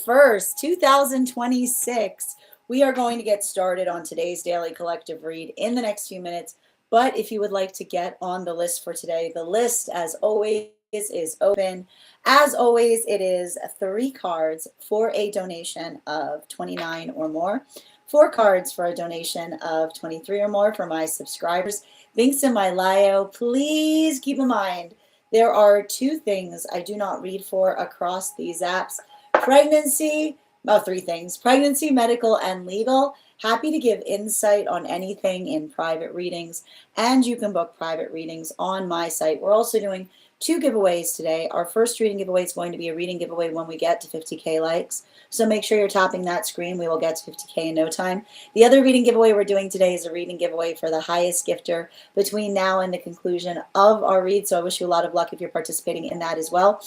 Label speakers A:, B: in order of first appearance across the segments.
A: 1st, 2026. We are going to get started on today's daily collective read in the next few minutes. But if you would like to get on the list for today, the list, as always, is open. As always, it is 3 cards for a donation of 29 or more, 4 cards for a donation of 23 or more for my subscribers. Links in my bio. Please keep in mind there are 2 things I do not read for across these apps. Pregnancy, 3 things: pregnancy, medical, and legal. Happy to give insight on anything in private readings, and you can book private readings on my site. We're also doing 2 giveaways today. Our first reading giveaway is going to be a reading giveaway when we get to 50K likes. So make sure you're tapping that screen. We will get to 50K in no time. The other reading giveaway we're doing today is a reading giveaway for the highest gifter between now and the conclusion of our read. So I wish you a lot of luck if you're participating in that as well.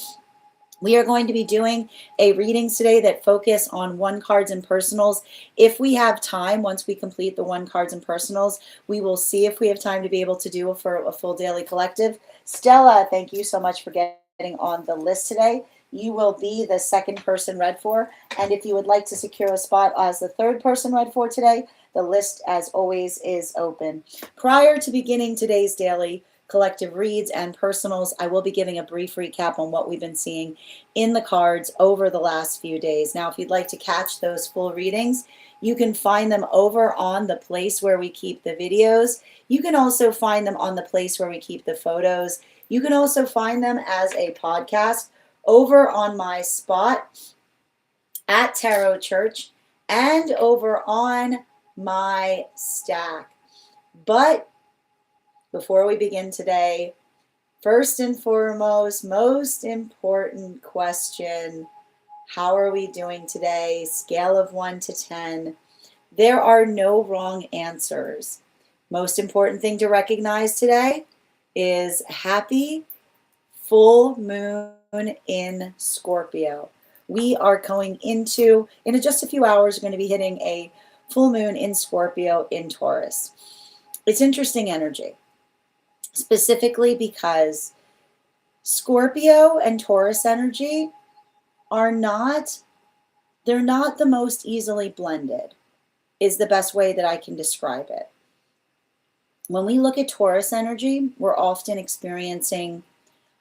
A: We are going to be doing a readings today that focus on 1 cards and personals. If we have time, once we complete the 1 cards and personals, we will see if we have time to be able to do a full daily collective. Stella, thank you so much for getting on the list today. You will be the 2nd person read for. And if you would like to secure a spot as the 3rd person read for today, the list, as always, is open. Prior to beginning today's daily collective reads and personals, I will be giving a brief recap on what we've been seeing in the cards over the last few days. Now, if you'd like to catch those full readings, you can find them over on the place where we keep the videos. You can also find them on the place where we keep the photos. You can also find them as a podcast over on my spot at Tarot Church and over on my stack. But before we begin today, first and foremost, most important question: how are we doing today? Scale of 1 to 10. There are no wrong answers. Most important thing to recognize today is happy full moon in Scorpio. We are going into, in just a few hours, we're going to be hitting a full moon in Scorpio in Taurus. It's interesting energy, specifically because Scorpio and Taurus energy they're not the most easily blended, is the best way that I can describe it. When we look at Taurus energy, we're often experiencing,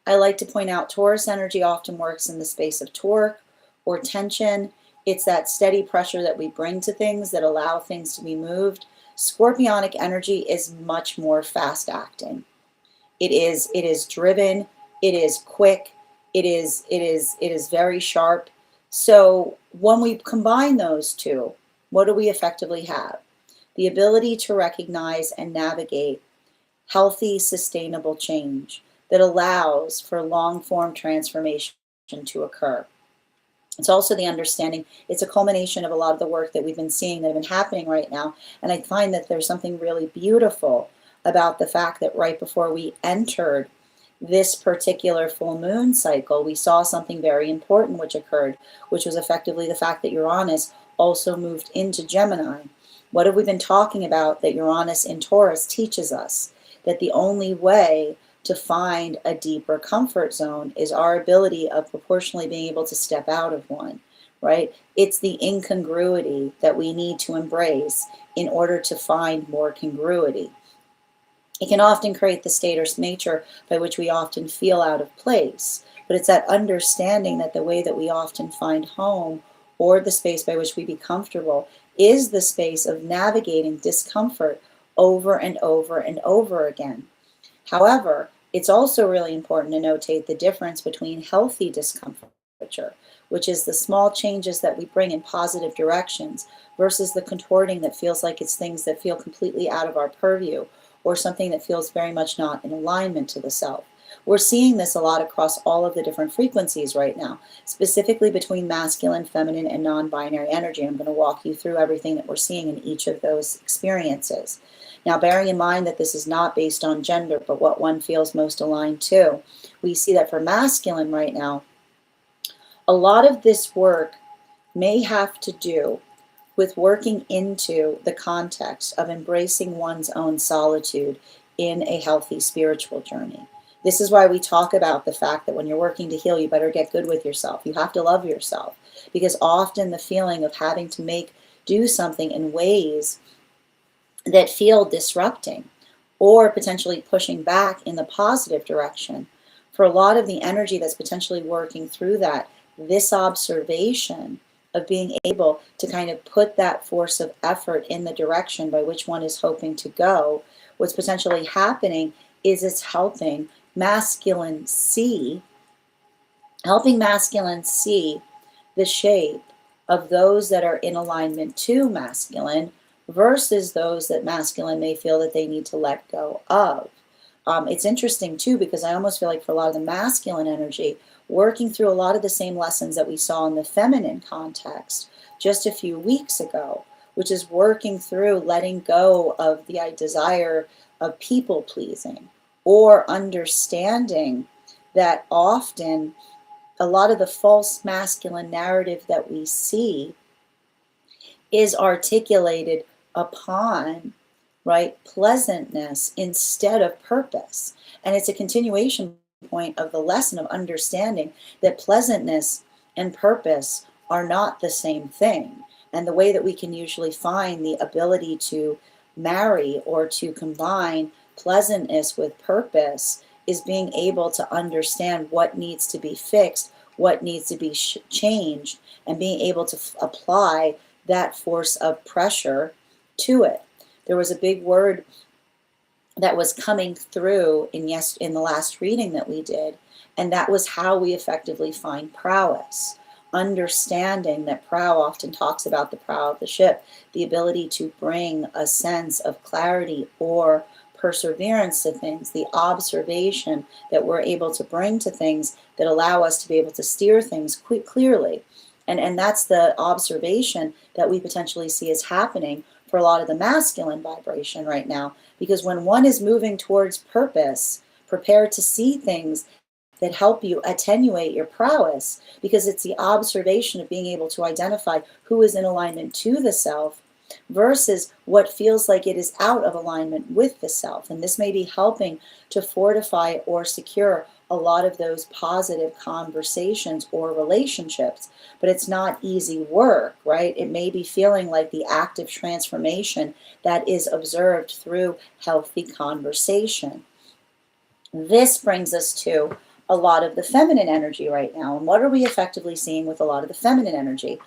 A: I like to point out, Taurus energy often works in the space of torque or tension. It's that steady pressure that we bring to things that allow things to be moved. Scorpionic energy is much more fast acting. It is driven, it is quick, it is very sharp. So when we combine those 2, what do we effectively have? The ability to recognize and navigate healthy, sustainable change that allows for long-form transformation to occur. It's also the understanding, it's a culmination of a lot of the work that we've been seeing that have been happening right now. And I find that there's something really beautiful about the fact that right before we entered this particular full moon cycle, we saw something very important which occurred, which was effectively the fact that Uranus also moved into Gemini. What have we been talking about that Uranus in Taurus teaches us? That the only way to find a deeper comfort zone is our ability of proportionally being able to step out of one, right? It's the incongruity that we need to embrace in order to find more congruity. It can often create the state or nature by which we often feel out of place, but it's that understanding that the way that we often find home, or the space by which we be comfortable, is the space of navigating discomfort over and over and over again. However, it's also really important to notate the difference between healthy discomfiture, which is the small changes that we bring in positive directions, versus the contorting that feels like it's things that feel completely out of our purview, or something that feels very much not in alignment to the self. We're seeing this a lot across all of the different frequencies right now, specifically between masculine, feminine, and non-binary energy. I'm going to walk you through everything that we're seeing in each of those experiences. Now, bearing in mind that this is not based on gender, but what one feels most aligned to, we see that for masculine right now, a lot of this work may have to do with working into the context of embracing one's own solitude in a healthy spiritual journey. This is why we talk about the fact that when you're working to heal, you better get good with yourself. You have to love yourself, because often the feeling of having to do something in ways that feel disrupting or potentially pushing back in the positive direction, for a lot of the energy that's potentially working through that, this observation of being able to kind of put that force of effort in the direction by which one is hoping to go, what's potentially happening is it's helping masculine see the shape of those that are in alignment to masculine versus those that masculine may feel that they need to let go of. It's interesting too, because I almost feel like for a lot of the masculine energy, working through a lot of the same lessons that we saw in the feminine context just a few weeks ago, which is working through letting go of the desire of people pleasing, or understanding that often a lot of the false masculine narrative that we see is articulated upon, right, pleasantness instead of purpose. And it's a continuation point of the lesson of understanding that pleasantness and purpose are not the same thing. And the way that we can usually find the ability to marry or to combine pleasantness with purpose is being able to understand what needs to be fixed, what needs to be changed, and being able to apply that force of pressure to it. There was a big word that was coming through in the last reading that we did, and that was how we effectively find prowess. Understanding that prow often talks about the prow of the ship, the ability to bring a sense of clarity or perseverance to things, the observation that we're able to bring to things that allow us to be able to steer things clearly. And that's the observation that we potentially see is happening for a lot of the masculine vibration right now, because when one is moving towards purpose, prepared to see things that help you attenuate your prowess, because it's the observation of being able to identify who is in alignment to the self versus what feels like it is out of alignment with the self. And this may be helping to fortify or secure a lot of those positive conversations or relationships. But it's not easy work, right? It may be feeling like the active transformation that is observed through healthy conversation. This brings us to a lot of the feminine energy right now. And what are we effectively seeing with a lot of the feminine energy?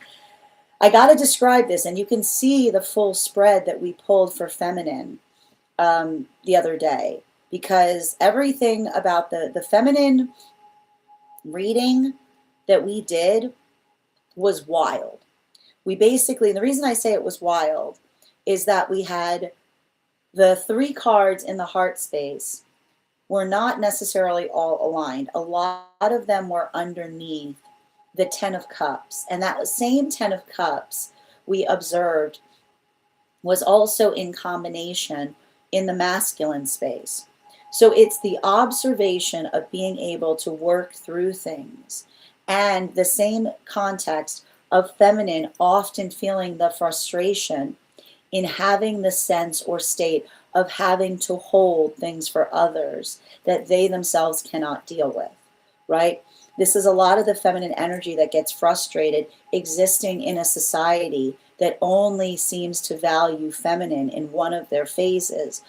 A: I got to describe this, and you can see the full spread that we pulled for feminine the other day, because everything about the feminine reading that we did was wild. We basically, and the reason I say it was wild is that we had the 3 cards in the heart space were not necessarily all aligned. A lot of them were underneath the 10 of Cups. And that same 10 of Cups we observed was also in combination in the masculine space. So it's the observation of being able to work through things, and the same context of feminine often feeling the frustration in having the sense or state of having to hold things for others that they themselves cannot deal with, right? This is a lot of the feminine energy that gets frustrated existing in a society that only seems to value feminine in one of their phases.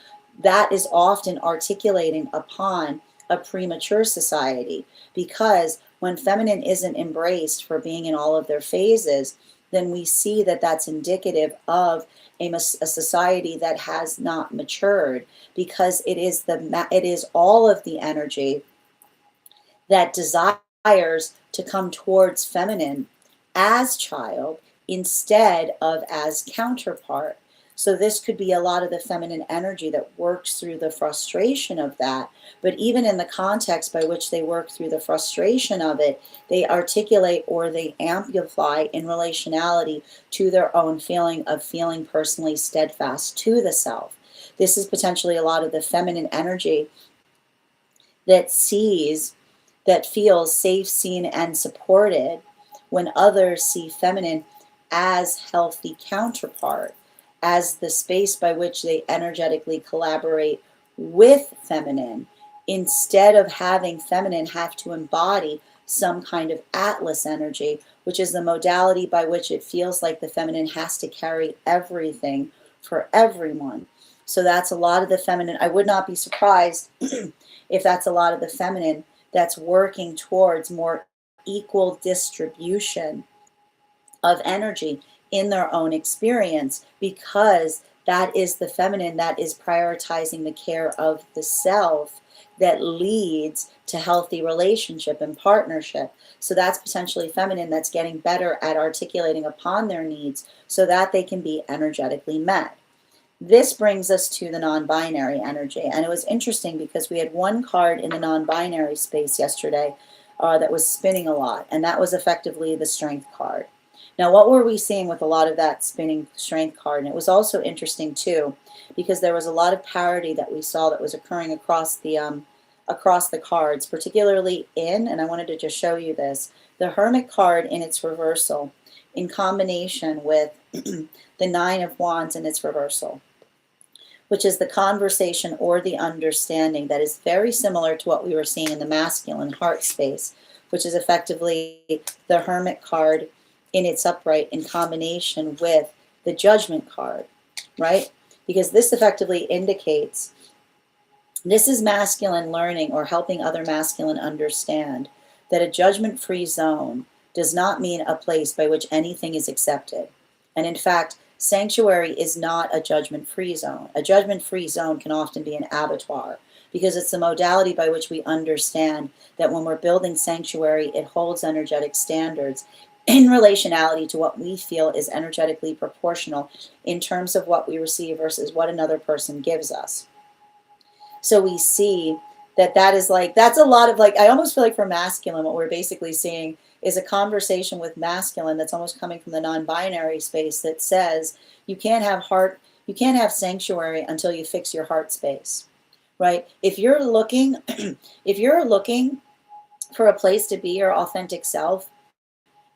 A: That is often articulating upon a premature society, because when feminine isn't embraced for being in all of their phases, then we see that that's indicative of a society that has not matured, because it is all of the energy that desires to come towards feminine as child instead of as counterpart. So this could be a lot of the feminine energy that works through the frustration of that. But even in the context by which they work through the frustration of it, they articulate or they amplify in relationality to their own feeling of feeling personally steadfast to the self. This is potentially a lot of the feminine energy that feels safe, seen, and supported when others see feminine as healthy counterpart, as the space by which they energetically collaborate with feminine, instead of having feminine have to embody some kind of atlas energy which is the modality by which it feels like the feminine has to carry everything for everyone. So that's a lot of the feminine. I would not be surprised if that's a lot of the feminine that's working towards more equal distribution of energy in their own experience, because that is the feminine that is prioritizing the care of the self that leads to healthy relationship and partnership. So that's potentially feminine that's getting better at articulating upon their needs so that they can be energetically met. This brings us to the non-binary energy. And it was interesting because we had one card in the non-binary space yesterday that was spinning a lot, and that was effectively the strength card. Now, what were we seeing with a lot of that spinning strength card? And it was also interesting too, because there was a lot of parity that we saw that was occurring across the cards, particularly in, and I wanted to just show you this, the Hermit card in its reversal, in combination with the Nine of Wands in its reversal, which is the conversation or the understanding that is very similar to what we were seeing in the masculine heart space, which is effectively the Hermit card in its upright in combination with the Judgment card, right? Because this effectively indicates this is masculine learning or helping other masculine understand that a judgment-free zone does not mean a place by which anything is accepted. And in fact, sanctuary is not a judgment-free zone. A judgment-free zone can often be an abattoir, because it's the modality by which we understand that when we're building sanctuary, it holds energetic standards in relationality to what we feel is energetically proportional in terms of what we receive versus what another person gives us. So we see that that's a lot of I almost feel like for masculine, what we're basically seeing is a conversation with masculine that's almost coming from the non-binary space that says you can't have sanctuary until you fix your heart space, right? If you're looking for a place to be your authentic self,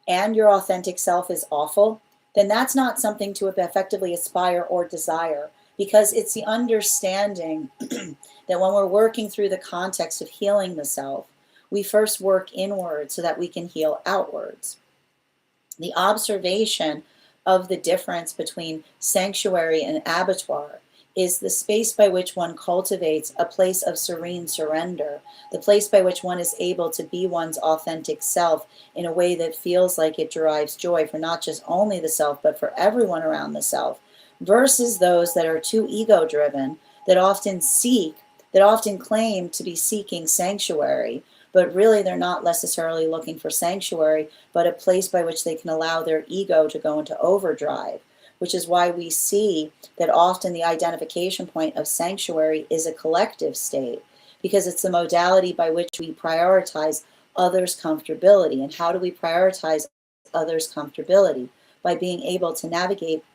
A: and your authentic self is awful, then that's not something to effectively aspire or desire, because it's the understanding that when we're working through the context of healing the self, we first work inward so that we can heal outwards. The observation of the difference between sanctuary and abattoir is the space by which one cultivates a place of serene surrender, the place by which one is able to be one's authentic self in a way that feels like it derives joy for not just only the self, but for everyone around the self, versus those that are too ego-driven, that often claim to be seeking sanctuary, but really they're not necessarily looking for sanctuary, but a place by which they can allow their ego to go into overdrive, which is why we see that often the identification point of sanctuary is a collective state, because it's the modality by which we prioritize others' comfortability. And how do we prioritize others' comfortability? By being able to navigate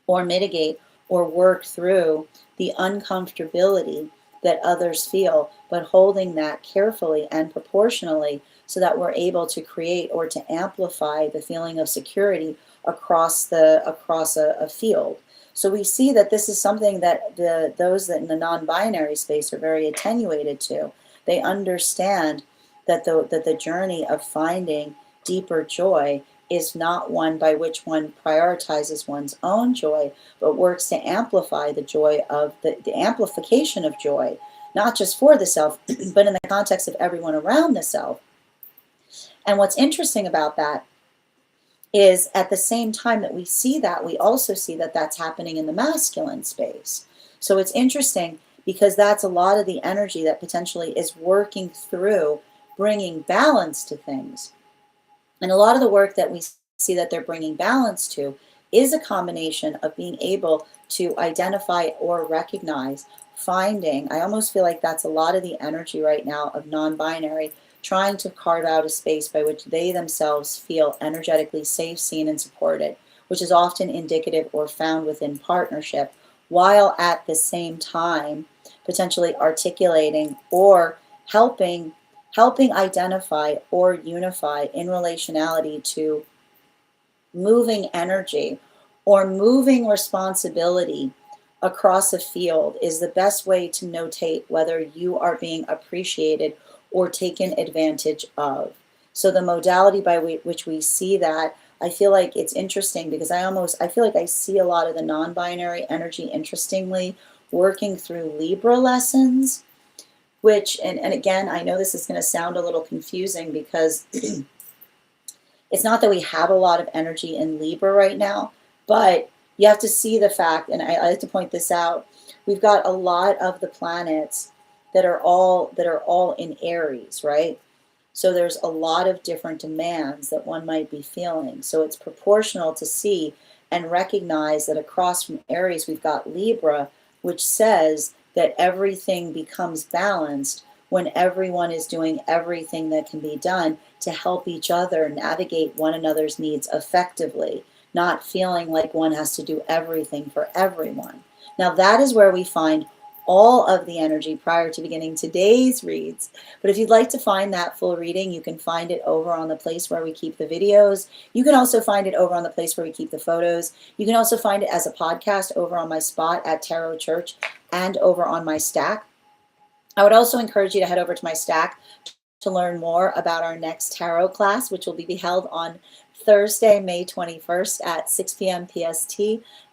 A: or mitigate or work through the uncomfortability that others feel, but holding that carefully and proportionally so that we're able to create or to amplify the feeling of security across a field. So we see that this is something that those that in the non-binary space are very attenuated to. They understand that the journey of finding deeper joy is not one by which one prioritizes one's own joy, but works to amplify the joy of the amplification of joy, not just for the self, but in the context of everyone around the self. And what's interesting about that is at the same time that we see that, we also see that that's happening in the masculine space. So it's interesting because that's a lot of the energy that potentially is working through bringing balance to things. And a lot of the work that we see that they're bringing balance to is a combination of being able to identify or recognize, finding, I almost feel like that's a lot of the energy right now of non-binary, trying to carve out a space by which they themselves feel energetically safe, seen, and supported, which is often indicative or found within partnership, while at the same time potentially articulating or helping identify or unify in relationality to moving energy or moving responsibility across a field is the best way to notate whether you are being appreciated or taken advantage of. So the modality by which we see that, I feel like it's interesting because I feel like I see a lot of the non-binary energy, interestingly, working through Libra lessons, which, and again, I know this is going to sound a little confusing because it's not that we have a lot of energy in Libra right now, but you have to see the fact, and I like to point this out, we've got a lot of the planets that are all in Aries, right? So there's a lot of different demands that one might be feeling. So it's proportional to see and recognize that across from Aries, we've got Libra, which says that everything becomes balanced when everyone is doing everything that can be done to help each other navigate one another's needs effectively, not feeling like one has to do everything for everyone. Now, that is where we find all of the energy prior to beginning today's reads. But if you'd like to find that full reading, you can find it over on the place where we keep the videos. You can also find it over on the place where we keep the photos. You can also find it as a podcast over on my spot at Tarot Church and over on my Stack. I would also encourage you to head over to my Stack to learn more about our next tarot class, which will be held on Thursday, May 21st at 6 p.m. PST,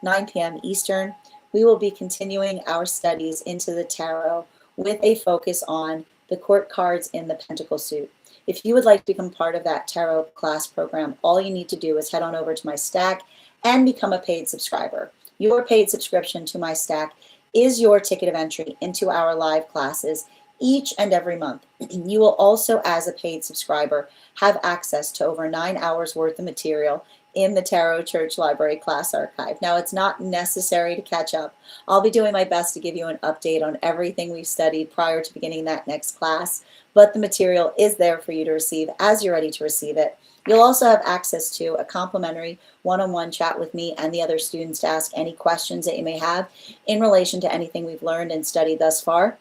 A: 9 p.m. Eastern. We will be continuing our studies into the tarot with a focus on the court cards in the Pentacle suit. If you would like to become part of that tarot class program, all you need to do is head on over to my Stack and become a paid subscriber. Your paid subscription to my Stack is your ticket of entry into our live classes each and every month. You will also, as a paid subscriber, have access to over 9 hours worth of material in the Tarot Church Library class archive. Now, it's not necessary to catch up. I'll be doing my best to give you an update on everything we've studied prior to beginning that next class, but the material is there for you to receive as you're ready to receive it. You'll also have access to a complimentary one-on-one chat with me and the other students to ask any questions that you may have in relation to anything we've learned and studied thus far.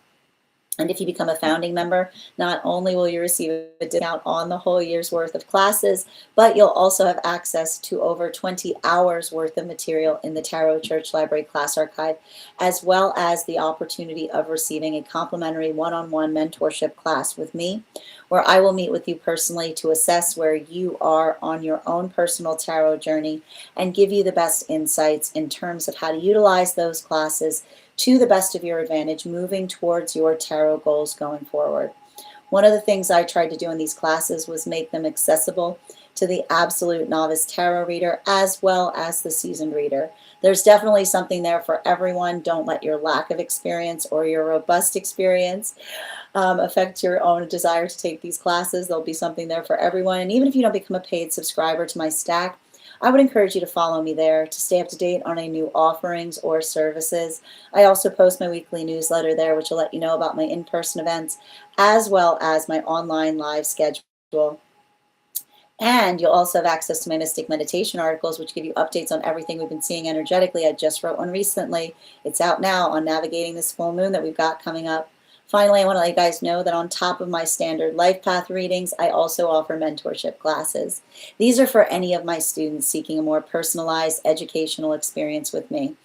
A: And if you become a founding member, not only will you receive a discount on the whole year's worth of classes, but you'll also have access to over 20 hours worth of material in the Tarot Church Library class archive, as well as the opportunity of receiving a complimentary one-on-one mentorship class with me, where I will meet with you personally to assess where you are on your own personal tarot journey and give you the best insights in terms of how to utilize those classes to the best of your advantage, moving towards your tarot goals going forward. One of the things I tried to do in these classes was make them accessible to the absolute novice tarot reader as well as the seasoned reader. There's definitely something there for everyone. Don't let your lack of experience or your robust experience affect your own desire to take these classes. There'll be something there for everyone. And even if you don't become a paid subscriber to my Stack, I would encourage you to follow me there to stay up to date on any new offerings or services. I also post my weekly newsletter there, which will let you know about my in-person events as well as my online live schedule. And you'll also have access to my mystic meditation articles, which give you updates on everything we've been seeing energetically. I just wrote one recently. It's out now on navigating this full moon that we've got coming up. Finally, I want to let you guys know that on top of my standard life path readings, I also offer mentorship classes. These are for any of my students seeking a more personalized educational experience with me.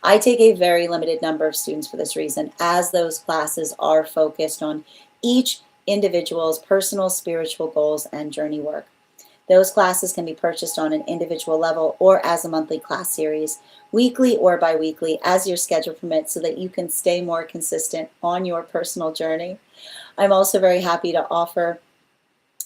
A: I take a very limited number of students for this reason, as those classes are focused on each individual's personal spiritual goals and journey work. Those classes can be purchased on an individual level or as a monthly class series, weekly or bi-weekly, as your schedule permits, so that you can stay more consistent on your personal journey. I'm also very happy to offer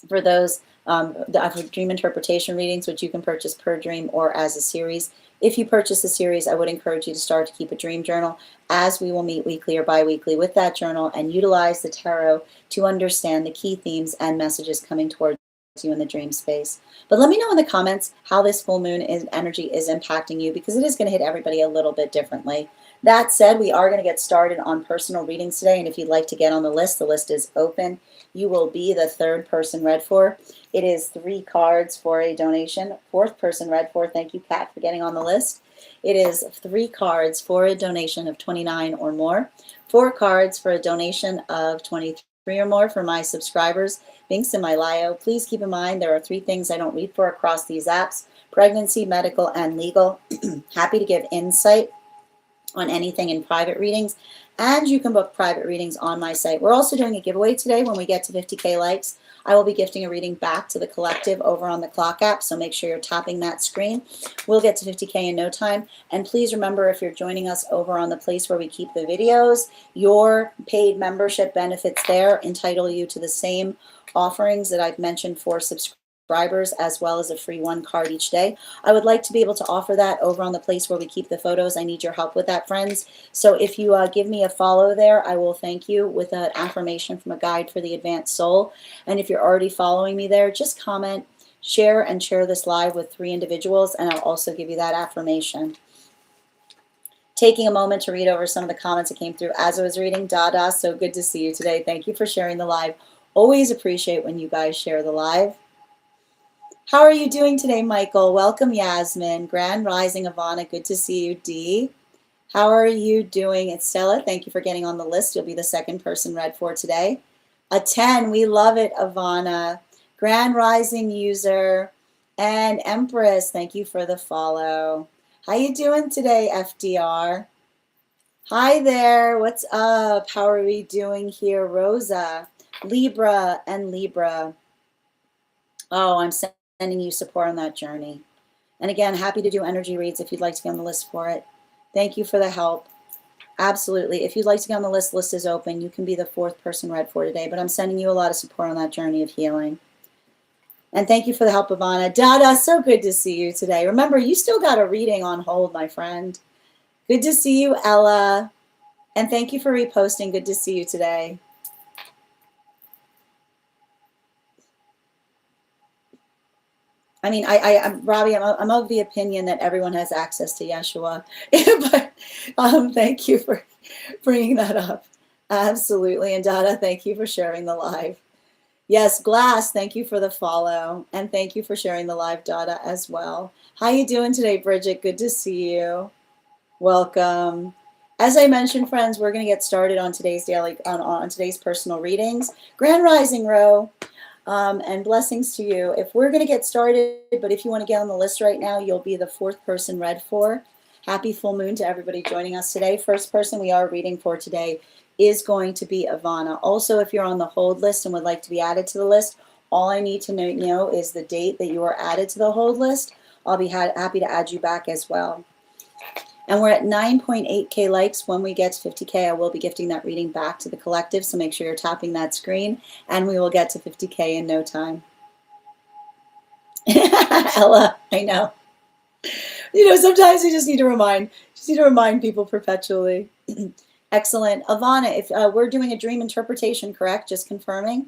A: for those the dream interpretation readings, which you can purchase per dream or as a series. If you purchase a series, I would encourage you to start to keep a dream journal, as we will meet weekly or bi-weekly with that journal and utilize the tarot to understand the key themes and messages coming towards you in the dream space. But let me know in the comments how this full moon energy is impacting you, because it is going to hit everybody a little bit differently. That said, we are going to get started on personal readings today, and if you'd like to get on the list is open. You will be the third person read for. It is 3 cards for a donation. Fourth person read for. Thank you, Kat, for getting on the list. It is 3 cards for a donation of $29 or more. 4 cards for a donation of $23 or more for my subscribers. Links in my bio. Please keep in mind there are 3 things I don't read for across these apps: pregnancy, medical, and legal. Happy to give insight on anything in private readings, and you can book private readings on my site. We're also doing a giveaway today. When we get to 50K likes, I will be gifting a reading back to the collective over on the clock app, so make sure you're tapping that screen. We'll get to 50K in no time. And please remember, if you're joining us over on the place where we keep the videos, your paid membership benefits there entitle you to the same offerings that I've mentioned for subscribers, as well as a free 1 card each day. I would like to be able to offer that over on the place where we keep the photos. I need your help with that, friends. So if you give me a follow there, I will thank you with an affirmation from a guide for the advanced soul. And if you're already following me there, just comment, share, and share this live with 3 individuals, and I'll also give you that affirmation. Taking a moment to read over some of the comments that came through as I was reading. Dada, so good to see you today. Thank you for sharing the live. Always appreciate when you guys share the live. How are you doing today, Michael? Welcome, Yasmin. Grand Rising, Ivana. Good to see you, Dee. How are you doing? It's Stella. Thank you for getting on the list. You'll be the 2nd person read for today. A 10. We love it, Ivana. Grand Rising user. And Empress, thank you for the follow. How you doing today, FDR? Hi there. What's up? How are we doing here, Rosa? Libra and Libra. Oh, I'm sending you support on that journey. And again, happy to do energy reads if you'd like to be on the list for it. Thank you for the help. Absolutely. If you'd like to get on the list is open. You can be the 4th person read for today, but I'm sending you a lot of support on that journey of healing. And thank you for the help, Ivana. Dada, so good to see you today. Remember, you still got a reading on hold, my friend. Good to see you, Ella. And thank you for reposting. Good to see you today. I mean, Robbie, I'm of the opinion that everyone has access to Yeshua, but thank you for bringing that up. Absolutely. And Dada, thank you for sharing the live. Yes, Glass, thank you for the follow, and thank you for sharing the live, Dada, as well. How you doing today, Bridget? Good to see you. Welcome. As I mentioned, friends, we're going to get started on today's daily, on today's personal readings. Grand Rising, Ro. And blessings to you. If we're going to get started, but if you want to get on the list right now, you'll be the 4th person read for. Happy full moon to everybody joining us today. First person we are reading for today is going to be Ivana. Also, if you're on the hold list and would like to be added to the list, all I need to know is the date that you are added to the hold list. I'll be happy to add you back as well. And we're at 9.8K likes. When we get to 50K, I will be gifting that reading back to the collective, so make sure you're tapping that screen, and we will get to 50K in no time. Ella, I know. You know, sometimes you just need to remind people perpetually. Excellent. Ivana, if we're doing a dream interpretation, correct? Just confirming.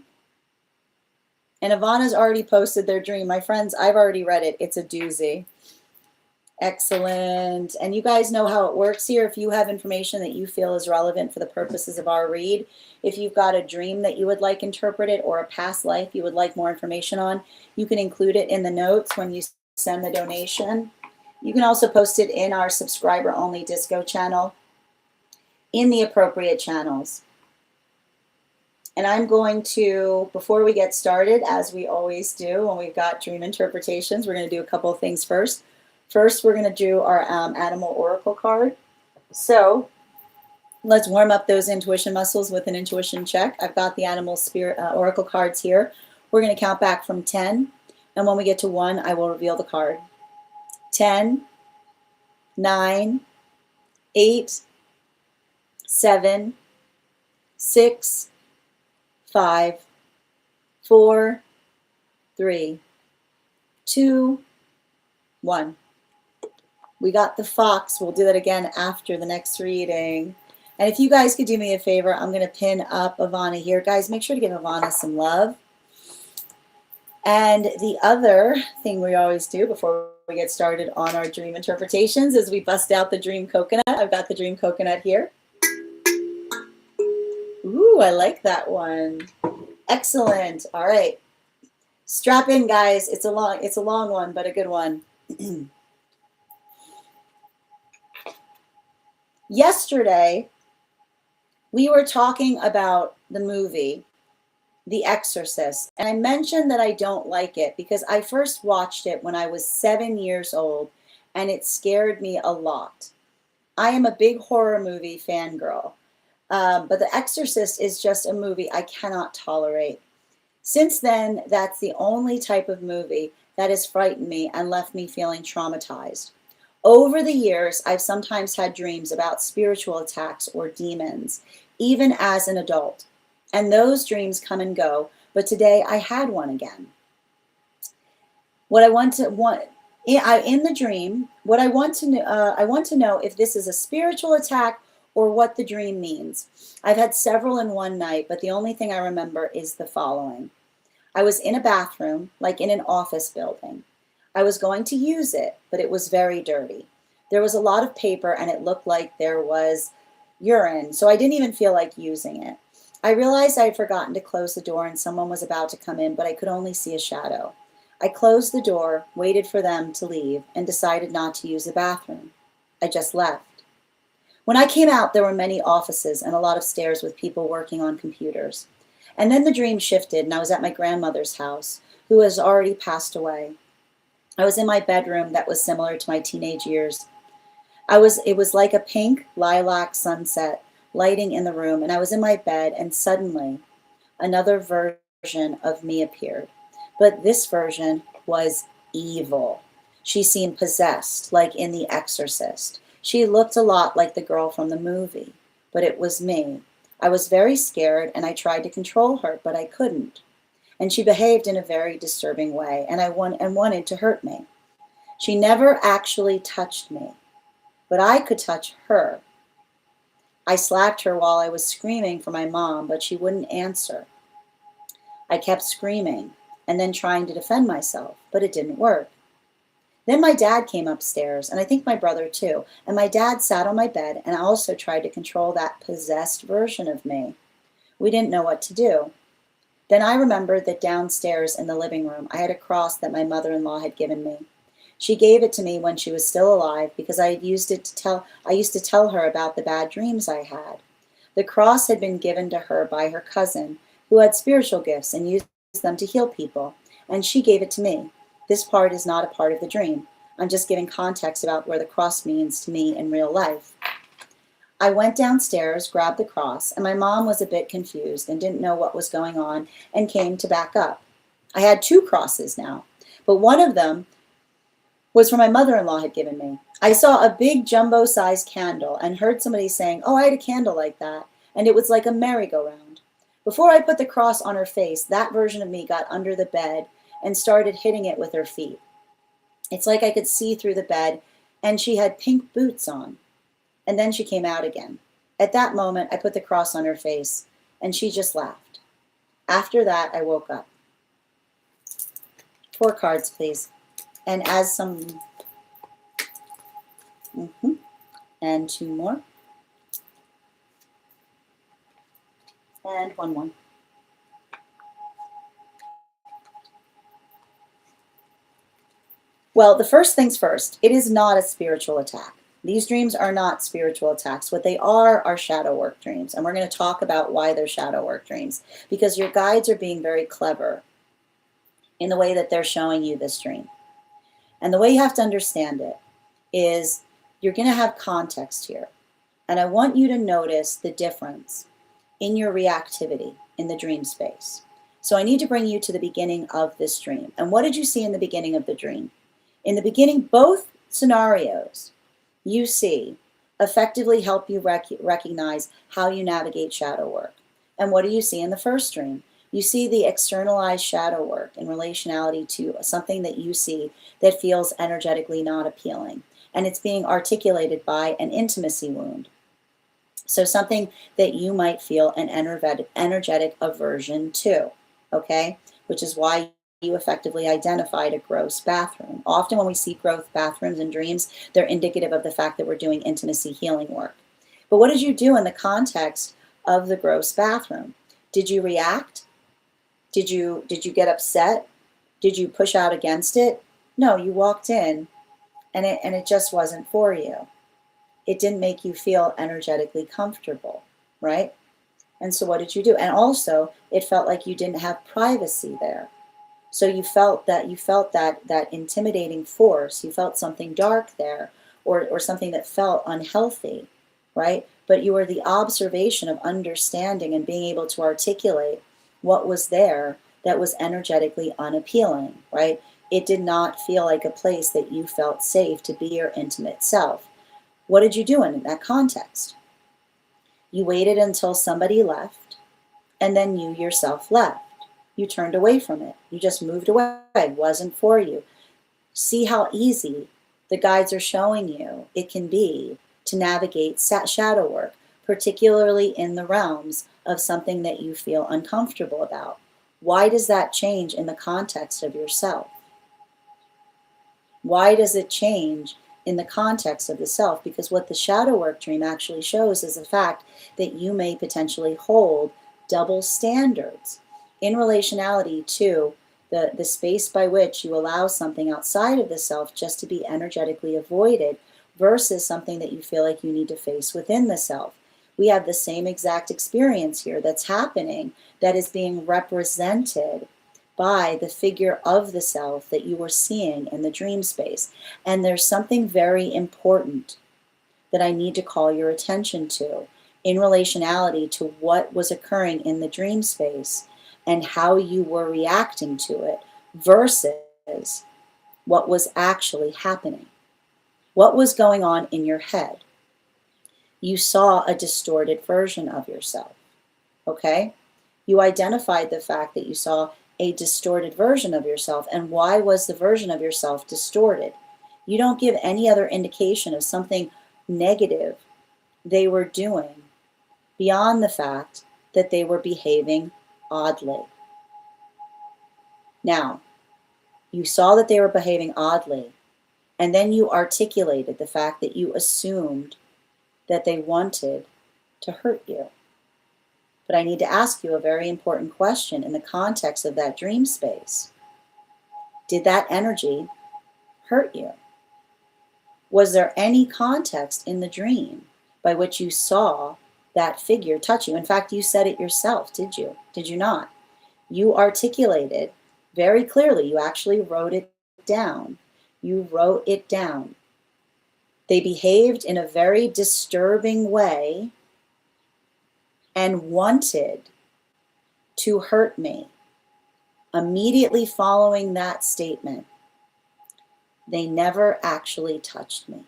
A: And Ivana's already posted their dream. My friends, I've already read it. It's a doozy. Excellent. And you guys know how it works here. If you have information that you feel is relevant for the purposes of our read, if you've got a dream that you would like interpreted or a past life you would like more information on, you can include it in the notes when you send the donation. You can also post it in our subscriber-only disco channel in the appropriate channels. And I'm going to, before we get started, as we always do when we've got dream interpretations, we're going to do a couple of things first. First, we're going to do our animal oracle card. So let's warm up those intuition muscles with an intuition check. I've got the animal spirit oracle cards here. We're going to count back from 10. And when we get to 1, I will reveal the card. 10, 9, 8, 7, 6, 5, 4, 3, 2, 1. We got the fox. We'll do that again after the next reading. And if you guys could do me a favor, I'm going to pin up Ivana here. Guys, make sure to give Ivana some love. And the other thing we always do before we get started on our dream interpretations is we bust out the dream coconut. I've got the dream coconut here. Ooh, I like that one. Excellent. All right. Strap in, guys. It's a long one, but a good one. Yesterday, we were talking about the movie, The Exorcist, and I mentioned that I don't like it because I first watched it when I was 7 years old, and it scared me a lot. I am a big horror movie fangirl, but The Exorcist is just a movie I cannot tolerate. Since then, that's the only type of movie that has frightened me and left me feeling traumatized. Over the years, I've sometimes had dreams about spiritual attacks or demons, even as an adult. And those dreams come and go, but today I had one again. What I want in the dream, what I want to know if this is a spiritual attack or what the dream means. I've had several in one night, but the only thing I remember is the following. I was in a bathroom, like in an office building. I was going to use it, but it was very dirty. There was a lot of paper and it looked like there was urine, so I didn't even feel like using it. I realized I had forgotten to close the door and someone was about to come in, but I could only see a shadow. I closed the door, waited for them to leave, and decided not to use the bathroom. I just left. When I came out, there were many offices and a lot of stairs with people working on computers. And then the dream shifted, and I was at my grandmother's house, who has already passed away. I was in my bedroom that was similar to my teenage years. It was like a pink lilac sunset lighting in the room, and I was in my bed, and suddenly another version of me appeared. But this version was evil. She seemed possessed, like in The Exorcist. She looked a lot like the girl from the movie, but it was me. I was very scared and I tried to control her, but I couldn't. And she behaved in a very disturbing way and wanted to hurt me. She never actually touched me, but I could touch her. I slapped her while I was screaming for my mom, but she wouldn't answer. I kept screaming and then trying to defend myself, but it didn't work. Then my dad came upstairs, and I think my brother too, and my dad sat on my bed and also tried to control that possessed version of me. We didn't know what to do. Then I remembered that downstairs in the living room I had a cross that my mother-in-law had given me. She gave it to me when she was still alive because I used to tell her about the bad dreams I had. The cross had been given to her by her cousin, who had spiritual gifts and used them to heal people, and she gave it to me. This part is not a part of the dream. I'm just giving context about where the cross means to me in real life. I went downstairs, grabbed the cross, and my mom was a bit confused and didn't know what was going on and came to back up. I had two crosses now, but one of them was for my mother-in-law had given me. I saw a big jumbo-sized candle and heard somebody saying, "Oh, I had a candle like that," and it was like a merry-go-round. Before I put the cross on her face, that version of me got under the bed and started hitting it with her feet. It's like I could see through the bed, and she had pink boots on. And then she came out again. At that moment, I put the cross on her face, and she just laughed. After that, I woke up. 4 cards, please. And as some... And 2 more. And 1 more. Well, the first things first, it is not a spiritual attack. These dreams are not spiritual attacks. What they are shadow work dreams. And we're going to talk about why they're shadow work dreams. Because your guides are being very clever in the way that they're showing you this dream. And the way you have to understand it is you're going to have context here. And I want you to notice the difference in your reactivity in the dream space. So I need to bring you to the beginning of this dream. And what did you see in the beginning of the dream? In the beginning, both scenarios you see effectively help you recognize how you navigate shadow work. And what do you see in the first dream? You see the externalized shadow work in relationality to something that you see that feels energetically not appealing. And it's being articulated by an intimacy wound. So something that you might feel an energetic aversion to, okay? Which is why you effectively identified a gross bathroom. Often when we see gross bathrooms in dreams, they're indicative of the fact that we're doing intimacy healing work. But what did you do in the context of the gross bathroom? Did you react? Did you get upset? Did you push out against it? No, you walked in and it just wasn't for you. It didn't make you feel energetically comfortable, right? And so what did you do? And also, it felt like you didn't have privacy there. So you felt that intimidating force, you felt something dark there, or something that felt unhealthy, right? But you were the observation of understanding and being able to articulate what was there that was energetically unappealing, right? It did not feel like a place that you felt safe to be your intimate self. What did you do in that context? You waited until somebody left, and then you yourself left. You turned away from it. You just moved away. It wasn't for you. See how easy the guides are showing you it can be to navigate shadow work, particularly in the realms of something that you feel uncomfortable about. Why does that change in the context of yourself? Why does it change in the context of the self? Because what the shadow work dream actually shows is the fact that you may potentially hold double standards in relationality to the space by which you allow something outside of the self just to be energetically avoided versus something that you feel like you need to face within the self. We have the same exact experience here that's happening that is being represented by the figure of the self that you were seeing in the dream space. And there's something very important that I need to call your attention to in relationality to what was occurring in the dream space and how you were reacting to it versus what was actually happening. What was going on in your head? You saw a distorted version of yourself, okay? You identified the fact that you saw a distorted version of yourself. And why was the version of yourself distorted? You don't give any other indication of something negative they were doing beyond the fact that they were behaving oddly. Now, you saw that they were behaving oddly, and then you articulated the fact that you assumed that they wanted to hurt you. But I need to ask you a very important question in the context of that dream space. Did that energy hurt you? Was there any context in the dream by which you saw that figure touch you? In fact, you said it yourself, did you? Did you not? You articulated very clearly. You actually wrote it down. You wrote it down. They behaved in a very disturbing way and wanted to hurt me. Immediately following that statement, they never actually touched me.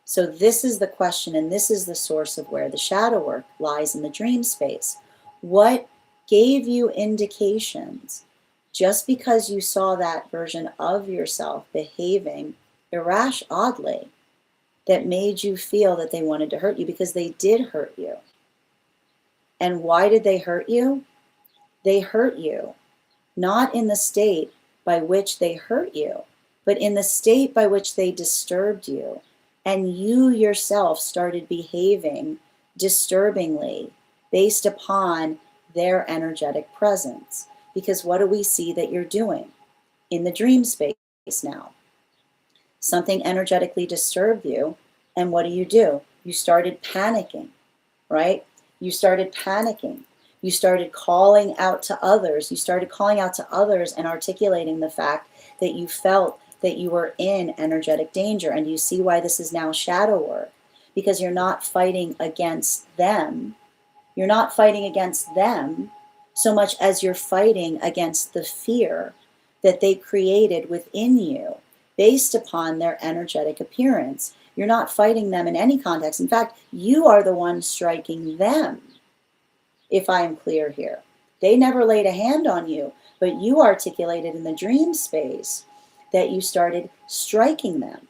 A: So this is the question, and this is the source of where the shadow work lies in the dream space. What gave you indications just because you saw that version of yourself behaving oddly that made you feel that they wanted to hurt you? Because they did hurt you. And why did they hurt you? They hurt you not in the state by which they hurt you, but in the state by which they disturbed you. And you yourself started behaving disturbingly based upon their energetic presence. Because what do we see that you're doing in the dream space now? Something energetically disturbed you, and what do? You started panicking, right? You started panicking. You started calling out to others. You started calling out to others and articulating the fact that you felt that you were in energetic danger. And you see why this is now shadow work, because you're not fighting against them. You're not fighting against them so much as you're fighting against the fear that they created within you based upon their energetic appearance. You're not fighting them in any context. In fact, you are the one striking them, if I am clear here. They never laid a hand on you, but you articulated in the dream space that you started striking them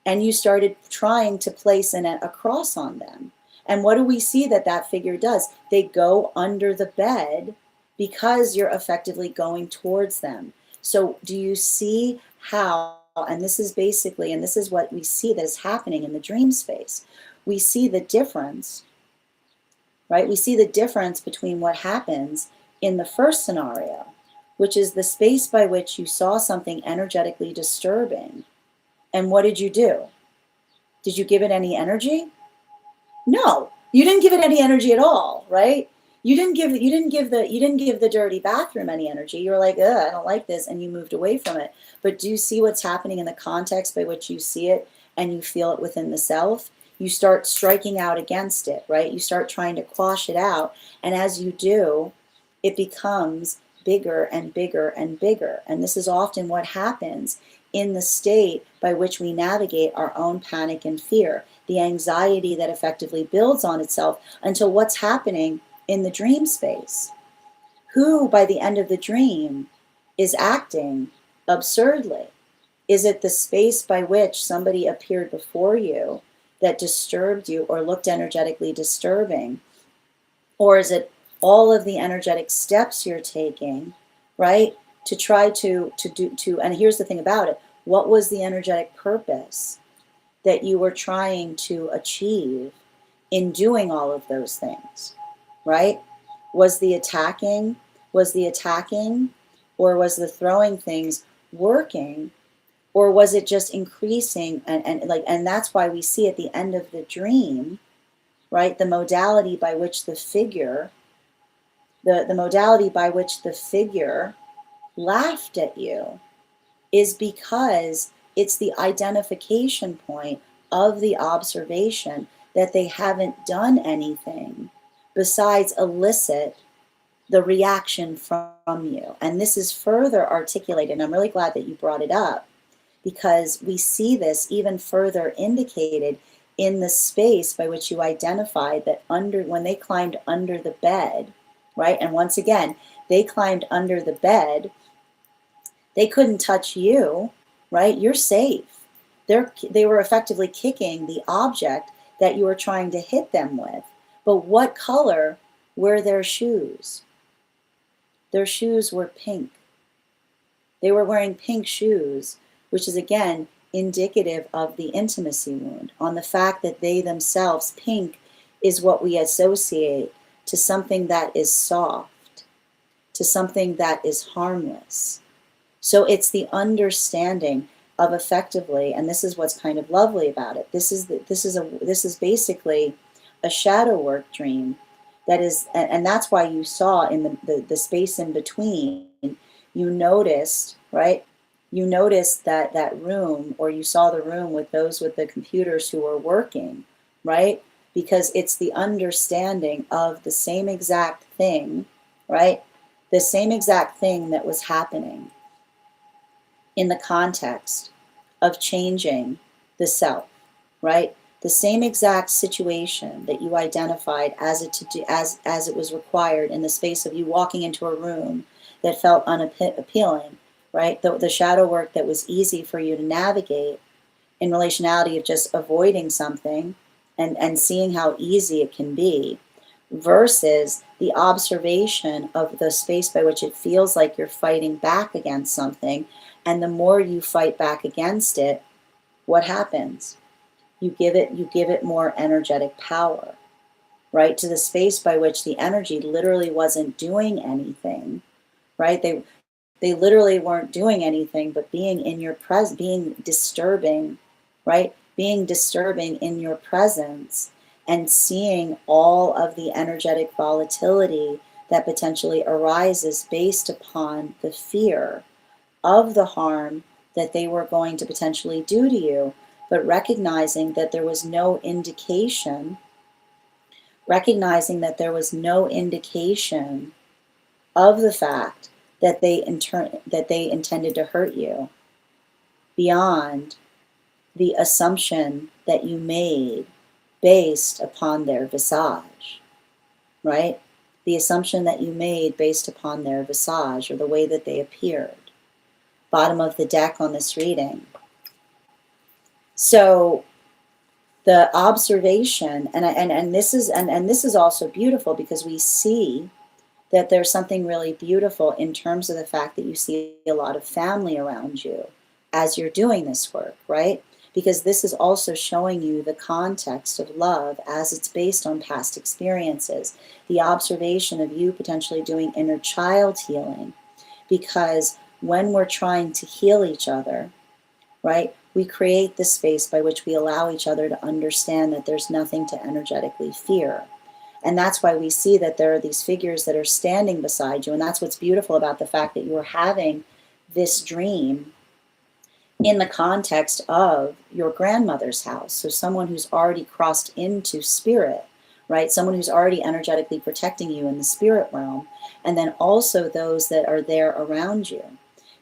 A: and you started trying to place a cross on them. And what do we see that figure does? They go under the bed because you're effectively going towards them. So do you see how, and this is basically, and this is what we see that is happening in the dream space. We see the difference, right? We see the difference between what happens in the first scenario, which is the space by which you saw something energetically disturbing. And what did you do? Did you give it any energy? No, you didn't give it any energy at all, right? you didn't give the dirty bathroom any energy. You're like, ugh, I don't like this, and you moved away from it. But do you see what's happening in the context by which you see it and you feel it within the self? You start striking out against it, right? You start trying to quash it out, and as you do, it becomes bigger and bigger and bigger. And this is often what happens in the state by which we navigate our own panic and fear, the anxiety that effectively builds on itself until what's happening in the dream space. Who, by the end of the dream, is acting absurdly? Is it the space by which somebody appeared before you that disturbed you or looked energetically disturbing? Or is it all of the energetic steps you're taking, right, to try to and here's the thing about it, what was the energetic purpose that you were trying to achieve in doing all of those things, right? Was the attacking, or was the throwing things working, or was it just increasing? And that's why we see at the end of the dream, right, the modality by which the figure, the modality by which the figure laughed at you is because it's the identification point of the observation that they haven't done anything besides elicit the reaction from you. And this is further articulated, and I'm really glad that you brought it up, because we see this even further indicated in the space by which you identified that when they climbed under the bed, right? And once again, they climbed under the bed. They couldn't touch you, right? You're safe. They were effectively kicking the object that you were trying to hit them with. But what color were their shoes? Their shoes were pink. They were wearing pink shoes, which is again indicative of the intimacy wound, on the fact that they themselves, pink is what we associate to something that is soft, to something that is harmless. So it's the understanding of effectively, and this is what's kind of lovely about it. This is basically a shadow work dream that is, and that's why you saw in the space in between, you noticed, right? You noticed that room, or you saw the room with those with the computers who were working, right? Because it's the understanding of the same exact thing, right? The same exact thing that was happening in the context of changing the self, right? The same exact situation that you identified as it was required in the space of you walking into a room that felt unappealing, right? The shadow work that was easy for you to navigate in relationality of just avoiding something and seeing how easy it can be, versus the observation of the space by which it feels like you're fighting back against something. And the more you fight back against it, what happens? You give it more energetic power, right? To the space by which the energy literally wasn't doing anything, right? They literally weren't doing anything but being in your presence, being disturbing, right? Being disturbing in your presence, and seeing all of the energetic volatility that potentially arises based upon the fear of the harm that they were going to potentially do to you, but recognizing that there was no indication, of the fact that they intended to hurt you, beyond the assumption that you made based upon their visage, right? The assumption that you made based upon their visage, or the way that they appeared. Bottom of the deck on this reading. So the observation, and this is also beautiful, because we see that there's something really beautiful in terms of the fact that you see a lot of family around you as you're doing this work, right? Because this is also showing you the context of love as it's based on past experiences, the observation of you potentially doing inner child healing. Because when we're trying to heal each other, right, we create the space by which we allow each other to understand that there's nothing to energetically fear. And that's why we see that there are these figures that are standing beside you. And that's what's beautiful about the fact that you are having this dream in the context of your grandmother's house. So someone who's already crossed into spirit, right? Someone who's already energetically protecting you in the spirit realm. And then also those that are there around you.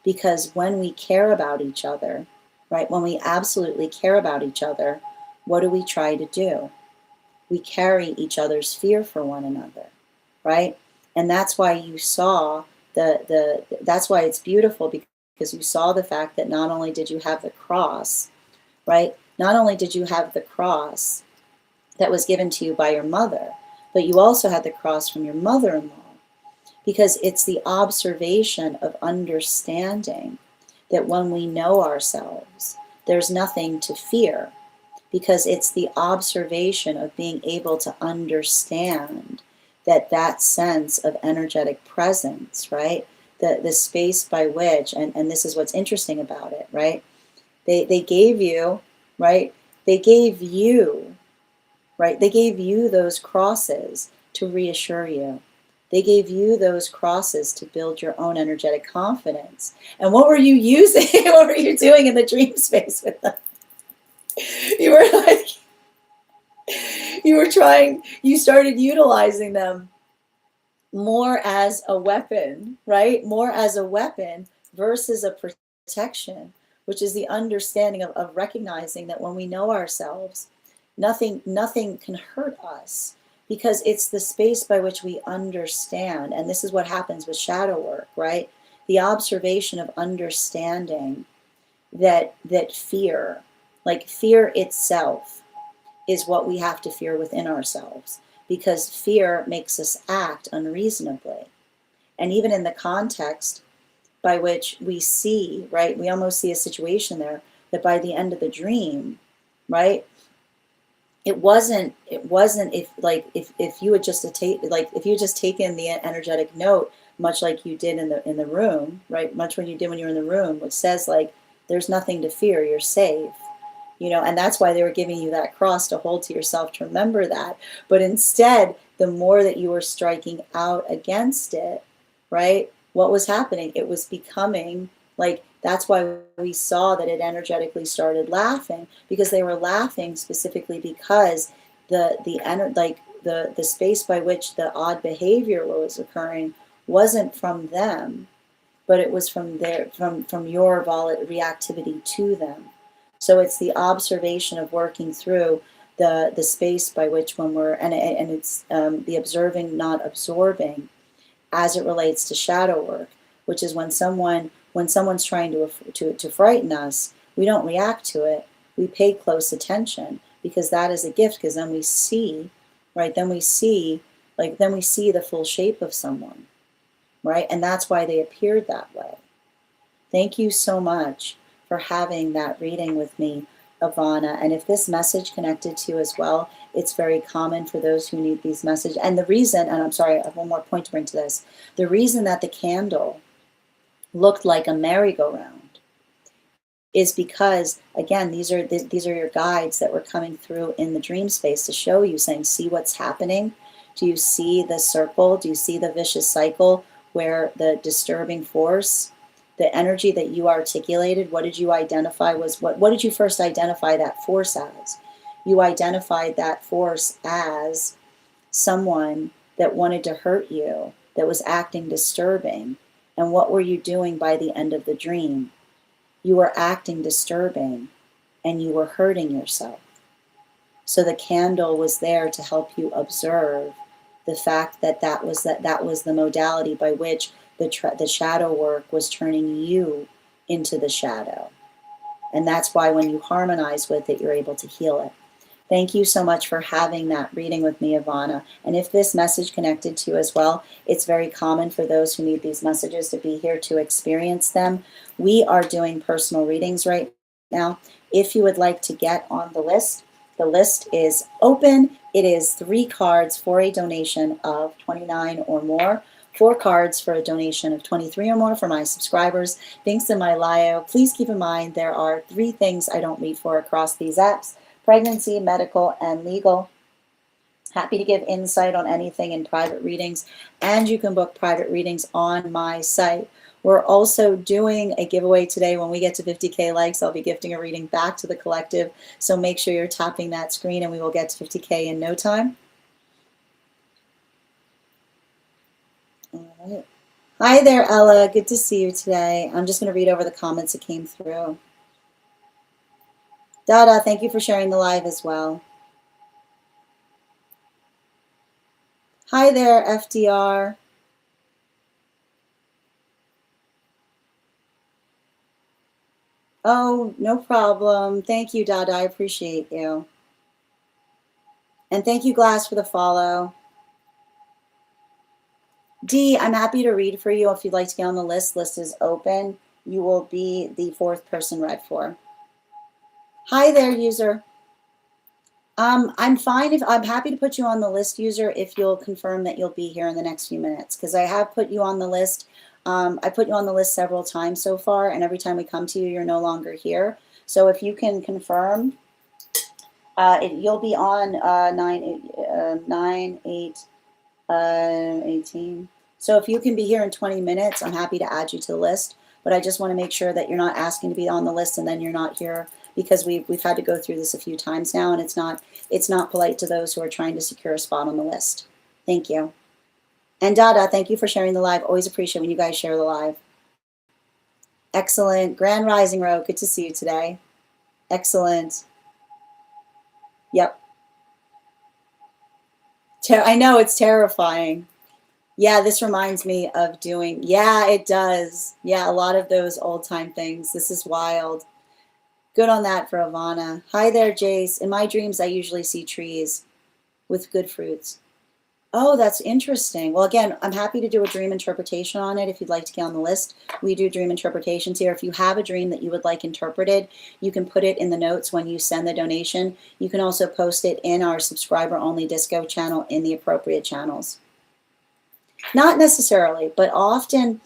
A: Because when we care about each other, right? When we absolutely care about each other, what do we try to do? We carry each other's fear for one another, right? And that's why you saw that's why it's beautiful, because you saw the fact that not only did you have the cross, right? Not only did you have the cross that was given to you by your mother, but you also had the cross from your mother-in-law, because it's the observation of understanding that when we know ourselves, there's nothing to fear, because it's the observation of being able to understand that sense of energetic presence, right? The space by which, and this is what's interesting about it, right? They gave you, right? They gave you, right? They gave you those crosses to reassure you. They gave you those crosses to build your own energetic confidence. And what were you using? What were you doing in the dream space with them? You were like, you started utilizing them more as a weapon, right? More as a weapon versus a protection, which is the understanding of recognizing that when we know ourselves, nothing can hurt us, because it's the space by which we understand. And this is what happens with shadow work, right? The observation of understanding that fear, like fear itself, is what we have to fear within ourselves, because fear makes us act unreasonably. And even in the context by which we see, right, we almost see a situation there that by the end of the dream, right, it wasn't if you had just if you had just taken the energetic note, much like you did in the room, right, much what you did when you were in the room, which says like, there's nothing to fear, you're safe. And that's why they were giving you that cross to hold to yourself, to remember that. But instead, the more that you were striking out against it, right, what was happening? It was becoming like, that's why we saw that it energetically started laughing, because they were laughing specifically because the space by which the odd behavior was occurring wasn't from them, but it was from your reactivity to them. So it's the observation of working through the space by which, when we're, and it's the observing, not absorbing, as it relates to shadow work, which is when someone's trying to frighten us, we don't react to it. We pay close attention, because that is a gift, because then we see, right? Then we see the full shape of someone, right? And that's why they appeared that way. Thank you so much for having that reading with me, Ivana. And if this message connected to you as well, it's very common for those who need these messages. And the reason, and I'm sorry, I have one more point to bring to this. The reason that the candle looked like a merry-go-round is because, again, these are your guides that were coming through in the dream space to show you, saying, see what's happening? Do you see the circle? Do you see the vicious cycle where the disturbing force, the energy that you articulated, what did you identify was, what did you first identify that force as? You identified that force as someone that wanted to hurt you, that was acting disturbing. And what were you doing by the end of the dream? You were acting disturbing, and you were hurting yourself. So the candle was there to help you observe the fact that was the modality by which the shadow work was turning you into the shadow. And that's why when you harmonize with it, you're able to heal it. Thank you so much for having that reading with me, Ivana. And if this message connected to you as well, it's very common for those who need these messages to be here to experience them. We are doing personal readings right now. If you would like to get on the list is open. It is 3 cards for a donation of $29 or more. 4 cards for a donation of $23 or more for my subscribers. Links in my bio. Please keep in mind there are 3 things I don't read for across these apps: pregnancy, medical, and legal. Happy to give insight on anything in private readings, and you can book private readings on my site. We're also doing a giveaway today. When we get to 50K likes, I'll be gifting a reading back to the collective. So make sure you're tapping that screen and we will get to 50K in no time. All right. Hi there, Ella. Good to see you today. I'm just going to read over the comments that came through. Dada, thank you for sharing the live as well. Hi there, FDR. Oh, no problem. Thank you, Dada. I appreciate you. And thank you, Glass, for the follow. Dee, I'm happy to read for you. If you'd like to get on the list, list is open. You will be the 4th person read for. Hi there, user. I'm fine if I'm happy to put you on the list, user, if you'll confirm that you'll be here in the next few minutes, because I have put you on the list. I put you on the list several times so far, and every time we come to you, you're no longer here. So if you can confirm, you'll be on 18. So if you can be here in 20 minutes, I'm happy to add you to the list. But I just want to make sure that you're not asking to be on the list and then you're not here, because we've had to go through this a few times now, and it's not polite to those who are trying to secure a spot on the list. Thank you. And Dada, thank you for sharing the live. Always appreciate when you guys share the live. Excellent. Grand Rising Row, good to see you today. Excellent. Yep. I know, it's terrifying. Yeah, this reminds me of doing, yeah, it does. Yeah, a lot of those old time things. This is wild. Good on that for Ivana. Hi there, Jace. In my dreams, I usually see trees with good fruits. Oh, that's interesting. Well, again, I'm happy to do a dream interpretation on it if you'd like to get on the list. We do dream interpretations here. If you have a dream that you would like interpreted, you can put it in the notes when you send the donation. You can also post it in our subscriber-only disco channel in the appropriate channels. Not necessarily, but often,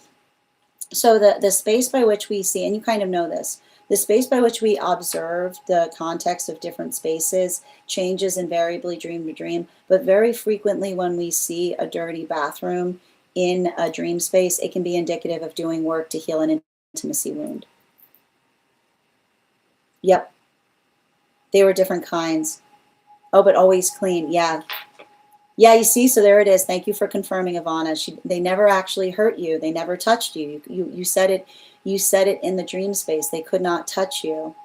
A: so the space by which we see, and you kind of know this, the space by which we observe the context of different spaces changes invariably dream to dream, but very frequently when we see a dirty bathroom in a dream space, it can be indicative of doing work to heal an intimacy wound. Yep. They were different kinds. Oh, but always clean. Yeah. Yeah, you see, so there it is. Thank you for confirming, Ivana. They never actually hurt you. They never touched you. You said it. You said it in the dream space. They could not touch you,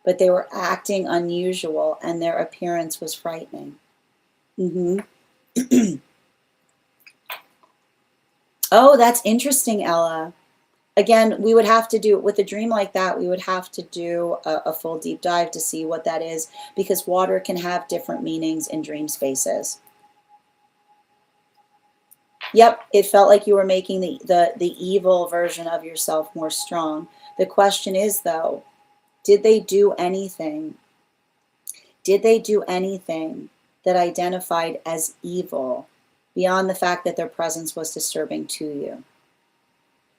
A: but they were acting unusual, and their appearance was frightening. Oh, that's interesting, Ella. Again, we would have to do, with a dream like that, we would have to do a full deep dive to see what that is, because water can have different meanings in dream spaces. Yep, it felt like you were making the evil version of yourself more strong. The question is, though, did they do anything? Did they do anything that identified as evil beyond the fact that their presence was disturbing to you?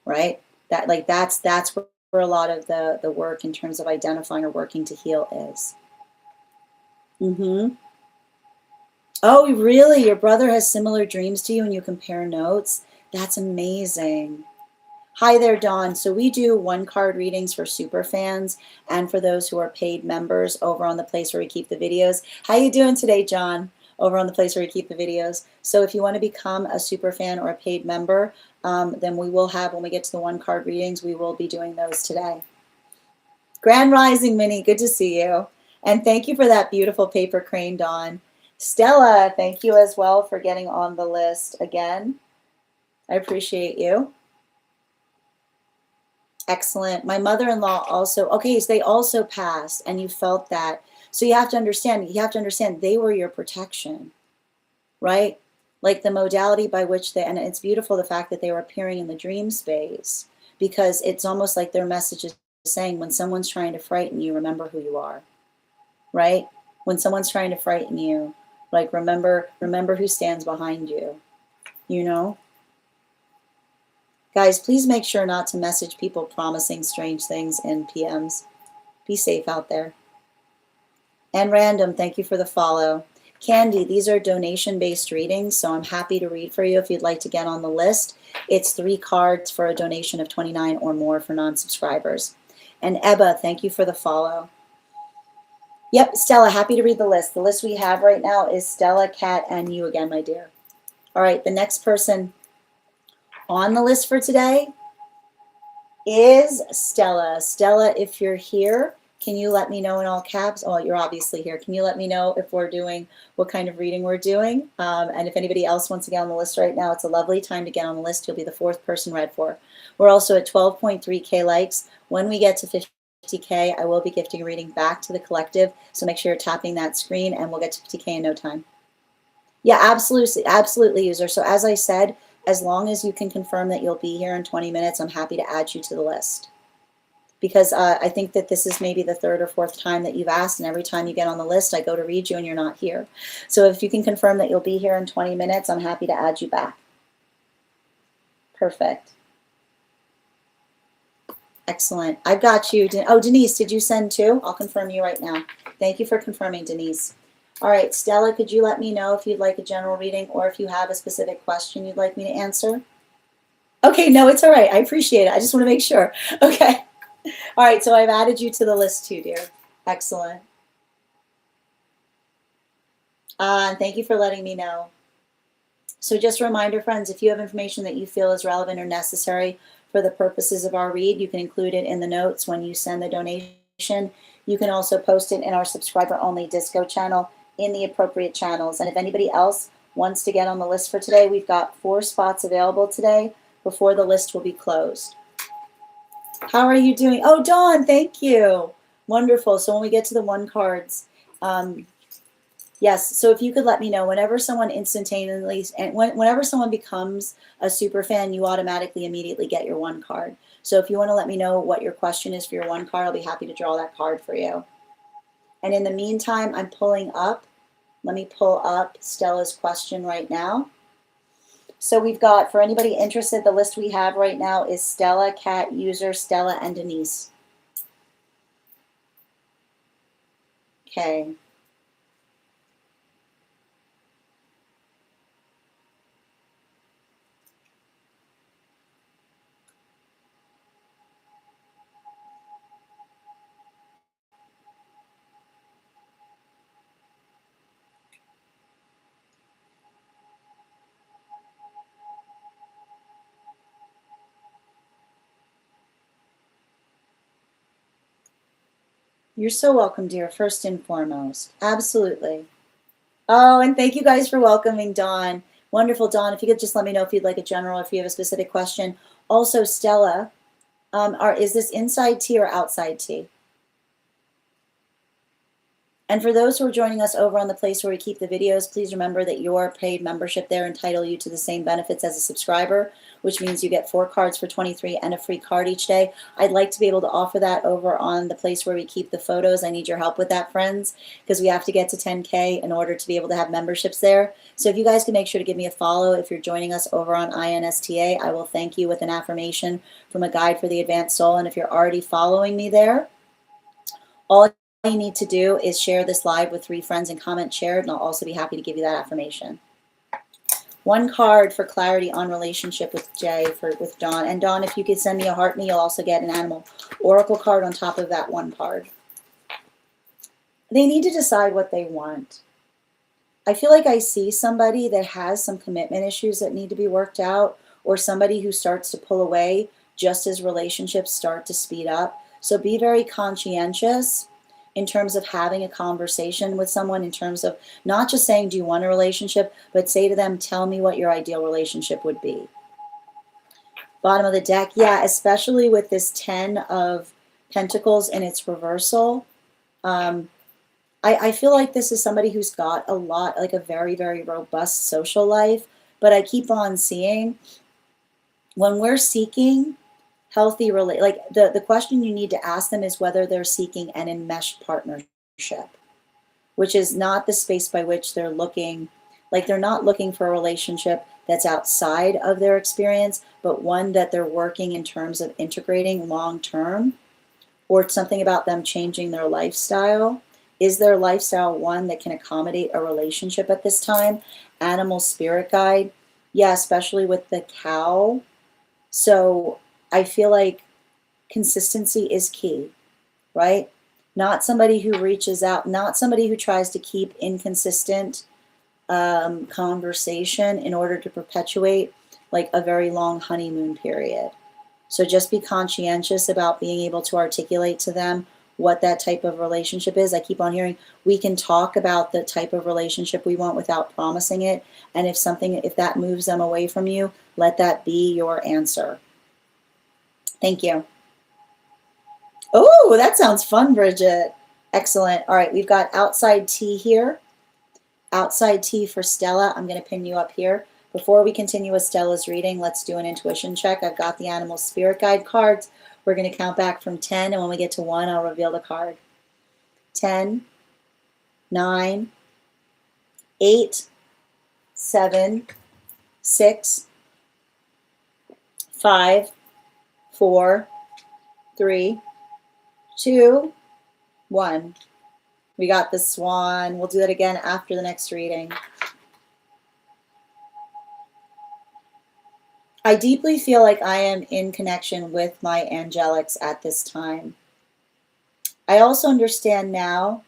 A: Right? That's where a lot of the work in terms of identifying or working to heal is. Oh, really? Your brother has similar dreams to you and you compare notes? That's amazing. Hi there, Dawn. So we do one-card readings for super fans and for those who are paid members over on the place where we keep the videos. How you doing today, John? Over on the place where we keep the videos. So if you want to become a super fan or a paid member, then we will have, when we get to the one-card readings, we will be doing those today. Grand Rising, Minnie. Good to see you. And thank you for that beautiful paper crane, Dawn. Stella, thank you as well for getting on the list again. I appreciate you. Excellent. My mother-in-law also, okay, so they also passed and you felt that. So you have to understand they were your protection, right? Like the modality by which they, and it's beautiful the fact that they were appearing in the dream space, because it's almost like their message is saying, when someone's trying to frighten you, remember who you are, right? When someone's trying to frighten you, like remember who stands behind you, you know? Guys, please make sure not to message people promising strange things in PMs. Be safe out there. And Random, thank you for the follow. Candy, these are donation-based readings, so I'm happy to read for you if you'd like to get on the list. It's 3 cards for a donation of $29 or more for non-subscribers. And Ebba, thank you for the follow. Yep, Stella, happy to read the list. The list we have right now is Stella, Kat, and you again, my dear. All right, the next person on the list for today is Stella. Stella, if you're here, can you let me know in all caps? Oh, you're obviously here. Can you let me know if we're doing, what kind of reading we're doing? And if anybody else wants to get on the list right now, it's a lovely time to get on the list. You'll be the 4th person read for. We're also at 12.3K likes. When we get to 50K, I will be gifting a reading back to the collective. So make sure you're tapping that screen and we'll get to 50K in no time. Yeah, absolutely, absolutely, user. So as I said, as long as you can confirm that you'll be here in 20 minutes, I'm happy to add you to the list. Because I think that this is maybe the 3rd or 4th time that you've asked, and every time you get on the list, I go to read you and you're not here. So if you can confirm that you'll be here in 20 minutes, I'm happy to add you back. Perfect. Excellent. I've got you. Oh, Denise, did you send 2? I'll confirm you right now. Thank you for confirming, Denise. All right, Stella, could you let me know if you'd like a general reading or if you have a specific question you'd like me to answer? Okay, no, it's all right. I appreciate it. I just want to make sure. Okay. All right, so I've added you to the list too, dear. Excellent. Thank you for letting me know. So just a reminder, friends, if you have information that you feel is relevant or necessary for the purposes of our read, you can include it in the notes when you send the donation. You can also post it in our subscriber-only Disco channel in the appropriate channels. And if anybody else wants to get on the list for today, we've got 4 spots available today before the list will be closed. How are you doing? Oh, Dawn, thank you. Wonderful. So when we get to the 1 cards, yes, so if you could let me know, whenever someone instantaneously, and whenever someone becomes a super fan, you automatically immediately get your 1 card. So if you want to let me know what your question is for your 1 card, I'll be happy to draw that card for you. And in the meantime, I'm pulling up. Let me pull up Stella's question right now. So we've got, for anybody interested, the list we have right now is Stella, Kat, user, Stella, and Denise. Okay. You're so welcome, dear, first and foremost. Absolutely. Oh, and thank you guys for welcoming Dawn. Wonderful, Dawn. If you could just let me know if you'd like a general, if you have a specific question. Also, Stella, is this inside tea or outside tea? And for those who are joining us over on the place where we keep the videos, please remember that your paid membership there entitle you to the same benefits as a subscriber, which means you get 4 cards for $23 and a free card each day. I'd like to be able to offer that over on the place where we keep the photos. I need your help with that, friends, because we have to get to 10K in order to be able to have memberships there. So if you guys can make sure to give me a follow if you're joining us over on INSTA, I will thank you with an affirmation from a guide for the advanced soul. And if you're already following me there, all you need to do is share this live with 3 friends and comment shared, and I'll also be happy to give you that affirmation. 1 card for clarity on relationship with Jay, with Dawn. And Dawn, if you could send me a heart me, you'll also get an animal oracle card on top of that 1 card. They need to decide what they want. I feel like I see somebody that has some commitment issues that need to be worked out, or somebody who starts to pull away just as relationships start to speed up. So be very conscientious in terms of having a conversation with someone, in terms of not just saying, do you want a relationship, but say to them, tell me what your ideal relationship would be. Bottom of the deck, yeah, especially with this 10 of Pentacles in its reversal. I feel like this is somebody who's got a lot, like a very, very robust social life, but I keep on seeing when we're seeking healthy, like the question you need to ask them is whether they're seeking an enmeshed partnership, which is not the space by which they're looking, like they're not looking for a relationship that's outside of their experience, but one that they're working in terms of integrating long term, or something about them changing their lifestyle Is their lifestyle one that can accommodate a relationship at this time? Animal spirit guide. Yeah, especially with the cow. So I feel like consistency is key, right? Not somebody who reaches out, not somebody who tries to keep inconsistent conversation in order to perpetuate like a very long honeymoon period. So just be conscientious about being able to articulate to them what that type of relationship is. I keep on hearing we can talk about the type of relationship we want without promising it. And if that moves them away from you, let that be your answer. Thank you. Oh, that sounds fun, Bridget. Excellent. All right, we've got outside tea here. Outside tea for Stella. I'm going to pin you up here. Before we continue with Stella's reading, let's do an intuition check. I've got the animal spirit guide cards. We're going to count back from 10, and when we get to 1, I'll reveal the card. 10, 9, 8, 7, 6, 5, 4, 3, 2, 1. We got the swan. We'll do that again after the next reading. I deeply feel like I am in connection with my angelics at this time. I also understand now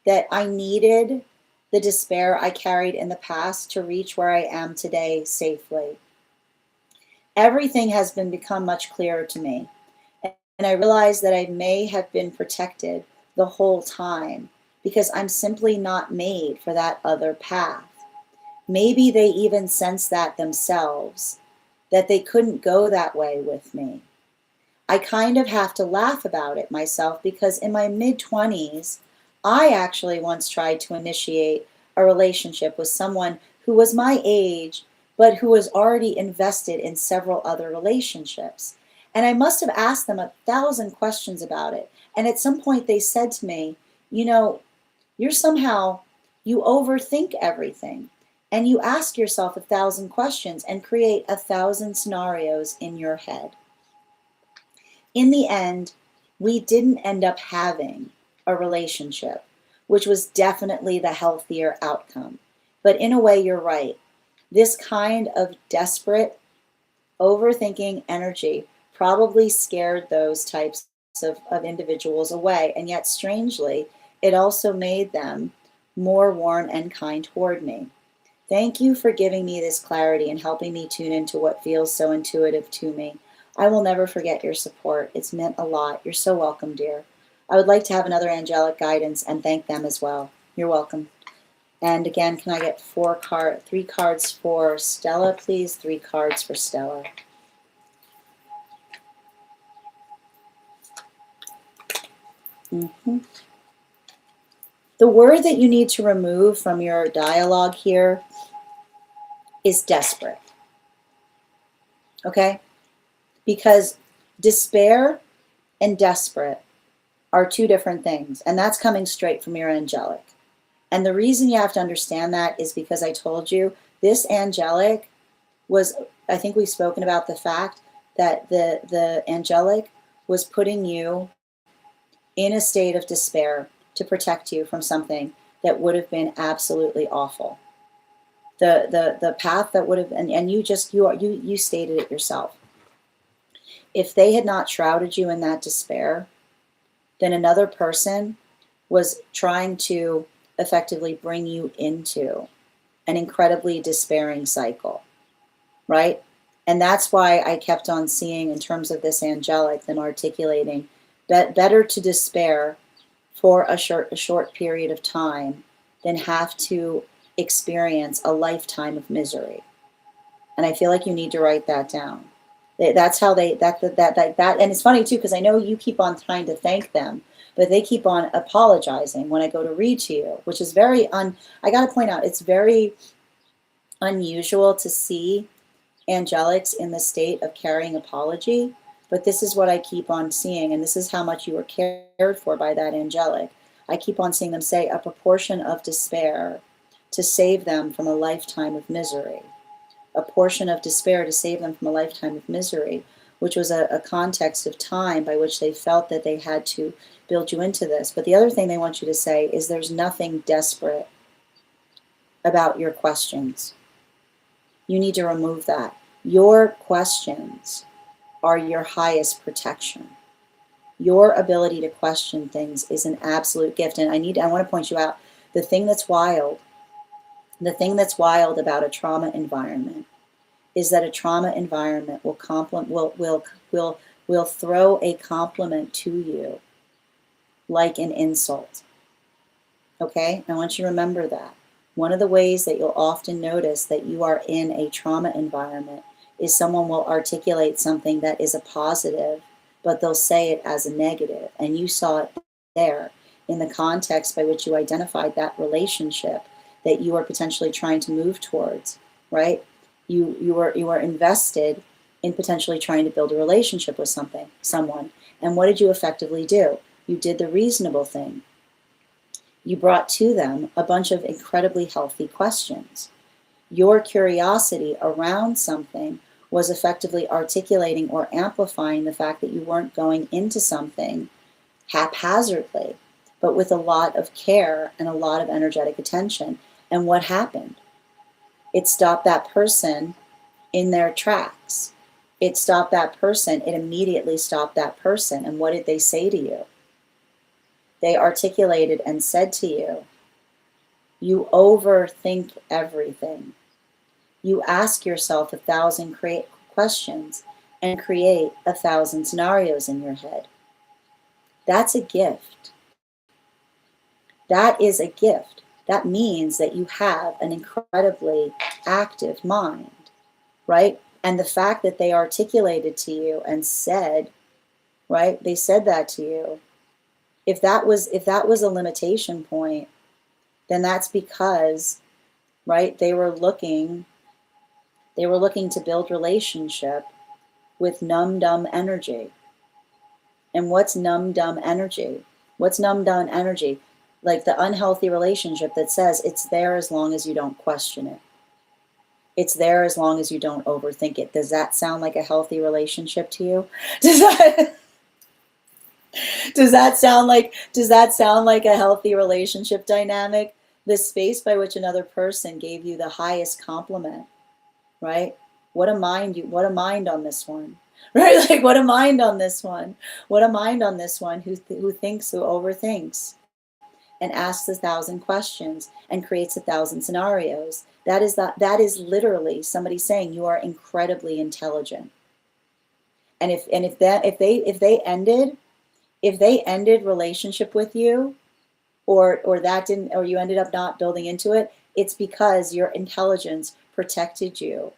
A: that I needed the despair I carried in the past to reach where I am today safely. Everything has become much clearer to me. And I realize that I may have been protected the whole time because I'm simply not made for that other path. Maybe they even sense that themselves, that they couldn't go that way with me. I kind of have to laugh about it myself because in my mid-20s, I actually once tried to initiate a relationship with someone who was my age, but who was already invested in several other relationships. And I must have asked them 1,000 questions about it. And at some point they said to me, you know, you overthink everything. And you ask yourself 1,000 questions and create 1,000 scenarios in your head. In the end, we didn't end up having a relationship, which was definitely the healthier outcome. But in a way, you're right. This kind of desperate, overthinking energy probably scared those types of individuals away. And yet, strangely, it also made them more warm and kind toward me. Thank you for giving me this clarity and helping me tune into what feels so intuitive to me. I will never forget your support. It's meant a lot. You're so welcome, dear. I would like to have another angelic guidance and thank them as well. You're welcome. And again, can I get 3 cards for Stella, please? 3 cards for Stella. The word that you need to remove from your dialogue here is desperate. Okay? Because despair and desperate are 2 different things, and that's coming straight from your angelic. And the reason you have to understand that is because I told you this angelic was, I think we've spoken about the fact that the angelic was putting you in a state of despair to protect you from something that would have been absolutely awful. The path that would have, and you stated it yourself. If they had not shrouded you in that despair, then another person was trying to effectively bring you into an incredibly despairing cycle, right? And that's why I kept on seeing in terms of this angelic, them articulating that better to despair for a short period of time than have to experience a lifetime of misery. And I feel like you need to write that down. That's how and it's funny too, because I know you keep on trying to thank them, but they keep on apologizing when I go to read to you, which is I got to point out, it's very unusual to see angelics in the state of carrying apology, but this is what I keep on seeing, and this is how much you were cared for by that angelic. I keep on seeing them say a proportion of despair to save them from a lifetime of misery. A portion of despair to save them from a lifetime of misery, which was a context of time by which they felt that they had to build you into this. But the other thing they want you to say is there's nothing desperate about your questions. You need to remove that. Your questions are your highest protection. Your ability to question things is an absolute gift. And I want to point you out the thing that's wild about a trauma environment is that a trauma environment will throw a compliment to you like an insult. Okay? I want you to remember that. One of the ways that you'll often notice that you are in a trauma environment is someone will articulate something that is a positive, but they'll say it as a negative. And you saw it there in the context by which you identified that relationship that you are potentially trying to move towards, right? You were invested in potentially trying to build a relationship with someone. And what did you effectively do? You did the reasonable thing. You brought to them a bunch of incredibly healthy questions. Your curiosity around something was effectively articulating or amplifying the fact that you weren't going into something haphazardly, but with a lot of care and a lot of energetic attention. And what happened? It stopped that person in their tracks. It stopped that person. It immediately stopped that person. And what did they say to you? They articulated and said to you, you overthink everything. You ask yourself 1,000 questions and create 1,000 scenarios in your head. That's a gift. That is a gift. That means that you have an incredibly active mind, right? And the fact that they articulated to you and said, right? They said that to you. If that was a limitation point, then that's because, right, they were looking to build relationship with numb, dumb energy. And what's numb, dumb energy? What's numb, dumb energy? Like the unhealthy relationship that says it's there as long as you don't question it. It's there as long as you don't overthink it. Does that sound like a healthy relationship to you? Does that sound like a healthy relationship dynamic? The space by which another person gave you the highest compliment, right? What a mind on this one, right? Like what a mind on this one. What a mind on this one who overthinks and asks 1,000 questions and creates 1,000 scenarios. That is literally somebody saying you are incredibly intelligent. And if they ended relationship with you, or you ended up not building into it, it's because your intelligence protected you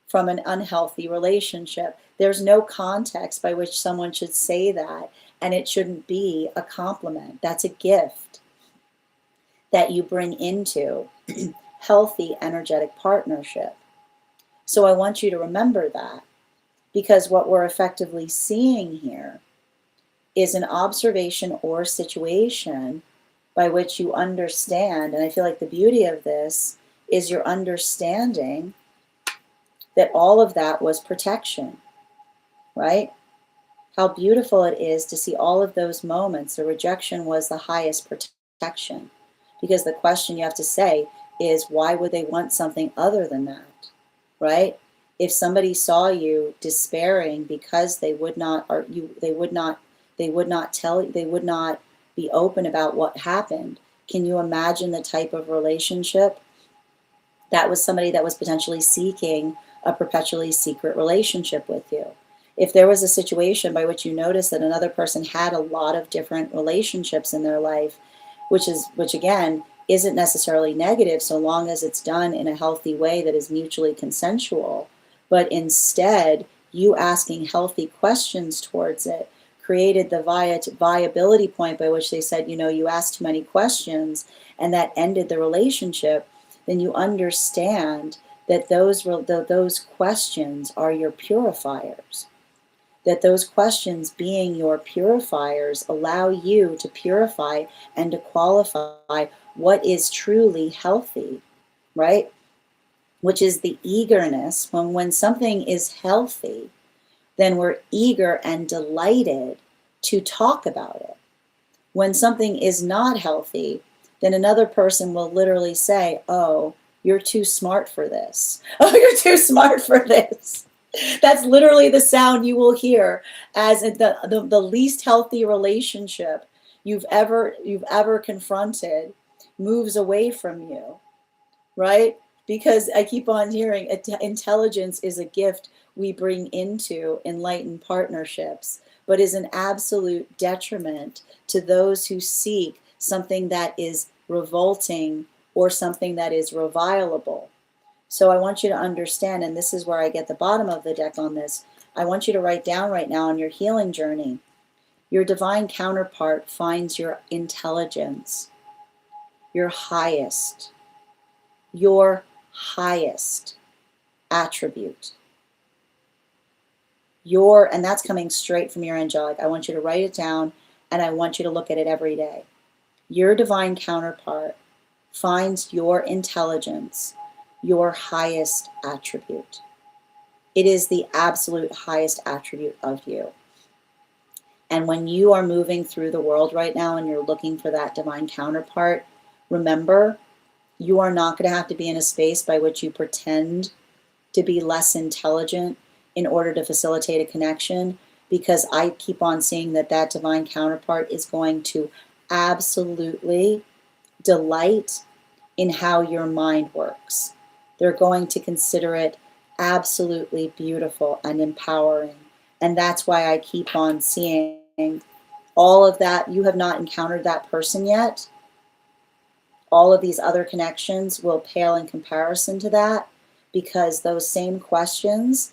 A: from an unhealthy relationship. There's no context by which someone should say that, and it shouldn't be a compliment. That's a gift that you bring into healthy energetic partnership. So I want you to remember that, because what we're effectively seeing here is an observation or situation by which you understand, and I feel like the beauty of this is your understanding that all of that was protection, right? How beautiful it is to see all of those moments. The rejection was the highest protection, because the question you have to say is, why would they want something other than that, right? If somebody saw you despairing because they would not be open about what happened, can you imagine the type of relationship? That was somebody that was potentially seeking a perpetually secret relationship with you. If there was a situation by which you noticed that another person had a lot of different relationships in their life, which again isn't necessarily negative so long as it's done in a healthy way that is mutually consensual, but instead you asking healthy questions towards it created the viability point by which they said, you asked too many questions, and that ended the relationship, then you understand that those questions are your purifiers. That those questions being your purifiers allow you to purify and to qualify what is truly healthy, right? Which is the eagerness. When something is healthy, then we're eager and delighted to talk about it. When something is not healthy, then another person will literally say, oh, you're too smart for this. Oh, you're too smart for this. That's literally the sound you will hear as the least healthy relationship you've ever confronted moves away from you, right? Because I keep on hearing intelligence is a gift we bring into enlightened partnerships, but is an absolute detriment to those who seek something that is revolting or something that is revilable. So I want you to understand, and this is where I get the bottom of the deck on this, I want you to write down right now on your healing journey, your divine counterpart finds your intelligence, your highest attribute. And that's coming straight from your angelic. I want you to write it down, and I want you to look at it every day. Your divine counterpart finds your intelligence, your highest attribute. It is the absolute highest attribute of you. And when you are moving through the world right now and you're looking for that divine counterpart, remember, you are not going to have to be in a space by which you pretend to be less intelligent in order to facilitate a connection, because I keep on seeing that that divine counterpart is going to absolutely delight in how your mind works. They're going to consider it absolutely beautiful and empowering. And that's why I keep on seeing all of that. You have not encountered that person yet. All of these other connections will pale in comparison to that, because those same questions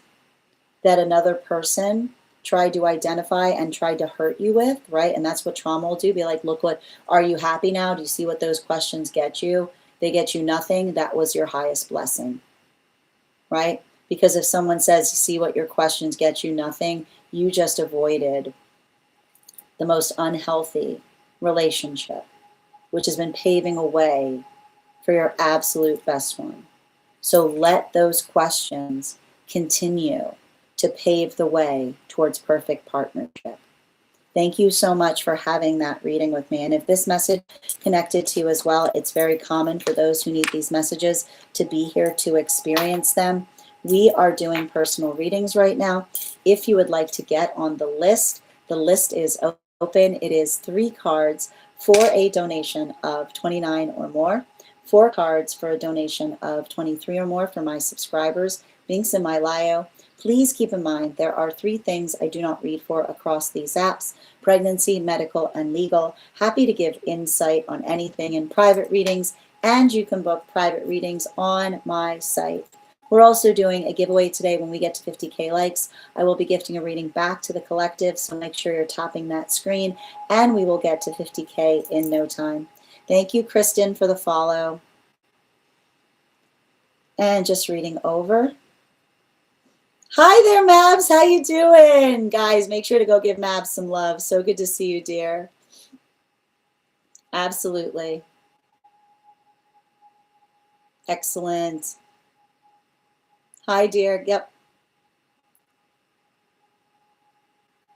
A: that another person tried to identify and tried to hurt you with, right? And that's what trauma will do. Be like, look, what, are you happy now? Do you see what those questions get you? They get you nothing. That was your highest blessing, right? Because if someone says, you see what your questions get you nothing, you just avoided the most unhealthy relationship, which has been paving a way for your absolute best one. So let those questions continue to pave the way towards perfect partnership. Thank you so much for having that reading with me. And if this message connected to you as well, it's very common for those who need these messages to be here to experience them. We are doing personal readings right now. If you would like to get on the list is open. It is 3 cards for a donation of $29 or more, 4 cards for a donation of $23 or more for my subscribers. Links in my bio. Please keep in mind there are 3 things I do not read for across these apps: pregnancy, medical, and legal. Happy to give insight on anything in private readings, and you can book private readings on my site. We're also doing a giveaway today. When we get to 50K likes, I will be gifting a reading back to the collective, so make sure you're tapping that screen, and we will get to 50K in no time. Thank you, Kristen, for the follow. And just reading over. Hi there, Mabs. How you doing? Guys, make sure to go give Mabs some love. So good to see you, dear. Absolutely. Excellent. Hi, dear. Yep.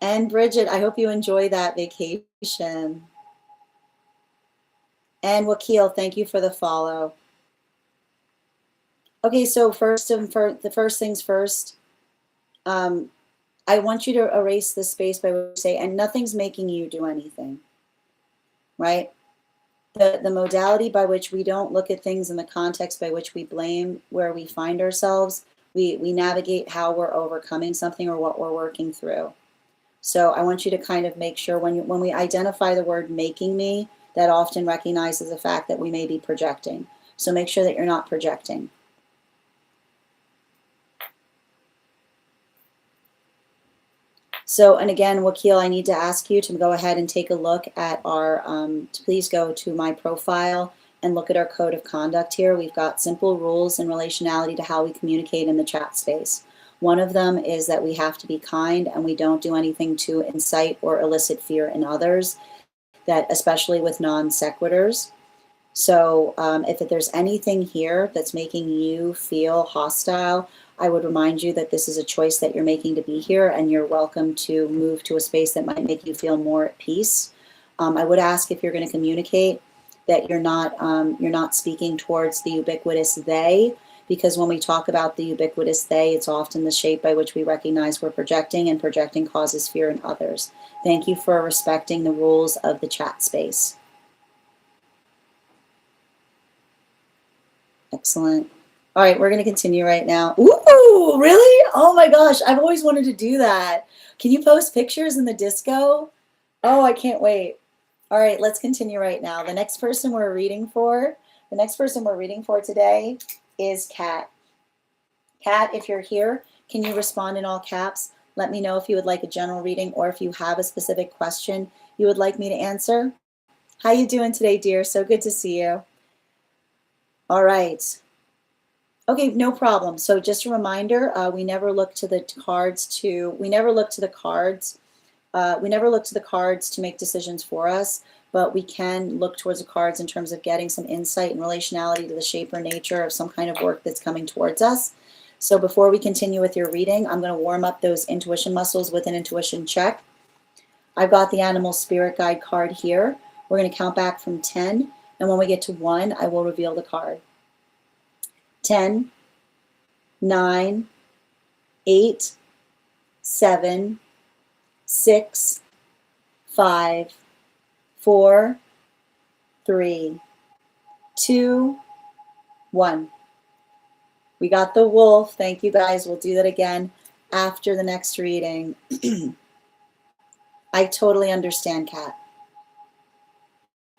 A: And Bridget, I hope you enjoy that vacation. And Wakil, thank you for the follow. Okay, so the first things first, I want you to erase the space by what you say, and nothing's making you do anything, right? The modality by which we don't look at things in the context by which we blame where we find ourselves, we navigate how we're overcoming something or what we're working through. So I want you to kind of make sure when we identify the word making me, that often recognizes the fact that we may be projecting. So make sure that you're not projecting. So, and again, Wakil, I need to ask you to go ahead and take a look at our, please go to my profile and look at our code of conduct here. We've got simple rules in relationality to how we communicate in the chat space. One of them is that we have to be kind, and we don't do anything to incite or elicit fear in others, that especially with non sequiturs. So if there's anything here that's making you feel hostile, I would remind you that this is a choice that you're making to be here, and you're welcome to move to a space that might make you feel more at peace. I would ask if you're going to communicate that you're not speaking towards the ubiquitous they, because when we talk about the ubiquitous they, it's often the shape by which we recognize we're projecting, and projecting causes fear in others. Thank you for respecting the rules of the chat space. Excellent. All right, we're going to continue right now. Ooh, really? Oh my gosh, I've always wanted to do that. Can you post pictures in the disco? Oh, I can't wait. All right, let's continue right now. The next person we're reading for today is Kat. Kat, if you're here, can you respond in all caps? Let me know if you would like a general reading or if you have a specific question you would like me to answer. How you doing today, dear? So good to see you. All right. Okay, no problem. So just a reminder, we never look to the cards to make decisions for us, but we can look towards the cards in terms of getting some insight and relationality to the shape or nature of some kind of work that's coming towards us. So before we continue with your reading, I'm going to warm up those intuition muscles with an intuition check. I've got the animal spirit guide card here. We're going to count back from 10, and when we get to 1, I will reveal the card. 10, 9, 8, 7, 6, 5, 4, 3, 2, 1. We got the wolf. Thank you, guys. We'll do that again after the next reading. I totally understand, Kat.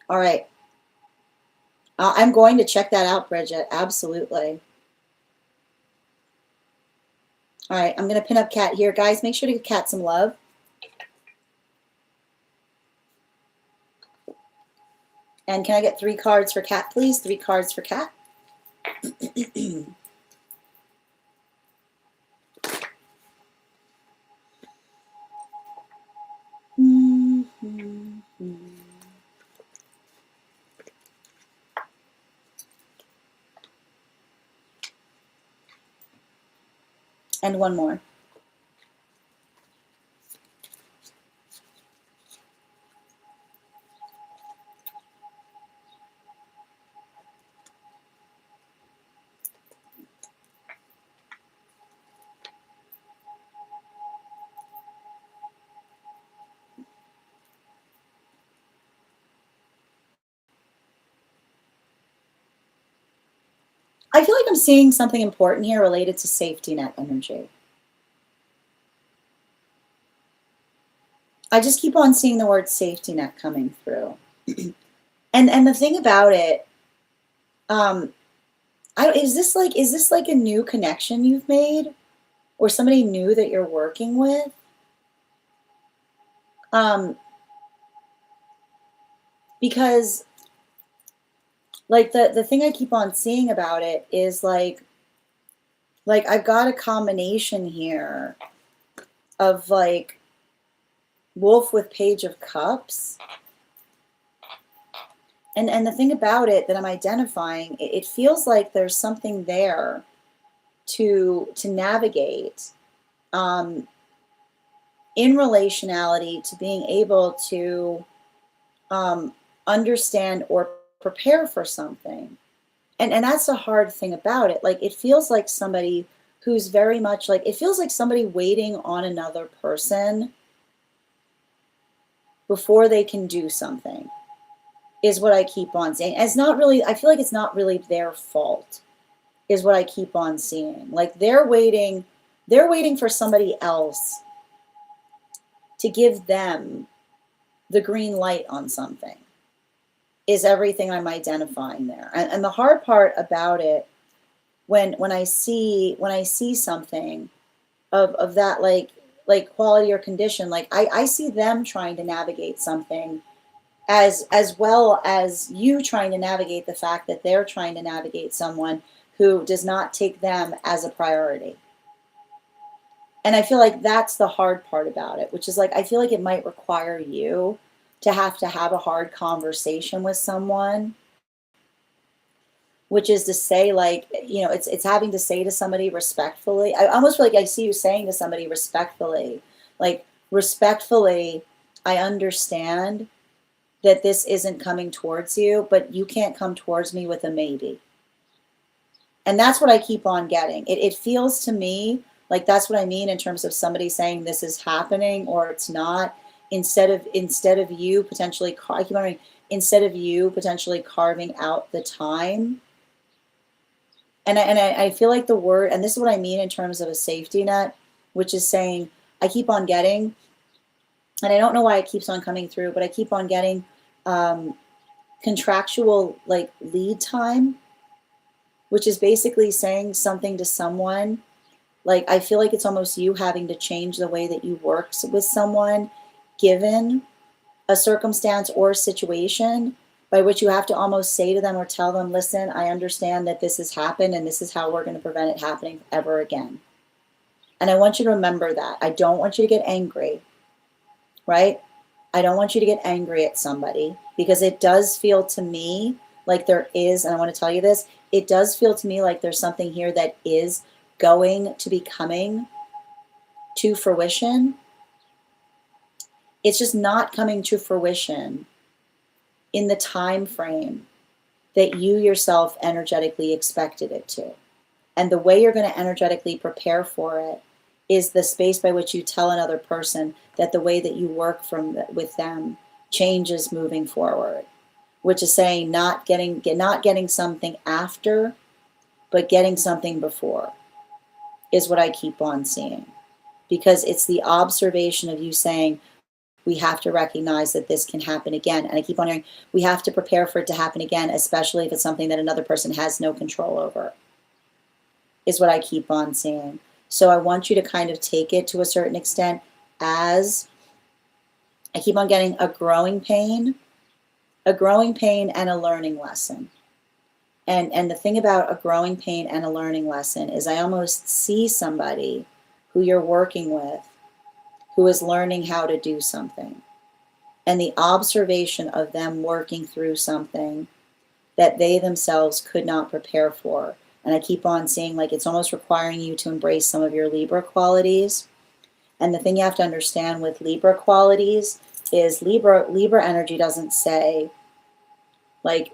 A: All right. I'm going to check that out, Bridget. Absolutely. All right. I'm going to pin up Kat here. Guys, make sure to give Kat some love. And can I get 3 cards for Kat, please? 3 cards for Kat. And 1 more. I feel like I'm seeing something important here related to safety net energy. I just keep on seeing the word safety net coming through. and the thing about it, is this like a new connection you've made, or somebody new that you're working with? Because like the thing I keep on seeing about it is like I've got a combination here of like wolf with page of cups. And the thing about it that I'm identifying, it feels like there's something there to navigate in relationality to being able to understand or prepare for something. And that's the hard thing about it. Like, it feels like somebody who's very much like, it feels like somebody waiting on another person before they can do something, is what I keep on saying. It's not really, I feel like it's not really their fault, is what I keep on seeing. Like they're waiting for somebody else to give them the green light on something, is everything I'm identifying there. And the hard part about it, when I see something of that like quality or condition, like I see them trying to navigate something as well as you trying to navigate the fact that they're trying to navigate someone who does not take them as a priority. And I feel like that's the hard part about it, which is like, I feel like it might require you to have a hard conversation with someone, which is to say, like, you know, it's having to say to somebody respectfully. I almost feel like I see you saying to somebody respectfully, like, respectfully, I understand that this isn't coming towards you, but you can't come towards me with a maybe. And that's what I keep on getting. It feels to me like that's what I mean in terms of somebody saying this is happening or it's not, instead of you potentially, I keep wondering, instead of you potentially carving out the time. And I feel like the word, and this is what I mean in terms of a safety net, which is saying, I keep on getting, and I don't know why it keeps on coming through, but I keep on getting contractual like lead time, which is basically saying something to someone. Like, I feel like it's almost you having to change the way that you work with someone, given a circumstance or a situation, by which you have to almost say to them or tell them, listen, I understand that this has happened and this is how we're going to prevent it happening ever again. And I want you to remember that. I don't want you to get angry, right? I don't want you to get angry at somebody, because it does feel to me like there is, and I want to tell you this, it does feel to me like there's something here that is going to be coming to fruition. It's just not coming to fruition in the time frame that you yourself energetically expected it to. And the way you're going to energetically prepare for it is the space by which you tell another person that the way that you work with them changes moving forward, which is saying not getting something after, but getting something before, is what I keep on seeing. Because it's the observation of you saying, we have to recognize that this can happen again. And I keep on hearing, we have to prepare for it to happen again, especially if it's something that another person has no control over, is what I keep on seeing. So I want you to kind of take it to a certain extent as, I keep on getting a growing pain and a learning lesson. And the thing about a growing pain and a learning lesson is I almost see somebody who you're working with who is learning how to do something. And the observation of them working through something that they themselves could not prepare for. And I keep on seeing like it's almost requiring you to embrace some of your Libra qualities. And the thing you have to understand with Libra qualities is Libra energy doesn't say like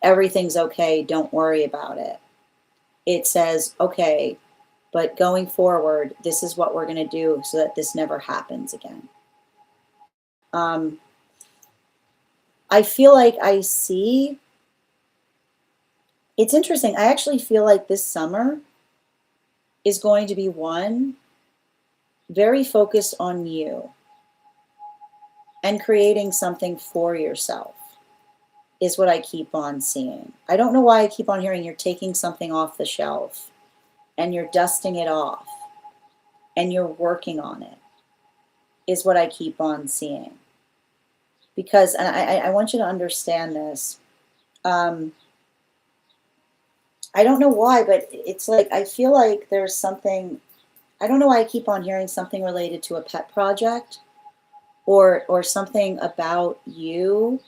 A: everything's okay, don't worry about it. It says, okay, but going forward, this is what we're going to do so that this never happens again. I feel like I see, it's interesting, I actually feel like this summer is going to be one very focused on you and creating something for yourself, is what I keep on seeing. I don't know why I keep on hearing you're taking something off the shelf and you're dusting it off and you're working on it, is what I keep on seeing. Because, and I want you to understand this, I don't know why, but it's like, I feel like there's something, I don't know why I keep on hearing something related to a pet project or something about you.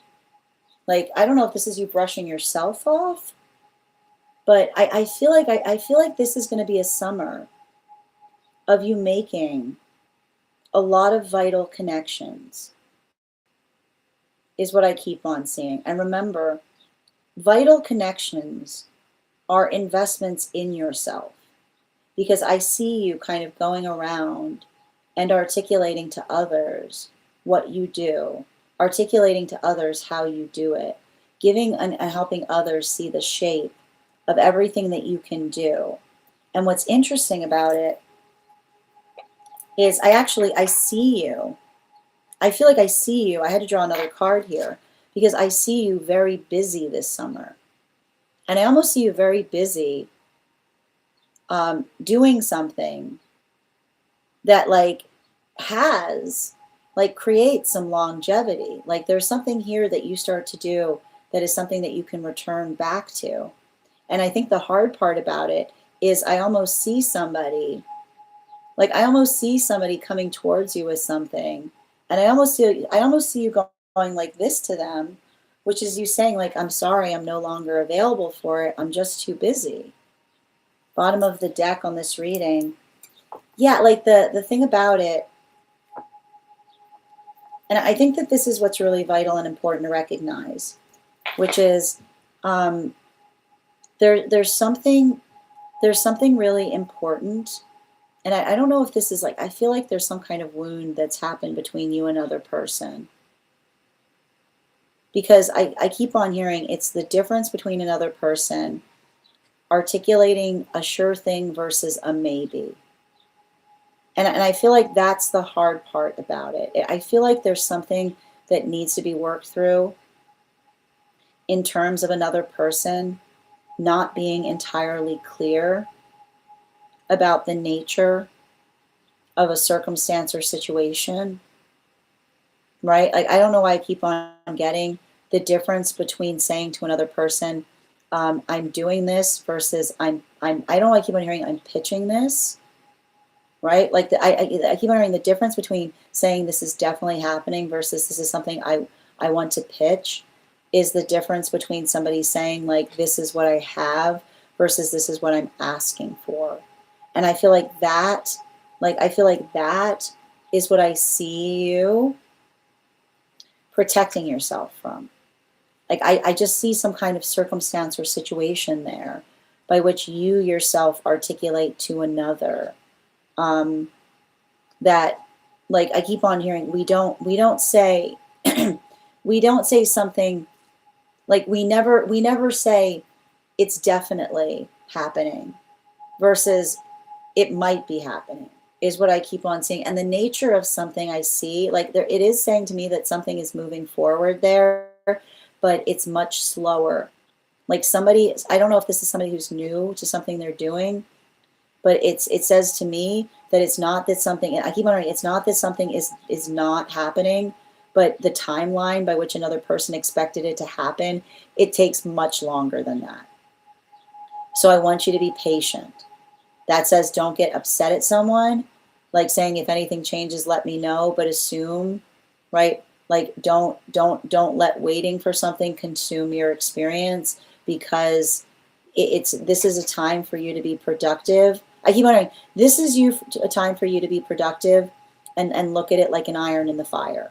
A: Like, I don't know if this is you brushing yourself off, but I feel like this is going to be a summer of you making a lot of vital connections, is what I keep on seeing. And remember, vital connections are investments in yourself, because I see you kind of going around and articulating to others what you do, articulating to others how you do it, giving and helping others see the shape of everything that you can do. And what's interesting about it is I see you. I feel like I see you. I had to draw another card here because I see you very busy this summer. And I almost see you very busy doing something that like creates some longevity. Like there's something here that you start to do that is something that you can return back to. And I think the hard part about it is I almost see somebody coming towards you with something. And I almost see you going like this to them, which is you saying like, I'm sorry, I'm no longer available for it. I'm just too busy. Bottom of the deck on this reading. Yeah, like the thing about it, And I think that this is what's really vital and important to recognize, which is um, there's something really important. And I don't know if this is like, I feel like there's some kind of wound that's happened between you and another person. Because I keep on hearing it's the difference between another person articulating a sure thing versus a maybe. And I feel like that's the hard part about it. I feel like there's something that needs to be worked through in terms of another person not being entirely clear about the nature of a circumstance or situation, right? Like, I don't know why I keep on getting the difference between saying to another person, I'm doing this versus I don't know why I keep on hearing I'm pitching this, right? Like I keep on hearing the difference between saying this is definitely happening versus this is something I want to pitch is the difference between somebody saying like this is what I have versus this is what I'm asking for. And I feel like that, is what I see you protecting yourself from. Like I just see some kind of circumstance or situation there by which you yourself articulate to another that, like, I keep on hearing we don't say we don't say something like we never say it's definitely happening versus it might be happening is what I keep on seeing. And the nature of something I see, like there, it is saying to me that something is moving forward there, but it's much slower. Like somebody, I don't know if this is somebody who's new to something they're doing, but it says to me that it's not that something, I keep on wondering, it's not that something is not happening, but the timeline by which another person expected it to happen, it takes much longer than that. So I want you to be patient. That says don't get upset at someone, like saying if anything changes, let me know, but assume, right? Like don't let waiting for something consume your experience because this is a time for you to be productive. I keep wondering, this is a time for you to be productive and look at it like an iron in the fire,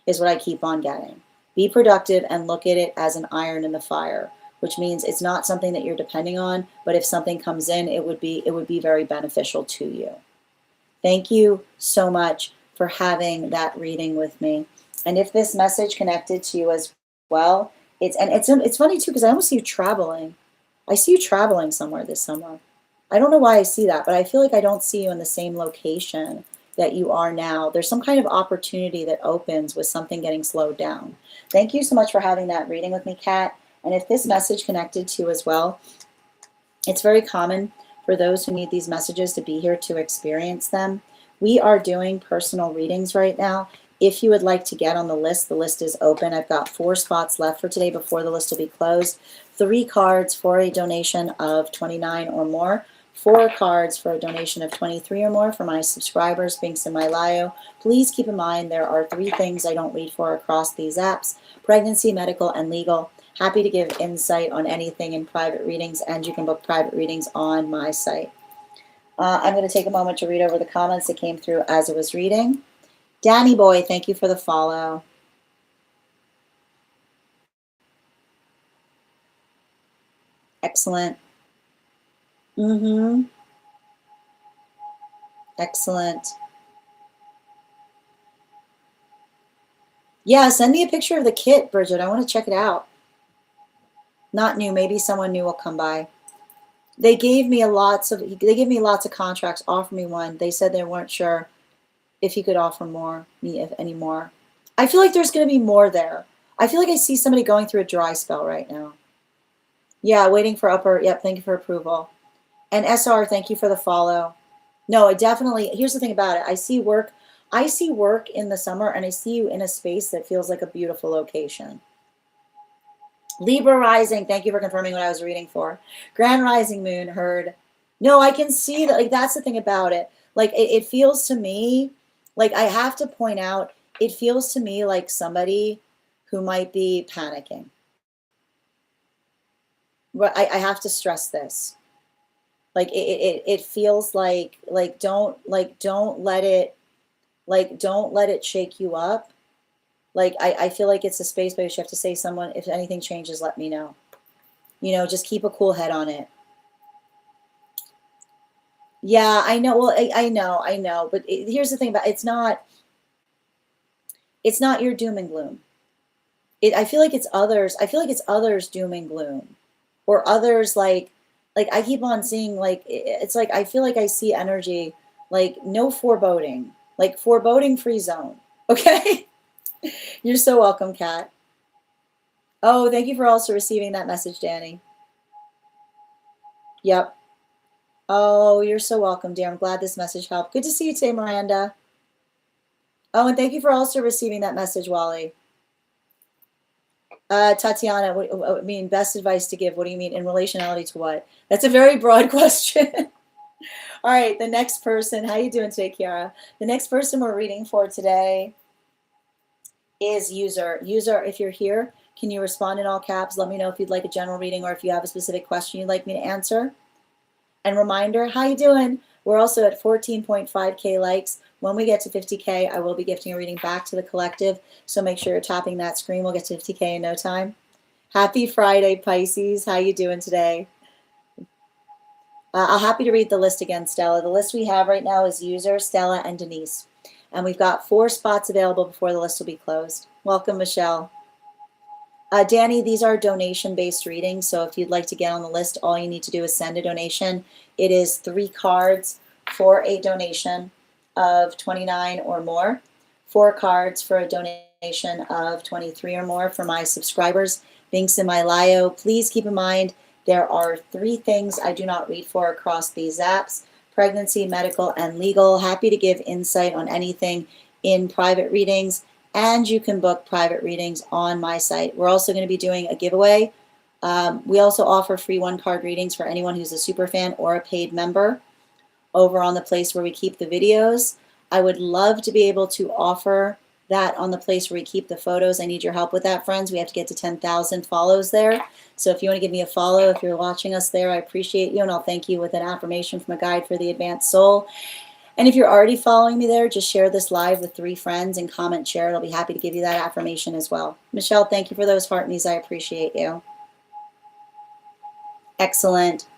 A: is what I keep on getting. Be productive and look at it as an iron in the fire, which means it's not something that you're depending on, but if something comes in, it would be very beneficial to you. Thank you so much for having that reading with me. And if this message connected to you as well, it's funny too, because I almost see you traveling. I see you traveling somewhere this summer. I don't know why I see that, but I feel like I don't see you in the same location that you are now. There's some kind of opportunity that opens with something getting slowed down. Thank you so much for having that reading with me, Kat. And if this message connected to you as well, it's very common for those who need these messages to be here to experience them. We are doing personal readings right now. If you would like to get on the list is open. I've got 4 spots left for today before the list will be closed. 3 cards for a donation of $29 or more. 4 cards for a donation of $23 or more for my subscribers, links in my bio. Please keep in mind there are 3 things I don't read for across these apps: pregnancy, medical, and legal. Happy to give insight on anything in private readings, and you can book private readings on my site. I'm going to take a moment to read over the comments that came through as I was reading. Danny Boy, thank you for the follow. Excellent. Excellent. Yeah, send me a picture of the kit, Bridget. I want to check it out. Not new. Maybe someone new will come by. They gave me lots of contracts. Offer me one. They said they weren't sure if he could offer me any more. I feel like there's going to be more there. I feel like I see somebody going through a dry spell right now. Yeah, waiting for upper. Yep, thank you for approval. And SR, thank you for the follow. No, I definitely, here's the thing about it. I see work in the summer, and I see you in a space that feels like a beautiful location. Libra rising, thank you for confirming what I was reading for. Grand rising moon, heard. No, I can see that, like, that's the thing about it. Like, it feels to me, like, I have to point out, it feels to me like somebody who might be panicking. But I have to stress this. Like, it feels like don't let it, Like, don't let it shake you up. Like, I feel like it's a space by which you have to say someone, if anything changes, let me know. You know, just keep a cool head on it. Yeah, I know. Well, I know. But here's the thing about it's not your doom and gloom. I feel like it's others. I feel like it's others doom and gloom, or others like I keep on seeing like it's like I feel like I see energy like no foreboding, like foreboding free zone. Okay, you're so welcome, Kat. Oh, thank you for also receiving that message, Danny. Yep. Oh, you're so welcome, dear. I'm glad this message helped. Good to see you today, Miranda. Oh, and thank you for also receiving that message, Wally. Tatiana, I mean, best advice to give. What do you mean in relationality to what? That's a very broad question. All right, the next person. How you doing today, Kiara? The next person we're reading for today is user. User, if you're here, can you respond in all caps? Let me know if you'd like a general reading or if you have a specific question you'd like me to answer. And reminder, how you doing? We're also at 14.5K likes. When we get to 50K, I will be gifting a reading back to the collective. So make sure you're tapping that screen. We'll get to 50K in no time. Happy Friday, Pisces. How you doing today? I'm happy to read the list again, Stella. The list we have right now is user, Stella, and Denise. And we've got 4 spots available before the list will be closed. Welcome, Michelle. Danny, these are donation-based readings, so if you'd like to get on the list, all you need to do is send a donation. It is 3 cards for a donation of 29 or more, 4 cards for a donation of 23 or more for my subscribers. Links in my bio. Please keep in mind there are 3 things I do not read for across these apps: pregnancy, medical, and legal. Happy to give insight on anything in private readings. And you can book private readings on my site. We're also going to be doing a giveaway. We also offer free 1-card readings for anyone who's a super fan or a paid member over on the place where we keep the videos. I would love to be able to offer that on the place where we keep the photos. I need your help with that, friends. We have to get to 10,000 follows there. So if you want to give me a follow, if you're watching us there, I appreciate you, and I'll thank you with an affirmation from a guide for the advanced soul. And if you're already following me there, just share this live with 3 friends and comment share. I'll be happy to give you that affirmation as well. Michelle, thank you for those heart me's. I appreciate you. Excellent.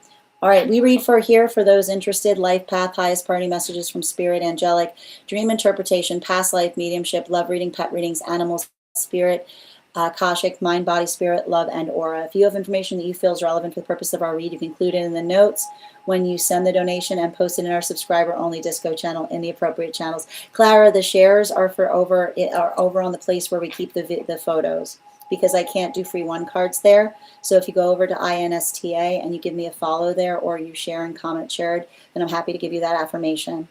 A: All right, we read for here for those interested: life path, highest party messages from spirit, angelic, dream interpretation, past life, mediumship, love reading, pet readings, animals, spirit, Akashic, mind, body, spirit, love, and aura. If you have information that you feel is relevant for the purpose of our read, you can include it in the notes when you send the donation and post it in our subscriber-only disco channel in the appropriate channels. Clara, the shares are for over on the place where we keep the photos, because I can't do free 1 cards there. So if you go over to INSTA and you give me a follow there, or you share and comment shared, then I'm happy to give you that affirmation.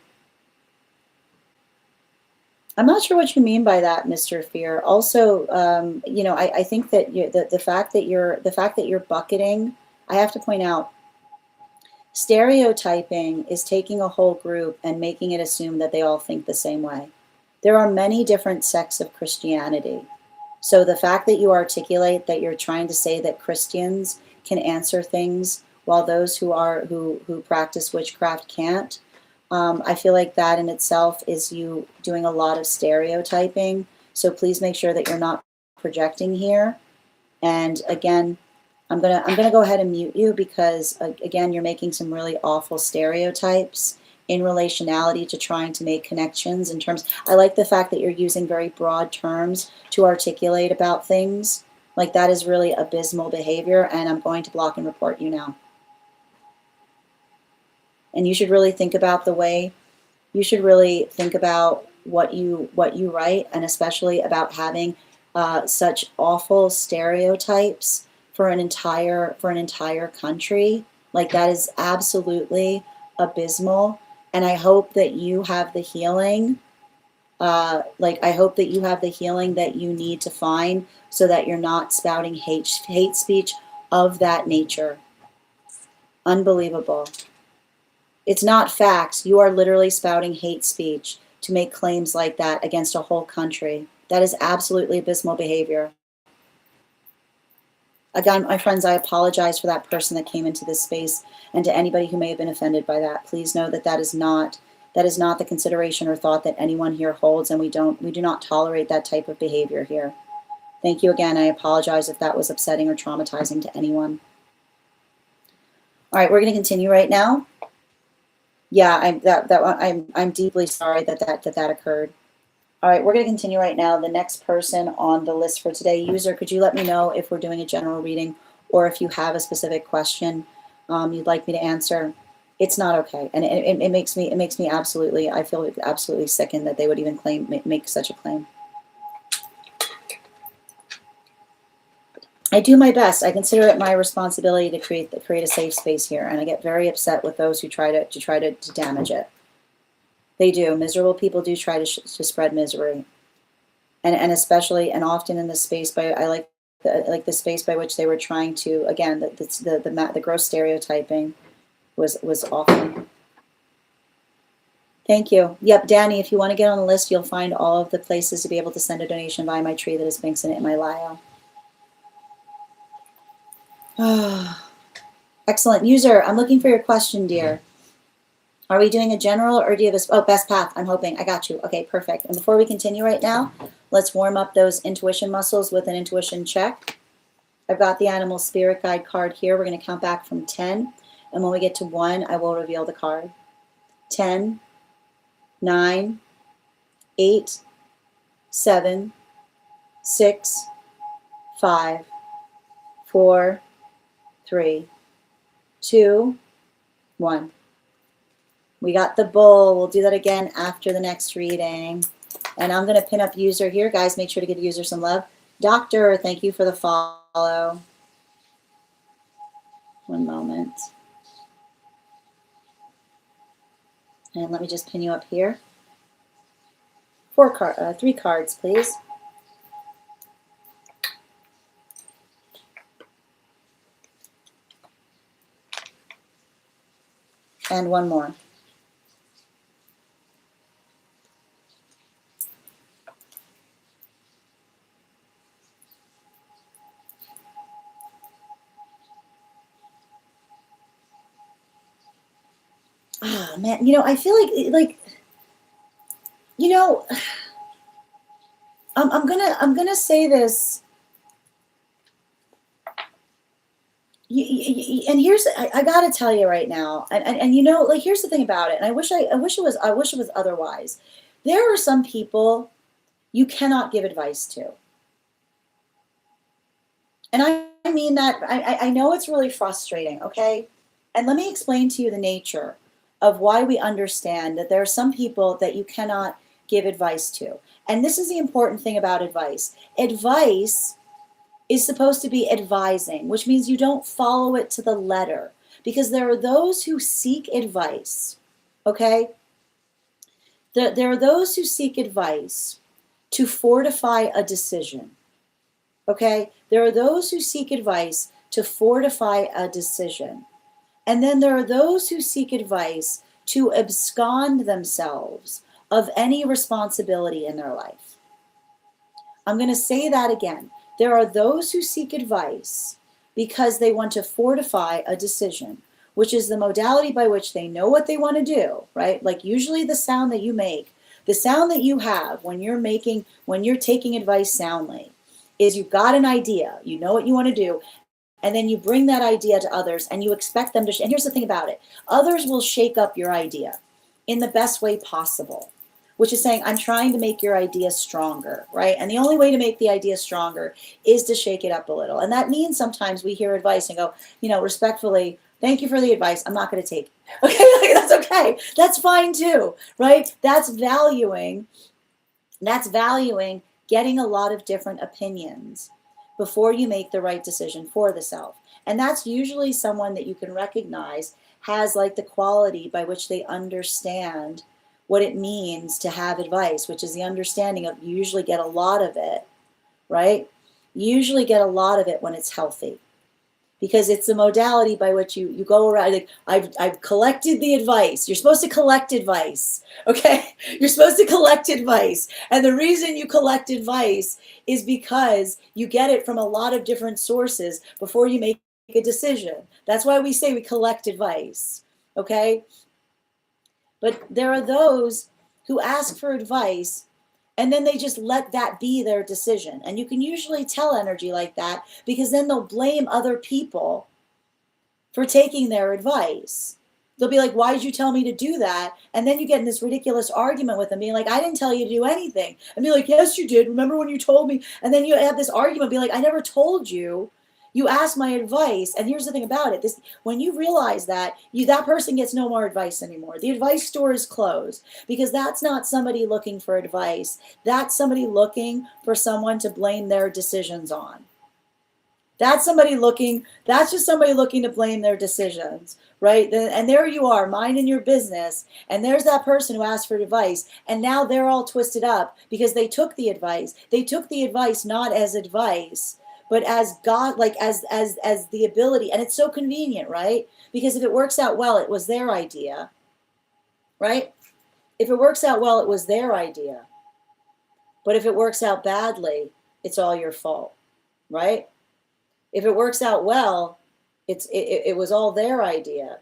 A: I'm not sure what you mean by that, Mr. Fear. Also, you know, I think that the fact that you're bucketing, I have to point out, stereotyping is taking a whole group and making it assume that they all think the same way. There are many different sects of Christianity. So the fact that you articulate that you're trying to say that Christians can answer things while those who practice witchcraft can't, I feel like that in itself is you doing a lot of stereotyping. So please make sure that you're not projecting here. And again, I'm gonna go ahead and mute you, because again, you're making some really awful stereotypes in relationality to trying to make connections in terms. I like the fact that you're using very broad terms to articulate about things. Like, that is really abysmal behavior, and I'm going to block and report you now. And you should really think about what you write, and especially about having such awful stereotypes for an entire country. Like, that is absolutely abysmal. And I hope that you have the healing. I hope that you have the healing that you need to find, so that you're not spouting hate speech of that nature. Unbelievable. It's not facts. You are literally spouting hate speech to make claims like that against a whole country. That is absolutely abysmal behavior. Again, my friends, I apologize for that person that came into this space, and to anybody who may have been offended by that. Please know that that is not That is not the consideration or thought that anyone here holds, and we do not tolerate that type of behavior here. Thank you again. I apologize if that was upsetting or traumatizing to anyone. All right, we're going to continue right now. Yeah, I'm deeply sorry that occurred. All right, we're going to continue right now. The next person on the list for today, user, could you let me know if we're doing a general reading or if you have a specific question you'd like me to answer? It's not okay, and it makes me absolutely, I feel absolutely sickened that they would even make such a claim. I do my best. I consider it my responsibility to create a safe space here, and I get very upset with those who try to damage it. They do. Miserable people do try to spread misery, and especially and often in the space I like the space by which they were trying to, again, the gross stereotyping was awful. Thank you. Yep, Danny, if you want to get on the list, you'll find all of the places to be able to send a donation via my tree that is links in it in my bio. Excellent. User, I'm looking for your question, dear. Are we doing a general or do you have a, oh, best path, I'm hoping. I got you. Okay, perfect. And before we continue right now, let's warm up those intuition muscles with an intuition check. I've got the animal spirit guide card here. We're going to count back from 10. And when we get to 1, I will reveal the card. 10, 9, 8, 7, 6, 5, 4, 3, 2, 1. We got the bull. We'll do that again after the next reading. And I'm going to pin up user here. Guys, make sure to give user some love. Doctor, thank you for the follow. One moment. And let me just pin you up here. 3 cards, please. And 1 more. Ah, man, I feel like I'm gonna say this. And here's, I gotta tell you right now, and here's the thing about it, and I wish it was otherwise. There are some people you cannot give advice to. And I mean that, I know it's really frustrating, okay? And let me explain to you the nature of why we understand that there are some people that you cannot give advice to. And this is the important thing about advice. Advice is supposed to be advising, which means you don't follow it to the letter. Because there are those who seek advice, okay? There are those who seek advice to fortify a decision, okay? There are those who seek advice to fortify a decision. And then there are those who seek advice to abscond themselves of any responsibility in their life. I'm going to say that again. There are those who seek advice because they want to fortify a decision, which is the modality by which they know what they want to do, right? Like usually the sound that you make, the sound that you have when you're taking advice soundly is you've got an idea, you know what you want to do, and then you bring that idea to others and you expect them to, and here's the thing about it, others will shake up your idea in the best way possible, which is saying, I'm trying to make your idea stronger, right? And the only way to make the idea stronger is to shake it up a little. And that means sometimes we hear advice and go, respectfully, thank you for the advice, I'm not going to take it. Okay, that's okay. That's fine too, right? That's valuing getting a lot of different opinions before you make the right decision for the self. And that's usually someone that you can recognize has like the quality by which they understand what it means to have advice, which is the understanding of you usually get a lot of it, right? You usually get a lot of it when it's healthy. Because it's the modality by which you go around, like, I've collected the advice. You're supposed to collect advice, okay? You're supposed to collect advice. And the reason you collect advice is because you get it from a lot of different sources before you make a decision. That's why we say we collect advice, okay? But there are those who ask for advice and then they just let that be their decision. And you can usually tell energy like that because then they'll blame other people for taking their advice. They'll be like, why did you tell me to do that? And then you get in this ridiculous argument with them, being like, I didn't tell you to do anything. And be like, yes, you did. Remember when you told me? And then you have this argument, be like, I never told you. You asked my advice. And here's the thing about it. When you realize that, that person gets no more advice anymore. The advice store is closed because that's not somebody looking for advice. That's somebody looking for someone to blame their decisions on. That's just somebody looking to blame their decisions, right? And there you are, minding your business, and there's that person who asked for advice, and now they're all twisted up because they took the advice. They took the advice not as advice, but as God, like as the ability. And it's so convenient, right? Because if it works out well, it was their idea, right? If it works out well, it was their idea. But if it works out badly, it's all your fault, right? If it works out well, it was all their idea.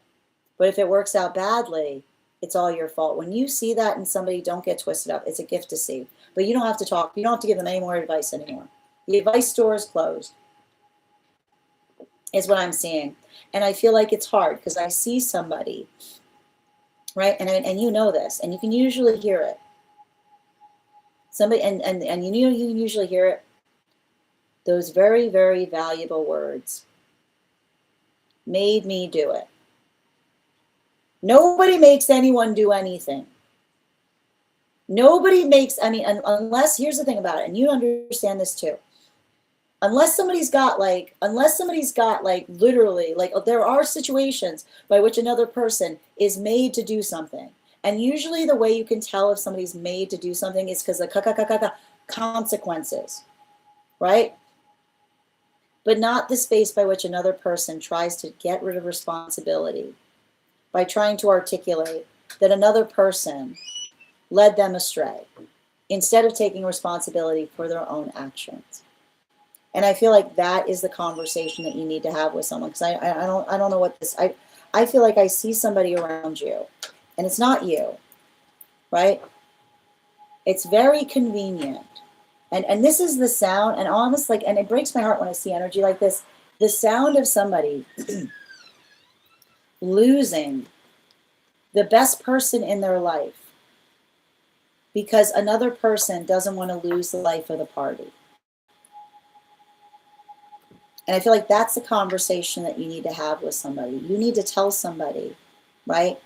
A: But if it works out badly, it's all your fault. When you see that in somebody, don't get twisted up. It's a gift to see. But you don't have to talk. You don't have to give them any more advice anymore. The advice store is closed, is what I'm seeing. And I feel like it's hard because I see somebody, right? And you know this, and you can usually hear it. Somebody, and you can usually hear it. Those very, very valuable words made me do it. Nobody makes anyone do anything. Nobody makes, unless, here's the thing about it, and you understand this too. Unless somebody's got literally, like there are situations by which another person is made to do something. And usually the way you can tell if somebody's made to do something is because of consequences, right? But not the space by which another person tries to get rid of responsibility by trying to articulate that another person led them astray instead of taking responsibility for their own actions. And I feel like that is the conversation that you need to have with someone, because I don't know what this, I feel like I see somebody around you and it's not you, right? It's very convenient. And this is the sound, and almost like, and it breaks my heart when I see energy like this, the sound of somebody losing the best person in their life because another person doesn't want to lose the life of the party. And I feel like that's the conversation that you need to have with somebody. You need to tell somebody, right,